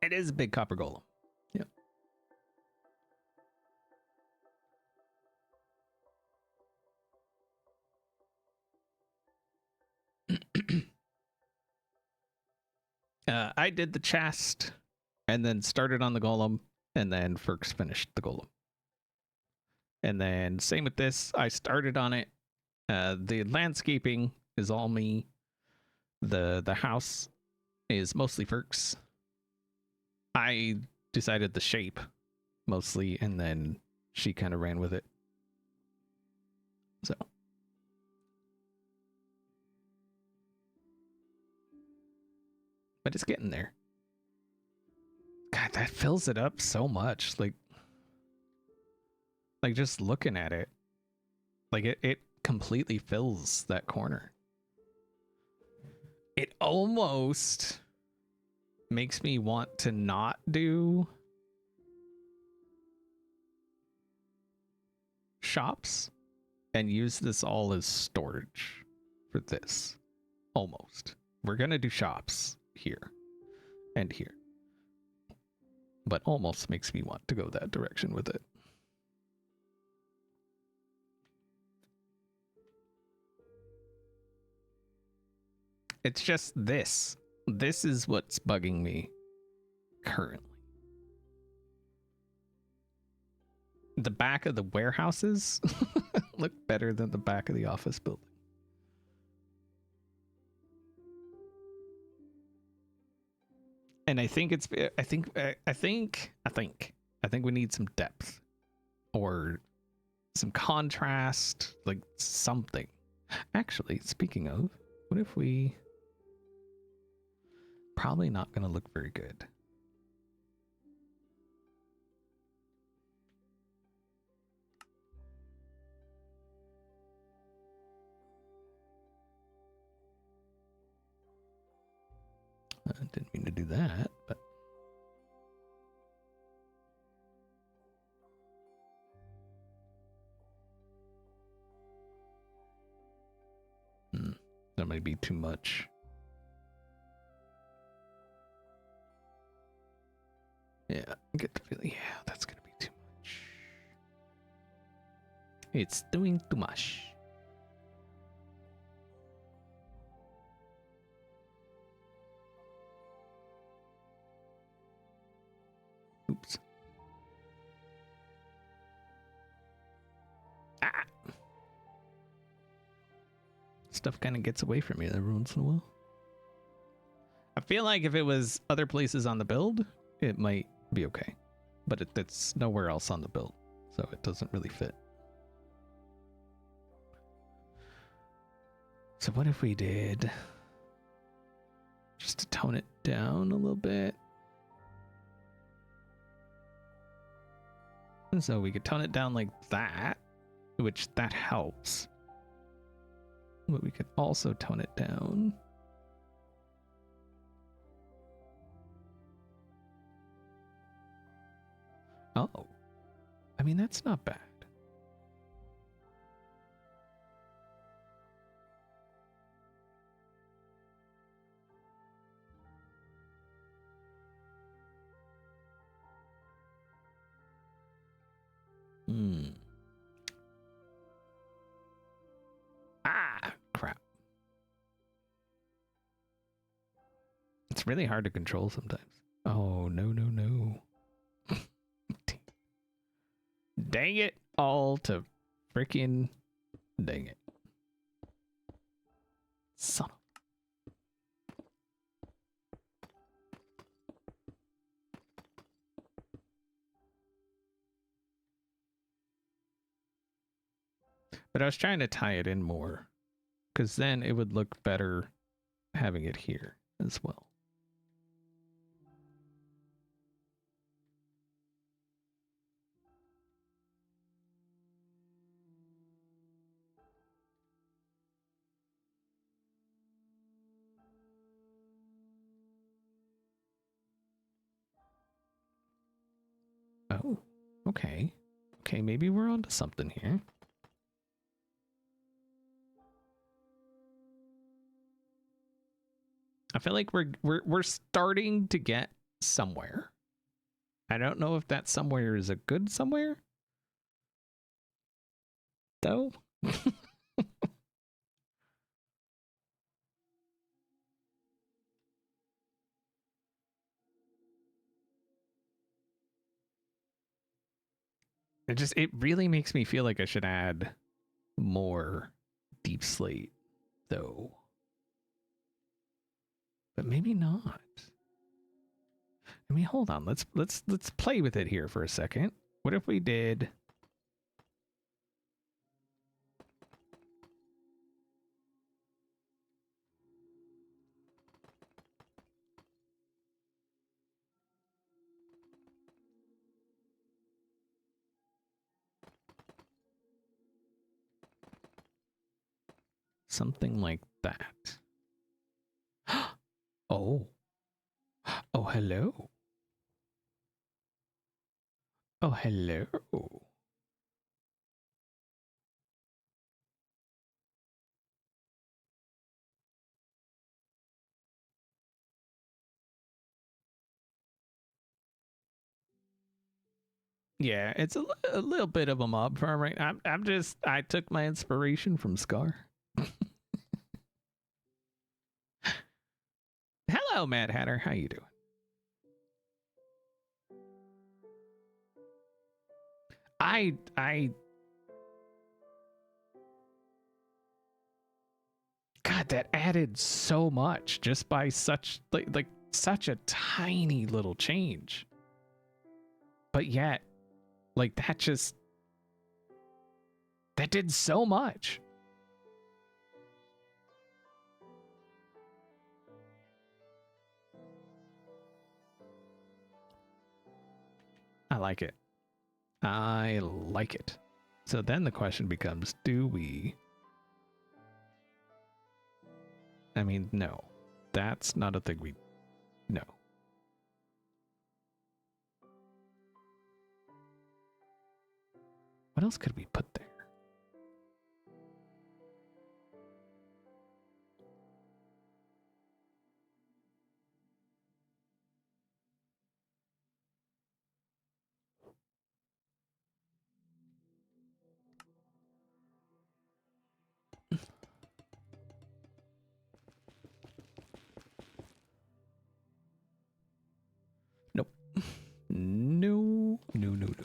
It is a big copper golem. Yep. I did the chest and then started on the golem, and then Ferks finished the golem. And then same with this, I started on it. The landscaping is all me. The house is mostly Ferks. I decided the shape mostly, and then she kind of ran with it. So. But it's getting there. God, that fills it up so much. Like just looking at it. Like it completely fills that corner. It almost makes me want to not do shops and use this all as storage for this. Almost. We're gonna do shops here and here. But almost makes me want to go that direction with it. It's just this. This is what's bugging me currently. The back of the warehouses look better than the back of the office building. And I think we need some depth or some contrast, like something. Actually, speaking of, what if we... Probably not going to look very good. I didn't mean to do that, but... That might be too much. Yeah, I get the feeling, yeah, that's gonna be too much. It's doing too much. Oops. Ah! Stuff kind of gets away from me every once in a while. I feel like if it was other places on the build, it might be okay. But it's nowhere else on the build, so it doesn't really fit. So what if we did... just to tone it down a little bit. And so we could tone it down like that, which that helps. But we could also tone it down. Oh, I mean, that's not bad. Ah, crap. It's really hard to control sometimes. Oh, no, no, no. Dang it all to freaking dang it. Son of... But I was trying to tie it in more, because then it would look better having it here as well. Oh, okay. Okay, maybe we're onto something here. I feel like we're starting to get somewhere. I don't know if that somewhere is a good somewhere, though. It really makes me feel like I should add more deep slate though. But maybe not. I mean, hold on. Let's play with it here for a second. What if we did something like that? Oh. Oh, hello. Oh, hello. Yeah, it's a little bit of a mob farm right now. I took my inspiration from Scar. Hello, Mad Hatter. How you doing? I God, that added so much just by such like such a tiny little change. But yet, like that did so much. I like it. I like it. So then the question becomes, do we? I mean, no. That's not a thing we no. What else could we put there? Nope. No, no, no, no, no.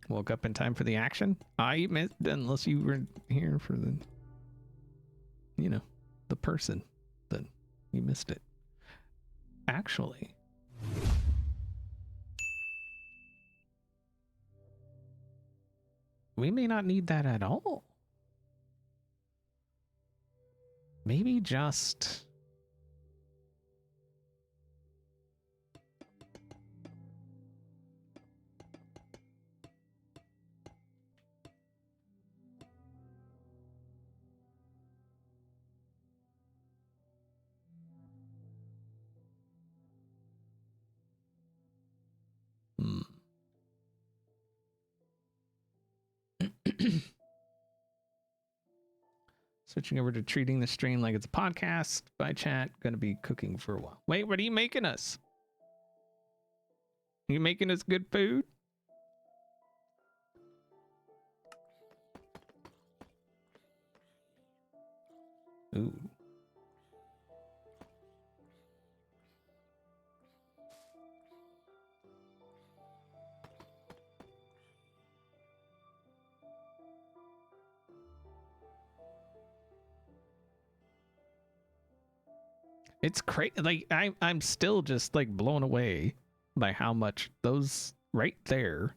Woke up in time for the action? I missed, unless you were here for the, you know, the person, then you missed it. Actually, we may not need that at all. Maybe just... Hmm. Switching over to treating the stream like it's a podcast by chat. Gonna be cooking for a while. Wait, what are you making us? Are you making us good food? Ooh. It's crazy. Like I'm still just like blown away by how much those right there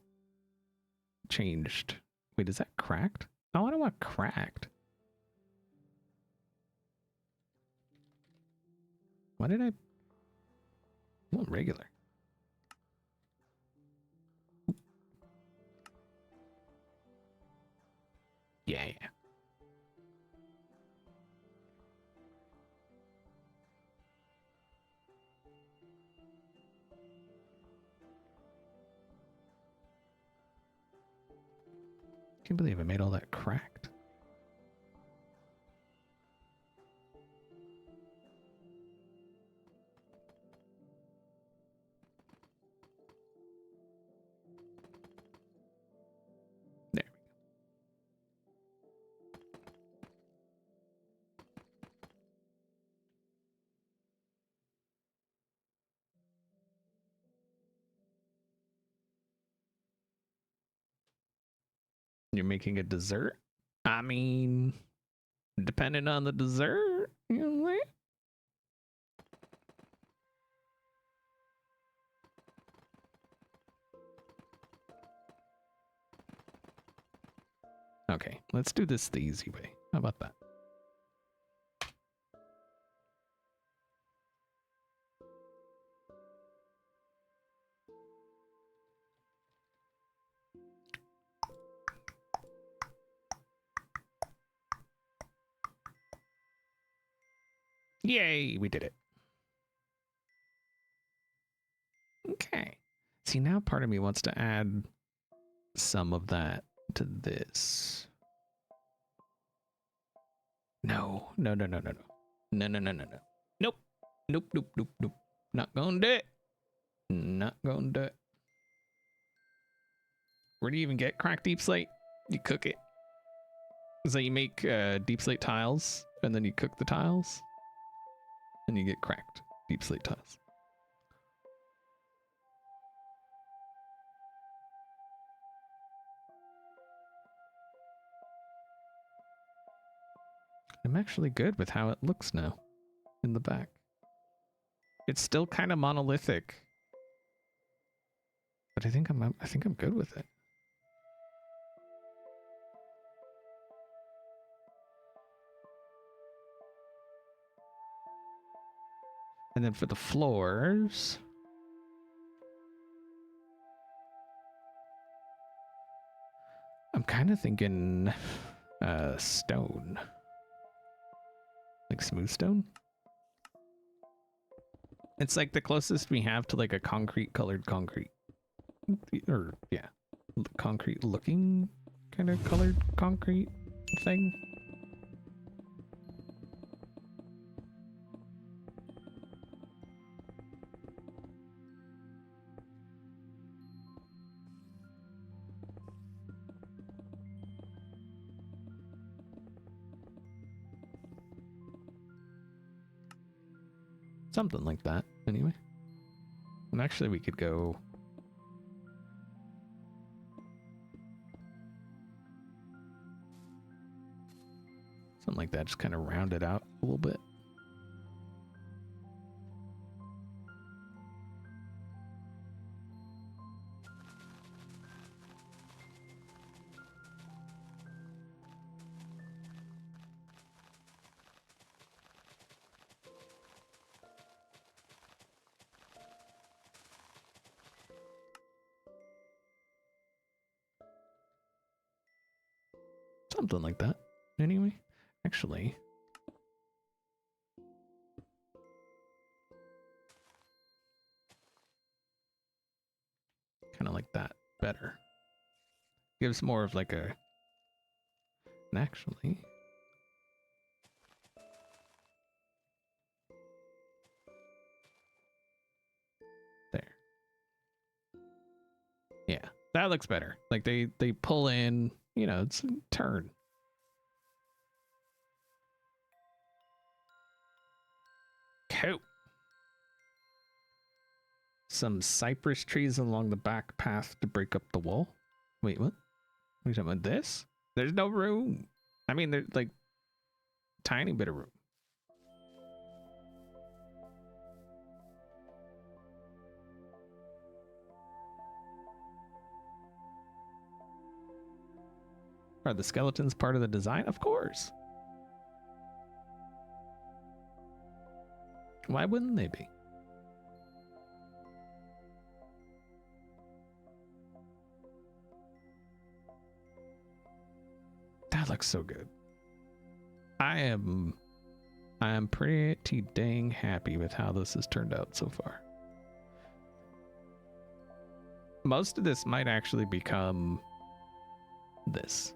changed. Wait, is that cracked? Oh, I don't want cracked. Why did I want regular? Yeah, yeah. Can't believe I made all that cracked. There You're making a dessert? I mean, depending on the dessert, you know what I'm saying? Okay, let's do this the easy way. How about that? Yay, we did it. Okay. See, now part of me wants to add some of that to this. No, no, no, no, no, no. No, no, no, no, no. Nope. Nope, nope, nope, nope. Not gonna do it. Not gonna do it. Where do you even get cracked deep slate? You cook it. So you make deep slate tiles, and then you cook the tiles, and you get cracked deep slate tiles. I'm actually good with how it looks now in the back. It's still kind of monolithic, but I think I'm good with it. And then for the floors, I'm kind of thinking stone. Like smooth stone? It's like the closest we have to like a concrete colored concrete. Or yeah, concrete looking kind of colored concrete thing. Something like that, anyway. And actually, we could go... something like that, just kind of round it out a little bit. Something like that, anyway. Actually... kind of like that better. Gives more of like a... and actually... there. Yeah, that looks better. Like they pull in, you know, it's a turn. Cool. Some cypress trees along the back path to break up the wall. Wait, what? Are you talking about this? There's no room. I mean, there's like tiny bit of room. Are the skeletons part of the design? Of course. Why wouldn't they be? That looks so good. I am pretty dang happy with how this has turned out so far. Most of this might actually become this.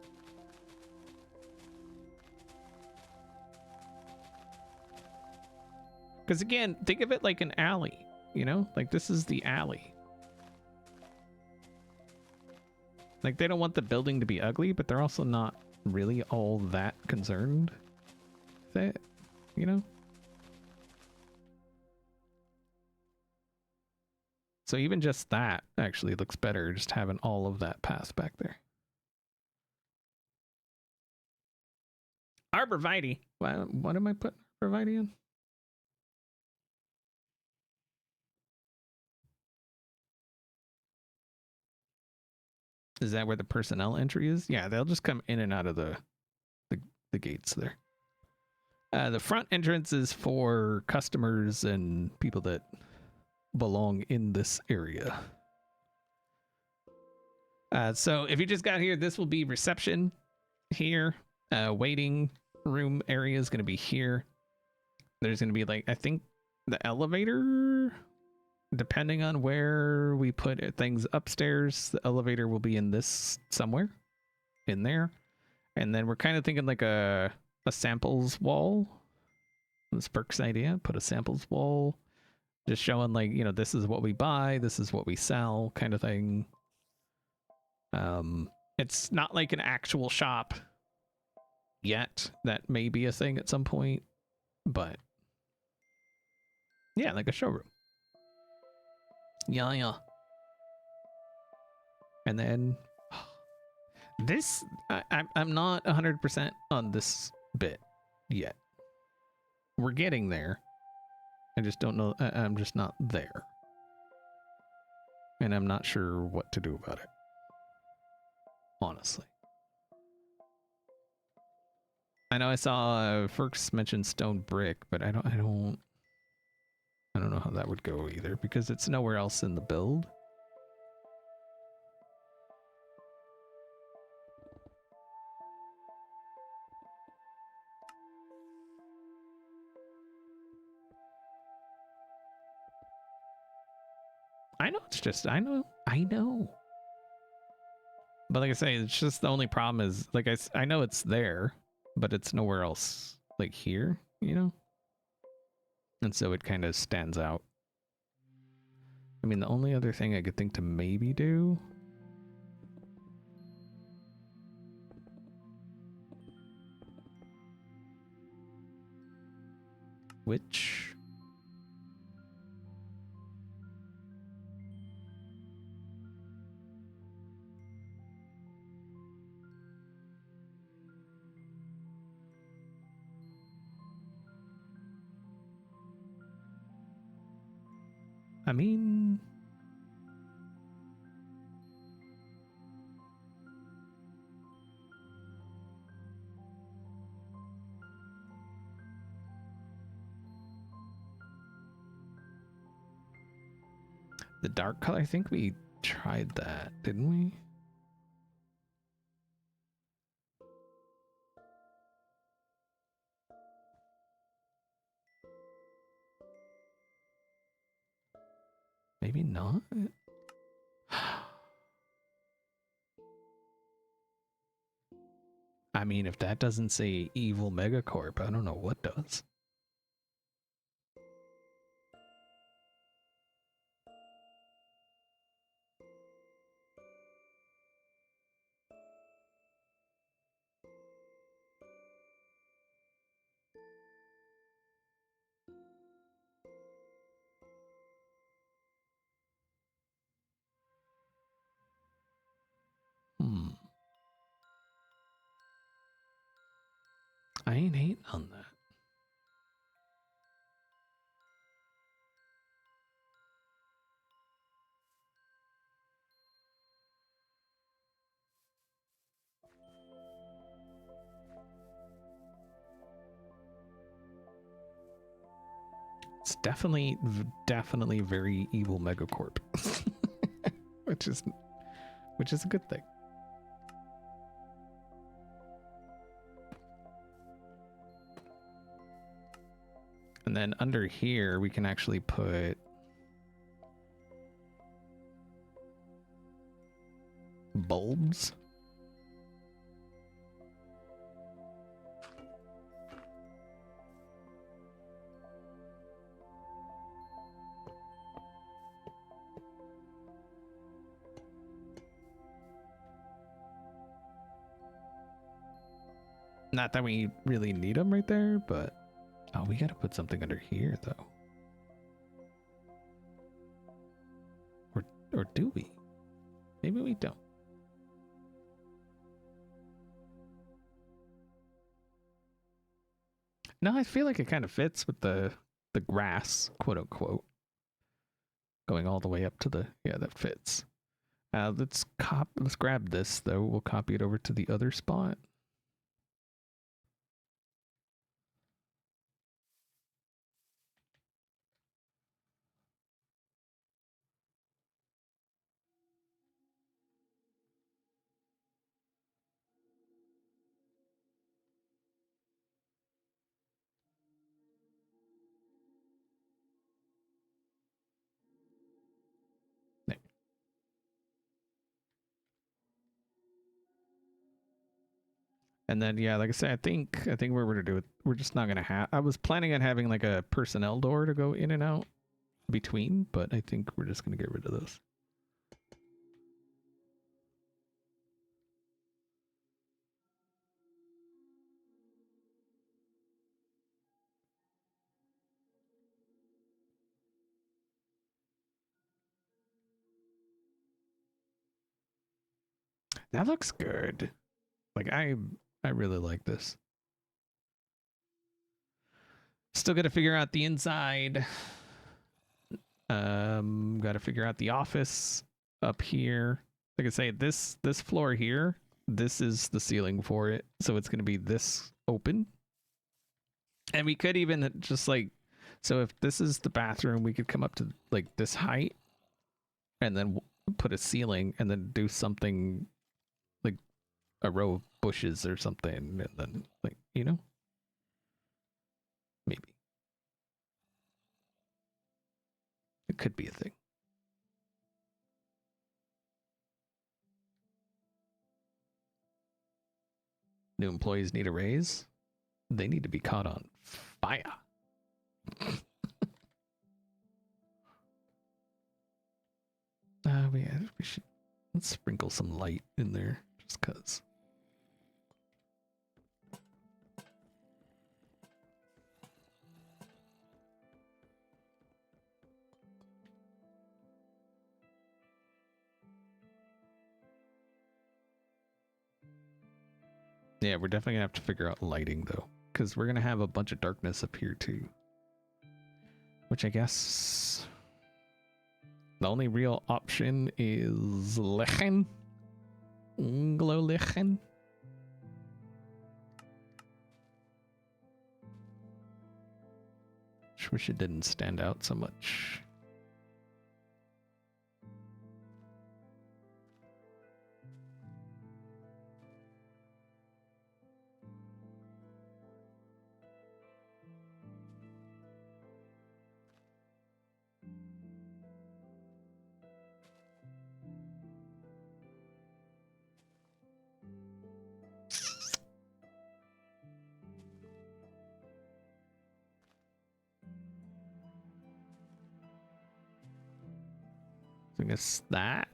Because again, think of it like an alley, you know? Like this is the alley. Like they don't want the building to be ugly, but they're also not really all that concerned with it, you know? So even just that actually looks better, just having all of that path back there. Arborvitae. What am I putting arborvitae in? Is that where the personnel entry is? Yeah, they'll just come in and out of the gates there. The front entrance is for customers and people that belong in this area. So if you just got here, this will be reception here. Waiting room area is going to be here. There's going to be, like, I think the elevator, depending on where we put things upstairs, the elevator will be in this somewhere in there. And then we're kind of thinking like a samples wall. This Burke's idea, put a samples wall, just showing, like, you know, this is what we buy, this is what we sell, kind of thing. It's not like an actual shop yet. That may be a thing at some point, but yeah, like a showroom. Yeah. And then this, I'm not 100% on this bit yet. We're getting there. I just don't know. I'm just not there. And I'm not sure what to do about it. Honestly. I know I saw Ferks mention stone brick, but I don't know how that would go either, because it's nowhere else in the build. I know it's just, I know. But like I say, it's just the only problem is, like, I know it's there, but it's nowhere else, like, here, you know? And so it kind of stands out. I mean, the only other thing I could think to maybe do, which, I mean, the dark color, I think we tried that, didn't we? Maybe not. I mean, if that doesn't say evil megacorp, I don't know what does. I ain't hating on that. It's definitely very evil megacorp, which is a good thing. And then under here, we can actually put bulbs. Not that we really need them right there, but oh, we gotta put something under here though. Or do we? Maybe we don't. No, I feel like it kind of fits with the grass, quote unquote, going all the way up to the that fits. Let's grab this though. We'll copy it over to the other spot. And then yeah, like I said, I think what we're gonna do, we're just not gonna have. I was planning on having like a personnel door to go in and out between, but I think we're just gonna get rid of those. That looks good. Like I really like this. Still got to figure out the inside. Got to figure out the office up here. Like I say, this floor here, this is the ceiling for it, so it's gonna be this open. And we could even just like, so if this is the bathroom, we could come up to like this height, and then put a ceiling, and then do something like a row of bushes or something, and then like maybe it could be a thing. New employees need a raise. They need to be caught on fire. We should, let's sprinkle some light in there just cuz. Yeah, we're definitely gonna have to figure out lighting though, because we're gonna have a bunch of darkness up here too. Which I guess the only real option is Lechen. Glow Lechen. Wish it didn't stand out so much. I guess that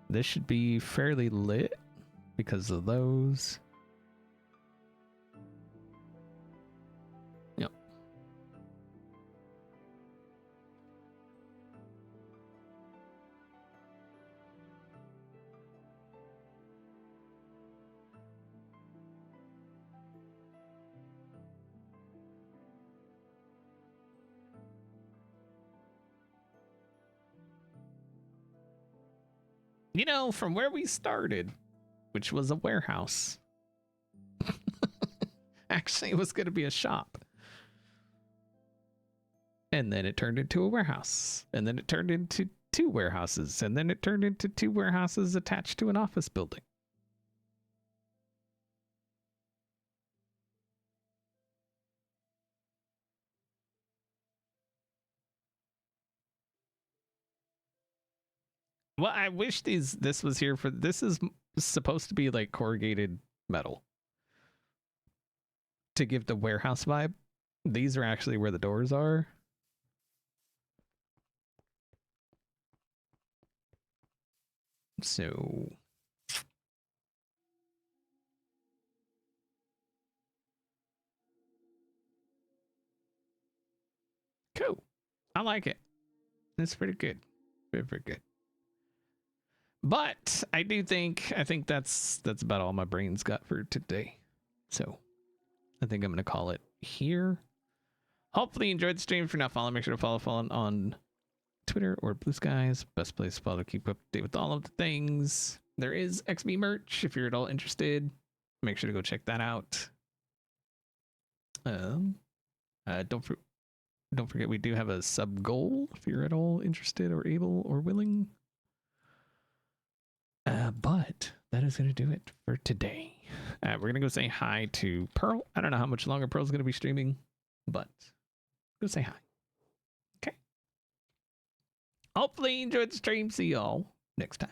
this should be fairly lit because of those. Yep. You know, from where we started, which was a warehouse. Actually, it was going to be a shop. And then it turned into a warehouse. And then it turned into 2 warehouses. And then it turned into 2 warehouses attached to an office building. Well, I wish this was here for, this is supposed to be like corrugated metal to give the warehouse vibe. These are actually where the doors are. So cool. I like it. It's pretty good. Very, very good. But I think that's about all my brain's got for today. So I think I'm going to call it here. Hopefully you enjoyed the stream. If you're not following, make sure to follow on Twitter or Blue Skies. Best place to follow to keep up to date with all of the things. There is XB merch if you're at all interested. Make sure to go check that out. Don't forget we do have a sub goal if you're at all interested or able or willing. But that is going to do it for today. We're going to go say hi to Pearl. I don't know how much longer Pearl's going to be streaming, but go say hi. Okay. Hopefully you enjoyed the stream. See y'all next time.